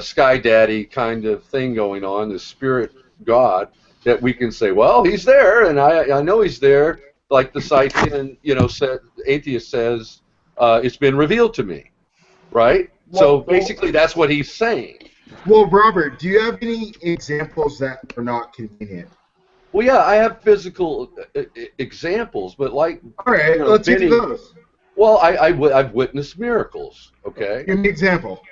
Sky Daddy kind of thing going on, the spirit God, that we can say, well, he's there, and I know he's there, like the Scythian, atheist says, it's been revealed to me, right? So basically that's what he's saying. Well, Robert, do you have any examples that are not convenient? Well, yeah, I have physical examples, but like... All right, let's get to those. Well, I've witnessed miracles, okay? Give me an example.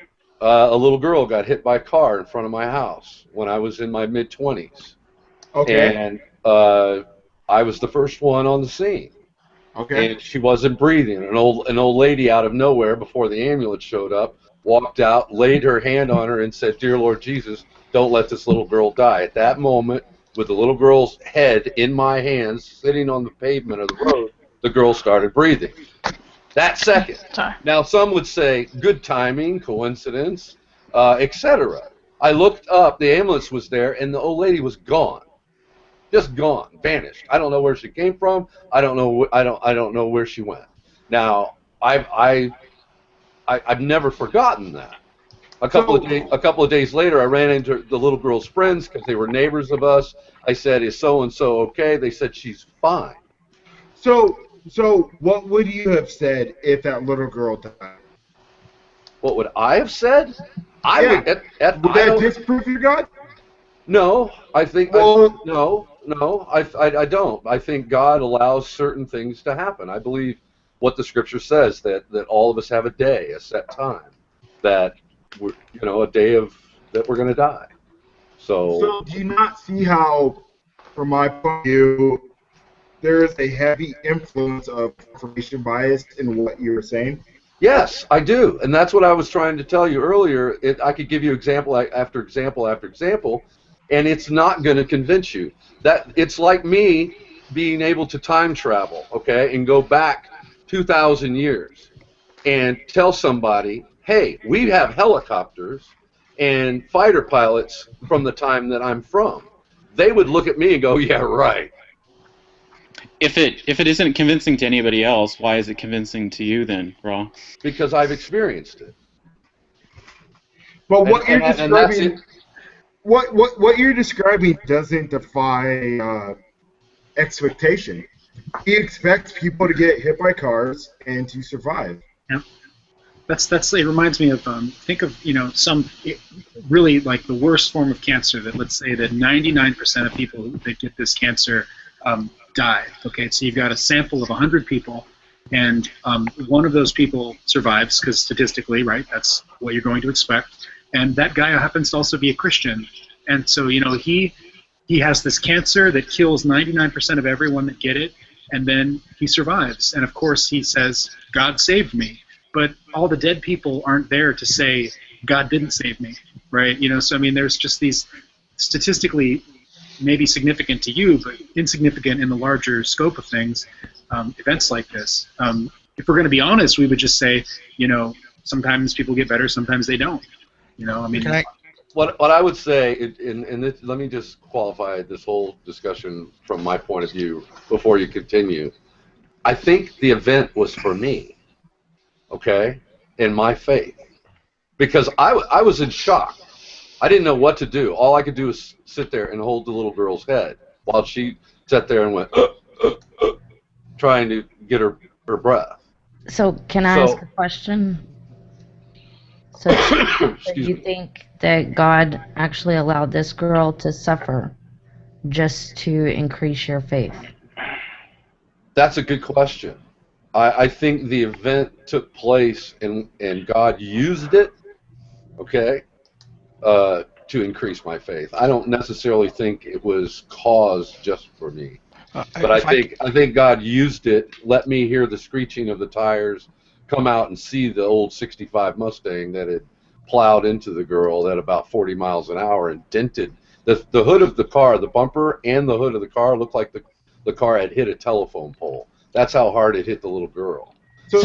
A little girl got hit by a car in front of my house when I was in my mid-20s. Okay. And I was the first one on the scene. Okay. And she wasn't breathing. An old lady out of nowhere, before the ambulance showed up, walked out, laid her hand on her, and said, "Dear Lord Jesus, don't let this little girl die." At that moment, with the little girl's head in my hands, sitting on the pavement of the road, the girl started breathing. That second. Now, some would say good timing, coincidence, etc. I looked up, the ambulance was there, and the old lady was gone, just gone, vanished. I don't know where she came from. I don't know where she went. Now, I've never forgotten that. A couple of days later, I ran into the little girl's friends because they were neighbors of us. I said, "Is so and so okay?" They said, "She's fine." So what would you have said if that little girl died? What would I have said? Would that disprove your God? No, I think well, no. I don't. I think God allows certain things to happen. I believe what the Scripture says, that all of us have a day, a set time, that we're, a day that we're going to die. So do you not see how, from my point of view, there is a heavy influence of confirmation bias in what you're saying? Yes, I do, and that's what I was trying to tell you earlier. I could give you example after example after example, and it's not going to convince you. That it's like me being able to time travel, okay, and go back 2,000 years and tell somebody, hey, we have helicopters and fighter pilots from the time that I'm from. They would look at me and go, yeah, right. If it isn't convincing to anybody else, why is it convincing to you then, Raw? Because I've experienced it. But what you're describing, what you're describing doesn't defy expectation. He expects people to get hit by cars and to survive. Yeah. That's it reminds me of think of some really like the worst form of cancer, that let's say that 99% of people that get this cancer die. Okay, so you've got a sample of 100 people, and one of those people survives because statistically, right, that's what you're going to expect, and that guy happens to also be a Christian, and so he has this cancer that kills 99% of everyone that get it, and then he survives, and of course he says, God saved me. But all the dead people aren't there to say, God didn't save me, right? So I mean, there's just these statistically maybe significant to you, but insignificant in the larger scope of things, events like this. If we're going to be honest, we would just say, sometimes people get better, sometimes they don't. I mean. What I would say, let me just qualify this whole discussion from my point of view before you continue. I think the event was for me. Okay, in my faith, because I was in shock. I didn't know what to do. All I could do was sit there and hold the little girl's head while she sat there and went, trying to get her breath. So can I ask a question? So do you think that God actually allowed this girl to suffer just to increase your faith? That's a good question. I think the event took place and God used it, okay, to increase my faith. I don't necessarily think it was caused just for me, but I think God used it. Let me hear the screeching of the tires, come out and see the old '65 Mustang that had plowed into the girl at about 40 miles an hour and dented the hood of the car. The bumper and the hood of the car looked like the car had hit a telephone pole. That's how hard it hit the little girl. So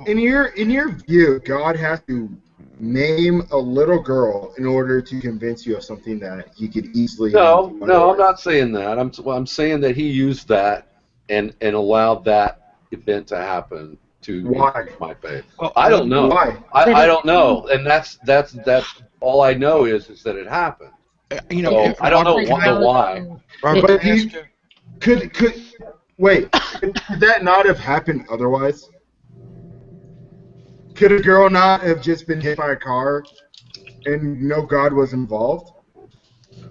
in your view, God has to name a little girl in order to convince you of something that he could easily. No, I'm not saying that. I'm saying that he used that and allowed that event to happen to increase my faith. Well, I don't know. Why? I don't know, and that's all I know is that it happened. So I don't know why. But could wait, could that not have happened otherwise? Could a girl not have just been hit by a car and no God was involved?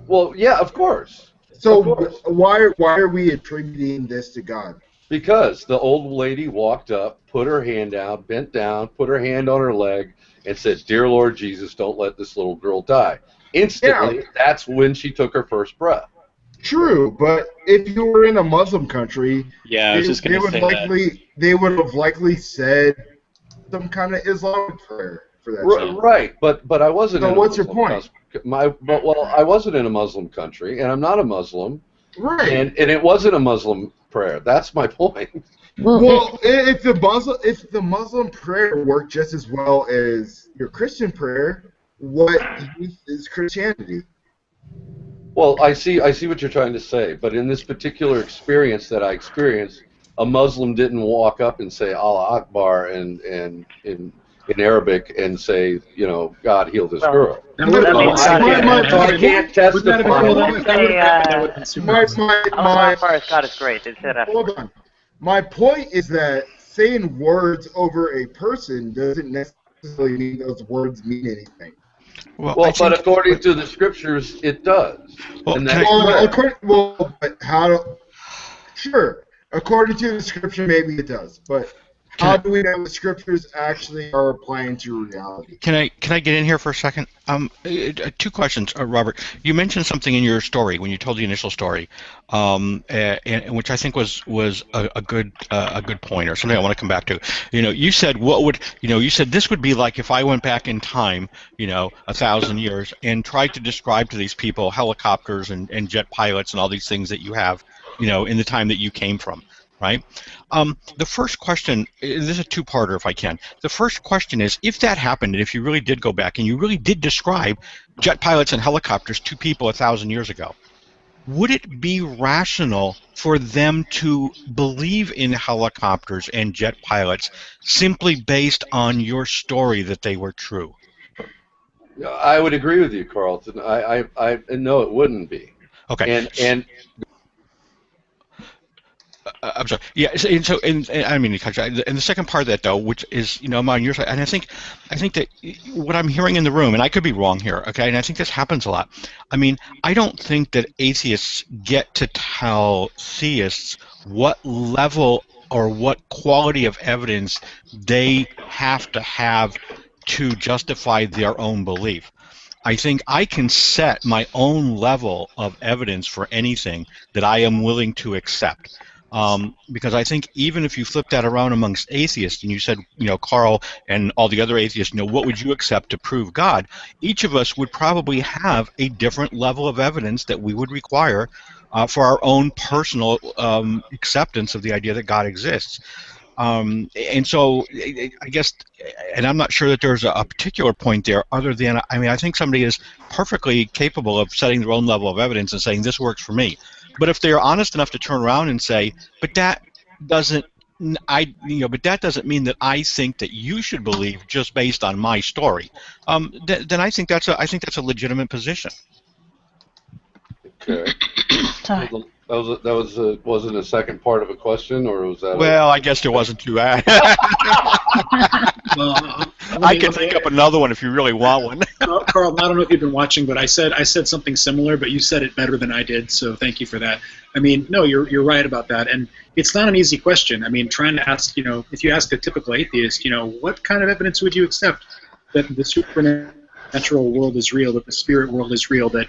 Well, yeah, of course. So why are we attributing this to God? Because the old lady walked up, put her hand out, bent down, put her hand on her leg, and said, "Dear Lord Jesus, don't let this little girl die." Instantly, that's when she took her first breath. True, but if you were in a Muslim country, they would have likely said some kind of Islamic prayer for that. Right, but I wasn't. So what's your point? I wasn't in a Muslim country, and I'm not a Muslim. Right. And it wasn't a Muslim prayer. That's my point. Well, if the Muslim prayer worked just as well as your Christian prayer, what is Christianity? Well, I see what you're trying to say, but in this particular experience that I experienced, a Muslim didn't walk up and say Allah Akbar in Arabic and say, God healed this girl. I can't testify. Allah Akbar, God is great. Hold on. My point is that saying words over a person doesn't necessarily mean those words mean anything. Well, but according to the scriptures, it does. Well, And but how? Sure, according to the scripture, maybe it does. But how do we know the scriptures actually are applying to reality? Can I get in here for a second? Two questions, Robert. You mentioned something in your story when you told the initial story, and which I think was a good point, or something I want to come back to. You said you said this would be like if I went back in time, 1,000 years, and tried to describe to these people helicopters and jet pilots and all these things that you have, in the time that you came from. Right? The first question, this is a two-parter if I can. The first question is, if that happened, and if you really did go back and you really did describe jet pilots and helicopters to people 1,000 years ago, would it be rational for them to believe in helicopters and jet pilots simply based on your story that they were true? I would agree with you, Carlton. I no, it wouldn't be. Okay. And I'm sorry. Yeah. And I mean, and the second part of that, though, which is, I'm on your side, and I think that what I'm hearing in the room, and I could be wrong here, okay, and I think this happens a lot. I mean, I don't think that atheists get to tell theists what level or what quality of evidence they have to justify their own belief. I think I can set my own level of evidence for anything that I am willing to accept. Because I think even if you flip that around amongst atheists, and you said, Carl and all the other atheists, what would you accept to prove God? Each of us would probably have a different level of evidence that we would require for our own personal acceptance of the idea that God exists. And so I guess, and I'm not sure that there's a particular point there other than, I think somebody is perfectly capable of setting their own level of evidence and saying this works for me. But if they are honest enough to turn around and say, but that doesn't mean that I think that you should believe just based on my story, then I think that's a legitimate position. Okay. Wasn't a second part of a question, or was that? Well, I guess there wasn't too bad. I can think up another one if you really want one. Carl, I don't know if you've been watching, but I said something similar, but you said it better than I did, so thank you for that. I mean, no, you're right about that, and it's not an easy question. I mean, trying to ask, if you ask a typical atheist, what kind of evidence would you accept that the supernatural world is real, that the spirit world is real, that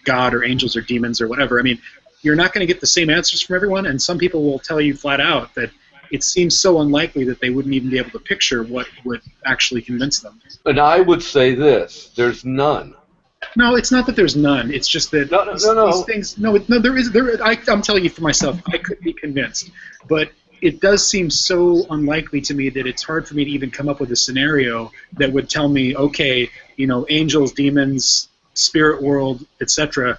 God or angels or demons or whatever? I mean, you're not going to get the same answers from everyone, and some people will tell you flat out that it seems so unlikely that they wouldn't even be able to picture what would actually convince them. And I would say this: there's none. No, it's not that there's none. It's just that these things. No, there is. I'm telling you for myself, I could be convinced, but it does seem so unlikely to me that it's hard for me to even come up with a scenario that would tell me, okay, angels, demons, spirit world, etc.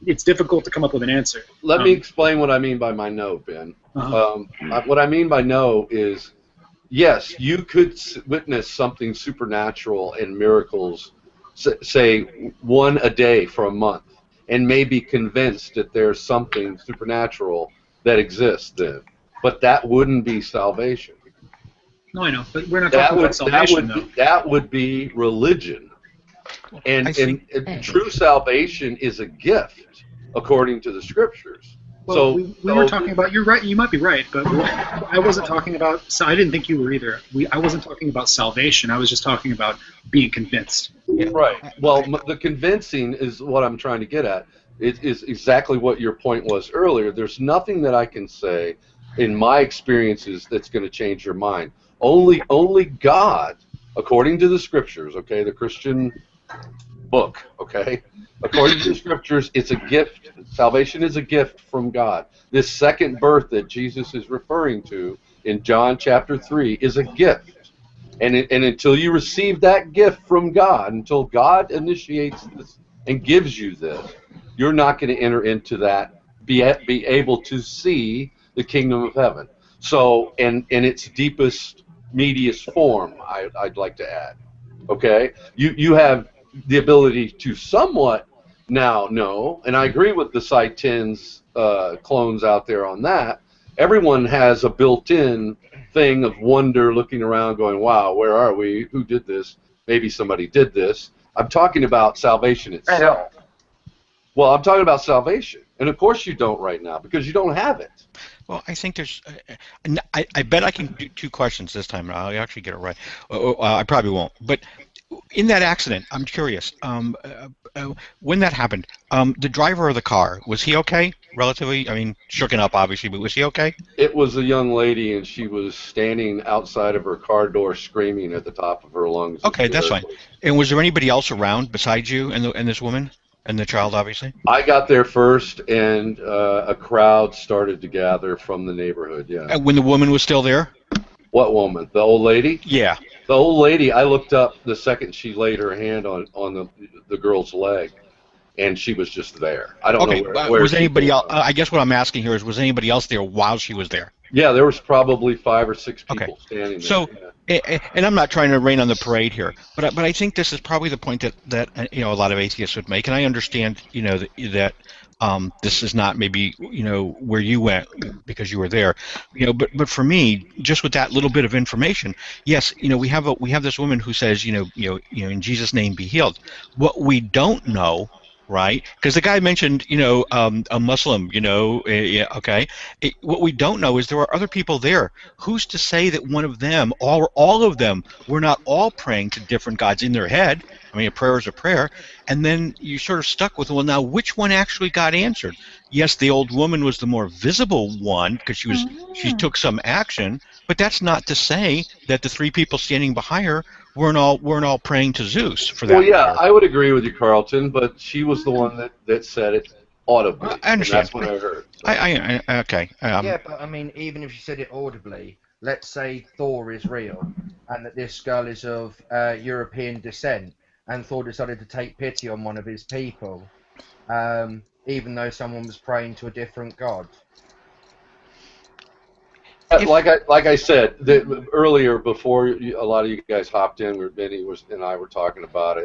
It's difficult to come up with an answer. Let me explain what I mean by my no, Ben. What I mean by no is, yes, you could witness something supernatural and miracles, say one a day for a month, and may be convinced that there's something supernatural that exists then. But that wouldn't be salvation. No, I know, but we're not talking about salvation, though. That would be religion. And true salvation is a gift, according to the scriptures. Well, we were talking about, you're right, you might be right, but I wasn't talking about, I didn't think you were either. I wasn't talking about salvation, I was just talking about being convinced. Right. Well, the convincing is what I'm trying to get at. It is exactly what your point was earlier. There's nothing that I can say in my experiences that's going to change your mind. Only God, according to the scriptures, okay, the Christian book, okay, according to the scriptures, it's a gift. Salvation is a gift from God. This second birth that Jesus is referring to in John chapter 3 is a gift. And until you receive that gift from God, until God initiates this and gives you this, you're not going to enter into that, be able to see the kingdom of heaven. So, in its deepest, meatiest form, I'd like to add. Okay? You have the ability to somewhat now know, and I agree with the Site 10's clones out there on that. Everyone has a built-in thing of wonder, looking around, going, wow, where are we? Who did this? maybe somebody did this. I'm talking about salvation itself. Well, I'm talking about salvation. And of course you don't right now because you don't have it. Well, I think there's. I bet I can do two questions this time. I'll actually get it right. I probably won't. But in that accident, I'm curious. When that happened, the driver of the car, was he okay? Relatively, I mean, shooken up obviously, but was he okay? It was a young lady, and she was standing outside of her car door, screaming at the top of her lungs. Okay, that's fine. And was there anybody else around besides you and this woman and the child, obviously? I got there first, and a crowd started to gather from the neighborhood. Yeah. And when the woman was still there? What woman? The old lady? Yeah. The old lady. I looked up the second she laid her hand on the girl's leg, and she was just there. I don't know where was anybody else. I guess what I'm asking here is, was anybody else there while she was there? Yeah, there was probably 5 or 6 people standing there. So, and I'm not trying to rain on the parade here, but I think this is probably the point that a lot of atheists would make, and I understand that this is not maybe where you went because you were there, but for me, just with that little bit of information, yes, we have this woman who says in Jesus' name be healed. What we don't know. Right, because the guy mentioned, a Muslim, okay. What we don't know is there are other people there. Who's to say that one of them, or all of them, were not all praying to different gods in their head? I mean, a prayer is a prayer, and then you're sort of stuck with, well, now which one actually got answered? Yes, the old woman was the more visible one because she took some action, but that's not to say that the 3 people standing behind her weren't all praying to Zeus for that. Well, yeah, I would agree with you, Carlton, but she was the one that said it audibly. I understand. And that's what I heard. So. Okay. Yeah, but I mean, even if she said it audibly, let's say Thor is real, and that this girl is of European descent, and Thor decided to take pity on one of his people, even though someone was praying to a different god. Like I said earlier, before a lot of you guys hopped in, where Benny and I were talking about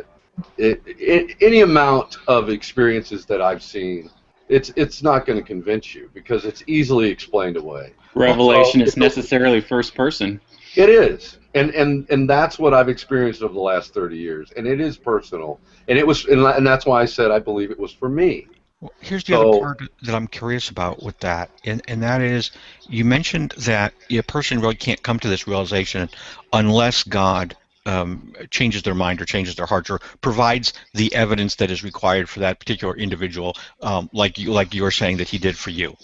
it, any amount of experiences that I've seen, it's not going to convince you because it's easily explained away. Revelation is necessarily first person. It is, and that's what I've experienced over the last 30 years, and it is personal, and and that's why I said I believe it was for me. Well, here's the other part that I'm curious about with that, and that is, you mentioned that a person really can't come to this realization unless God changes their mind or changes their heart or provides the evidence that is required for that particular individual, like you were saying that he did for you.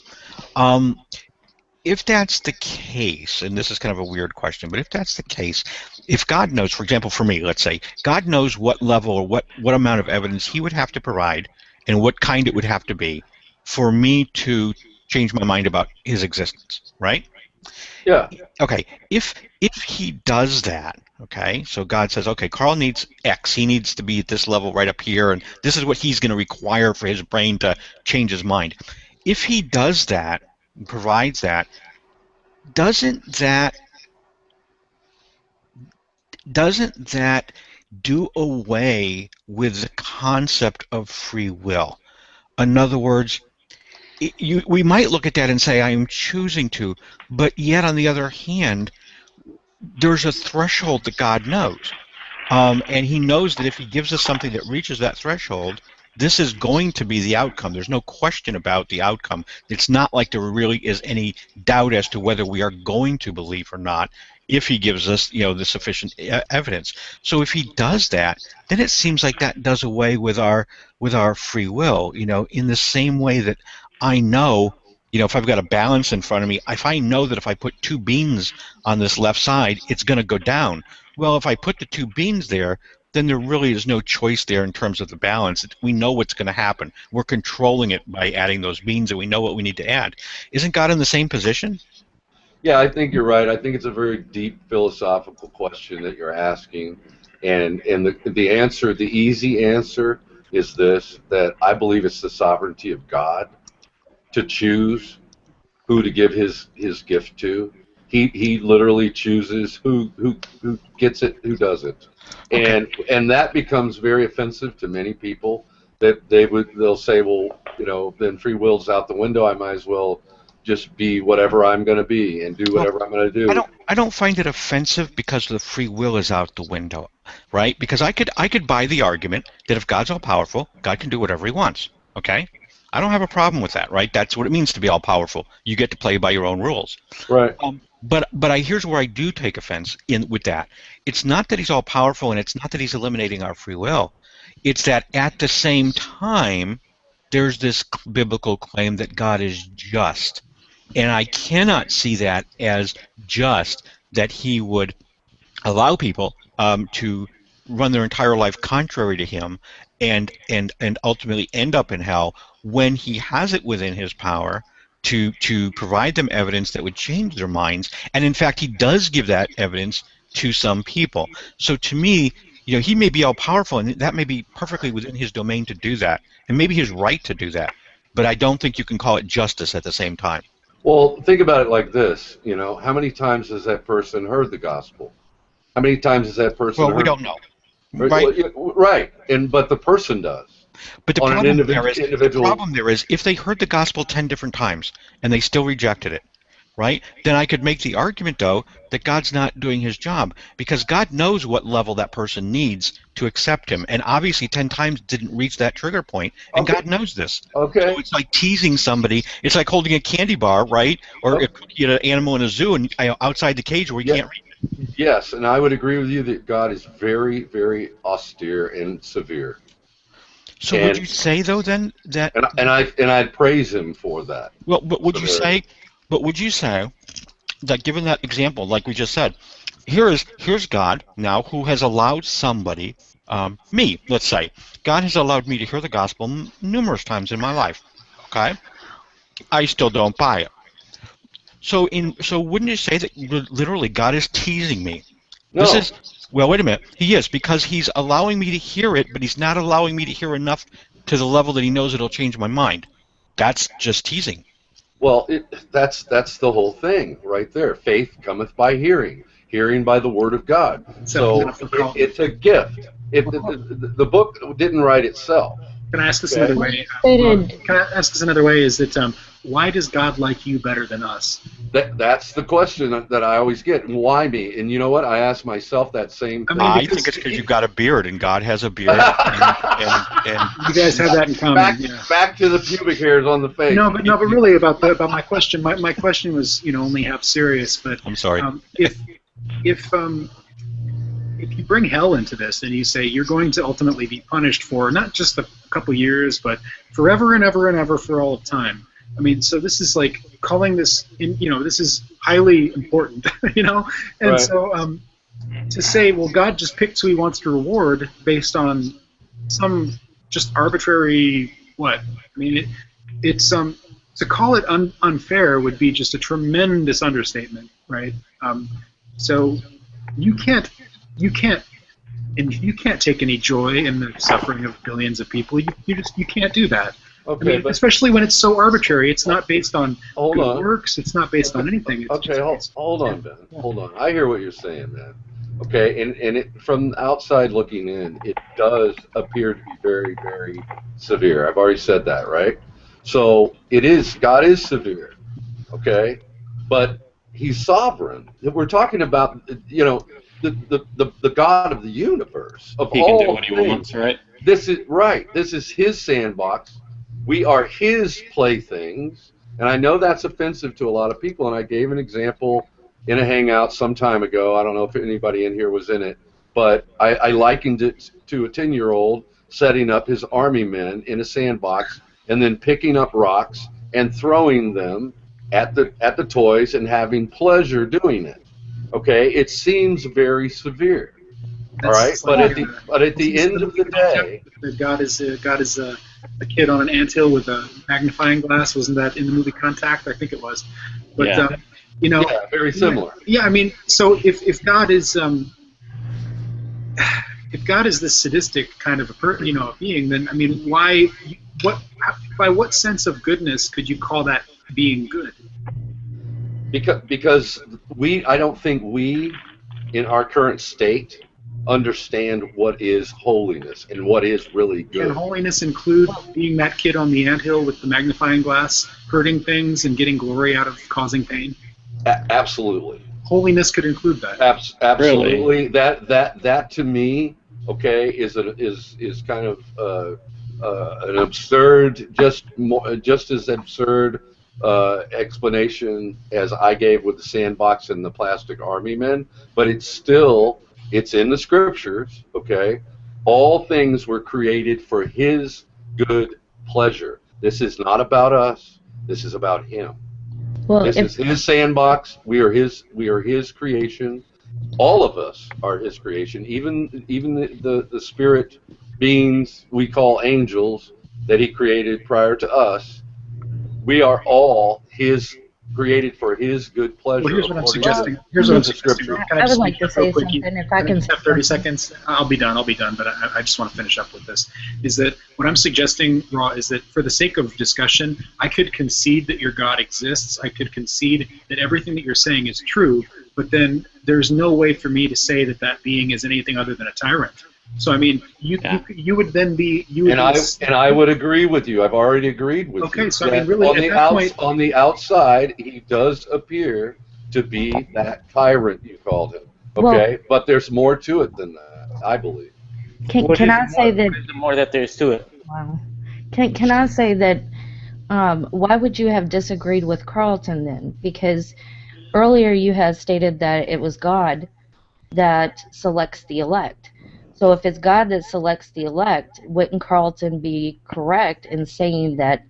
If that's the case, and this is kind of a weird question, but if that's the case, if God knows, for example, for me, let's say, God knows what level or what amount of evidence he would have to provide and what kind it would have to be for me to change my mind about his existence, right? Yeah. Okay, if he does that, okay, so God says, okay, Carl needs X, he needs to be at this level right up here, and this is what he's going to require for his brain to change his mind. If he does that, provides that, doesn't that do away with the concept of free will? In other words, we might look at that and say, I am choosing to, but yet on the other hand, there's a threshold that God knows. And he knows that if he gives us something that reaches that threshold, this is going to be the outcome. There's no question about the outcome. It's not like there really is any doubt as to whether we are going to believe or not if he gives us, the sufficient evidence. So if he does that, then it seems like that does away with our free will, in the same way that I know, if I've got a balance in front of me, if I know that if I put 2 beans on this left side, it's going to go down. Well, if I put the 2 beans there, then there really is no choice there in terms of the balance. We know what's going to happen. We're controlling it by adding those beans, and we know what we need to add. Isn't God in the same position? Yeah, I think you're right. I think it's a very deep philosophical question that you're asking, and the answer, the easy answer, is this: that I believe it's the sovereignty of God to choose who to give his gift to. He literally chooses who gets it, who doesn't. Okay. And that becomes very offensive to many people, that they'll say, well, then free will's out the window. I might as well just be whatever I'm going to be and do whatever I'm going to do. I don't find it offensive because the free will is out the window, right? Because I could buy the argument that if God's all powerful, God can do whatever He wants. Okay, I don't have a problem with that, right? That's what it means to be all powerful. You get to play by your own rules. Right. But here's where I do take offense with that. It's not that He's all powerful, and it's not that He's eliminating our free will. It's that at the same time, there's this biblical claim that God is just. And I cannot see that as just that He would allow people to run their entire life contrary to Him and ultimately end up in hell when He has it within His power to provide them evidence that would change their minds. And in fact, He does give that evidence to some people. So to me, He may be all powerful, and that may be perfectly within His domain to do that, and maybe His right to do that. But I don't think you can call it justice at the same time. Well, think about it like this. How many times has that person heard the gospel? How many times has that person? Well, we don't know. Right. Right. But the person does. But the problem there is, if they heard the gospel 10 different times and they still rejected it, right? Then I could make the argument, though, that God's not doing His job, because God knows what level that person needs to accept Him, and obviously 10 times didn't reach that trigger point, and God knows this. Okay. So it's like teasing somebody. It's like holding a candy bar, right? Or a cookie at an animal in a zoo and outside the cage where you can't reach it. Yes, and I would agree with you that God is very, very austere and severe. So would you say, though, then that? And I'd praise Him for that. Well, but would you say? But would you say that, given that example, like we just said, here's God now who has allowed somebody, me, let's say, God has allowed me to hear the gospel numerous times in my life. Okay, I still don't buy it. So wouldn't you say that literally God is teasing me? No. Well, wait a minute. He is, because He's allowing me to hear it, but He's not allowing me to hear enough to the level that He knows it'll change my mind. That's just teasing. Well, that's the whole thing right there. Faith cometh by hearing, hearing by the word of God. So it's a gift. The book didn't write itself. Can I ask this another way? Is that why does God like you better than us? That's the question that I always get. Why me? And you know what? I ask myself that same thing. I think it's because you've got a beard, and God has a beard. and you guys have that in common. Back to the pubic hairs on the face. No, but really about my question. My question was only half serious. But I'm sorry. If you bring hell into this and you say you're going to ultimately be punished for not just a couple years, but forever and ever and ever for all of time. I mean, so this is like calling this, this is highly important, and right. So to say, well, God just picks who He wants to reward based on some just arbitrary what? I mean, it's to call it unfair would be just a tremendous understatement, right? So you can't take any joy in the suffering of billions of people. You can't do that. Okay, especially when it's so arbitrary. It's not based on good works. It's not based on anything. Hold on, Ben. Hold on. I hear what you're saying, man. Okay, and from outside looking in, it does appear to be very, very severe. I've already said that, right? So God is severe, okay? But He's sovereign. We're talking about, the God of the universe, of He all can do what He things. wants, right? This is right. This is His sandbox. We are His playthings, and I know that's offensive to a lot of people. And I gave an example in a hangout some time ago. I don't know if anybody in here was in it, but I likened it to a 10-year-old setting up his army men in a sandbox and then picking up rocks and throwing them at the toys and having pleasure doing it. Okay, it seems very severe. All right, but at the end of the day, God is a kid on an anthill with a magnifying glass. Wasn't that in the movie Contact? I think it was. But yeah, very similar. Yeah, I mean, so if God is this sadistic kind of a being, then I mean, by what sense of goodness could you call that being good? Because I don't think we, in our current state, understand what is holiness and what is really Can good. holiness include being that kid on the anthill with the magnifying glass, hurting things and getting glory out of causing pain? Absolutely. Holiness could include that. Absolutely. That to me, okay, is kind of an absurd, just as absurd explanation as I gave with the sandbox and the plastic army men, but it's in the scriptures, okay? All things were created for his good pleasure. This is not about us. This is about him. Well, This is his sandbox. We are his creation. All of us are his creation. Even the spirit beings we call angels that he created prior to us. We are all his, created for his good pleasure. Well, here's what I'm according suggesting. to Here's what I'm the suggesting. scripture. Can I would just like speak to up real say quick? something if I can have 30 seconds. I'll be done, but I just want to finish up with this. Is that what I'm suggesting, Raw, is that for the sake of discussion, I could concede that your God exists. I could concede that everything that you're saying is true, but then there's no way for me to say that that being is anything other than a tyrant. So I mean, you would then be I would agree with you. I've already agreed with you. Okay, so I mean, really, on at the that point, on the outside, he does appear to be that tyrant you called him. Okay, but there's more to it than that, I believe. Can I say that? What is the more that there is to it? Wow. Can I say that? Why would you have disagreed with Carlton then? Because earlier you had stated that it was God that selects the elect. So if it's God that selects the elect, wouldn't Carlton be correct in saying that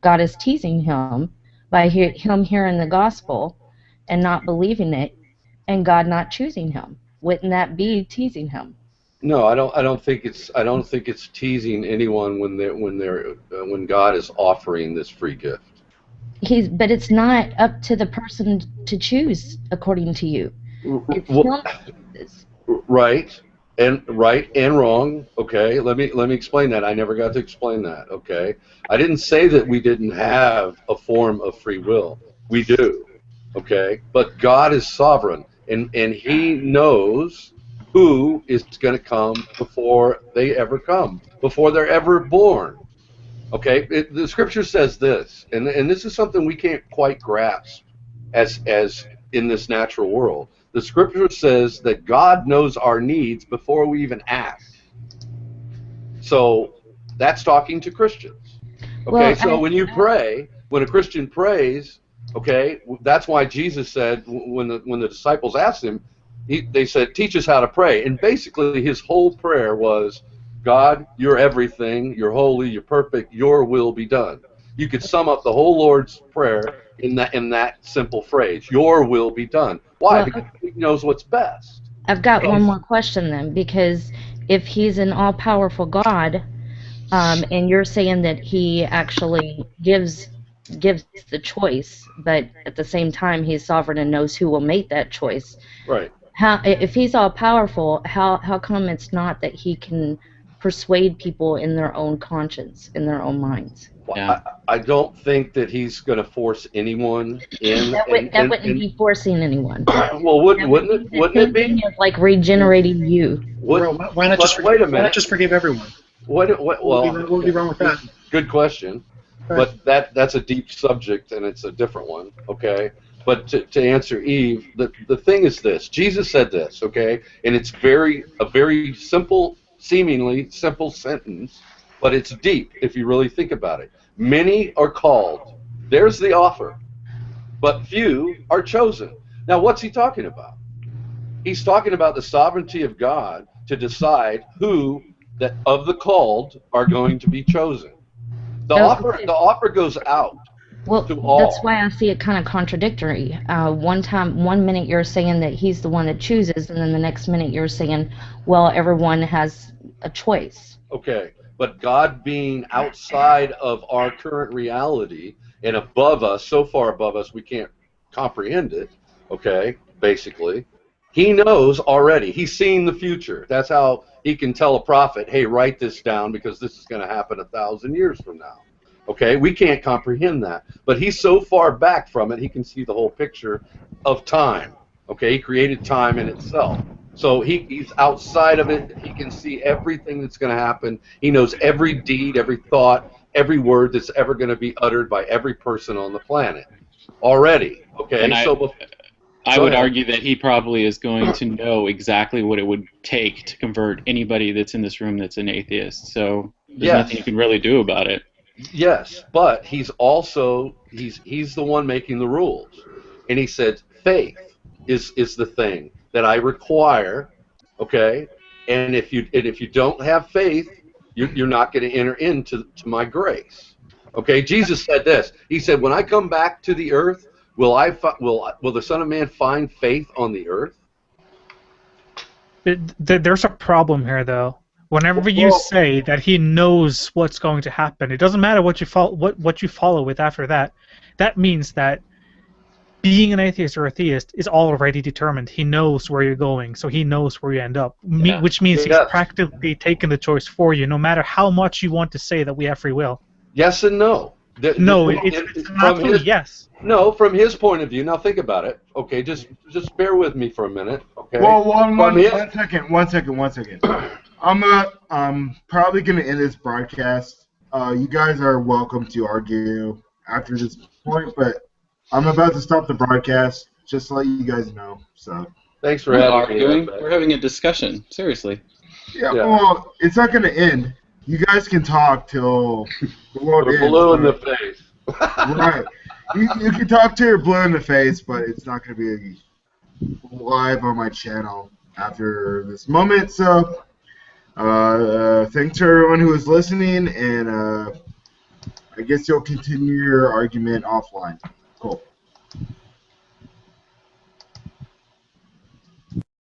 God is teasing him by him hearing the gospel and not believing it, and God not choosing him? Wouldn't that be teasing him? No, I don't think it's teasing anyone when God is offering this free gift. But it's not up to the person to choose, according to you. It's Right and wrong. Okay, let me explain that. I never got to explain that. Okay, I didn't say that we didn't have a form of free will. We do. Okay, but God is sovereign, and He knows who is going to come before they ever come, before they're ever born. Okay, the Scripture says this, and this is something we can't quite grasp as in this natural world. The Scripture says that God knows our needs before we even ask. So that's talking to Christians. Okay, so when you pray, when a Christian prays, okay, that's why Jesus said when the disciples asked him, they said, "Teach us how to pray." And basically his whole prayer was, God, you're everything, you're holy, you're perfect, your will be done. You could sum up the whole Lord's Prayer in that simple phrase, your will be done. Why? Because he knows what's best. I've got one more question then, because if he's an all-powerful God, and you're saying that he actually gives the choice, but at the same time he's sovereign and knows who will make that choice. Right. If he's all-powerful, how come it's not that he can persuade people in their own conscience, in their own minds? I don't think that he's going to force anyone in. That wouldn't be forcing anyone. Well, wouldn't it be? It's like regenerating you. Why not just wait a minute? Why not just forgive everyone? What would be wrong with that? Good question, but that's a deep subject and it's a different one. Okay, but to answer Eve, the thing is this: Jesus said this. Okay, and it's a very simple, seemingly simple sentence. But it's deep if you really think about it. Many are called. There's the offer. But few are chosen. Now, what's he talking about? He's talking about the sovereignty of God to decide who that of the called are going to be chosen. The offer goes out to all. That's why I see it kind of contradictory. One minute you're saying that he's the one that chooses, and then the next minute you're saying, well, everyone has a choice. Okay. But God being outside of our current reality and above us, so far above us we can't comprehend it, okay, basically, he knows already. He's seen the future. That's how he can tell a prophet, hey, write this down because this is going to happen 1,000 years from now. Okay, we can't comprehend that. But he's so far back from it, he can see the whole picture of time. Okay, he created time in itself. So he's outside of it. He can see everything that's going to happen. He knows every deed, every thought, every word that's ever going to be uttered by every person on the planet already. Okay, And I Go would ahead. argue that he probably is going to know exactly what it would take to convert anybody that's in this room that's an atheist. So there's Yes. nothing you can really do about it. Yes, but he's also he's the one making the rules, and he said faith is the thing that I require. Okay, and if you don't have faith, you're not going to enter into my grace. Okay, Jesus said this. He said, "When I come back to the earth, will the Son of Man find faith on the earth?" There's a problem here, though. Whenever you say that he knows what's going to happen, it doesn't matter what you follow with after that. That means that being an atheist or a theist is already determined. He knows where you're going, so he knows where you end up. Yeah. Which means Yeah. he's practically taken the choice for you, no matter how much you want to say that we have free will. Yes and no. No, it's an absolute yes. No, from his point of view. Now think about it. Okay, just bear with me for a minute. Okay. Well, From one his- second. I'm probably gonna end this broadcast. You guys are welcome to argue after this point, but I'm about to stop the broadcast. Just to let you guys know. So. Thanks for We're having me. arguing. We're having a discussion. Seriously. Yeah. Well, it's not gonna end. You guys can talk till the world Put a ends. blue in but- the face. Right. You can talk to your blue in the face, but it's not going to be live on my channel after this moment. So, thanks to everyone who is listening, and I guess you'll continue your argument offline. Cool.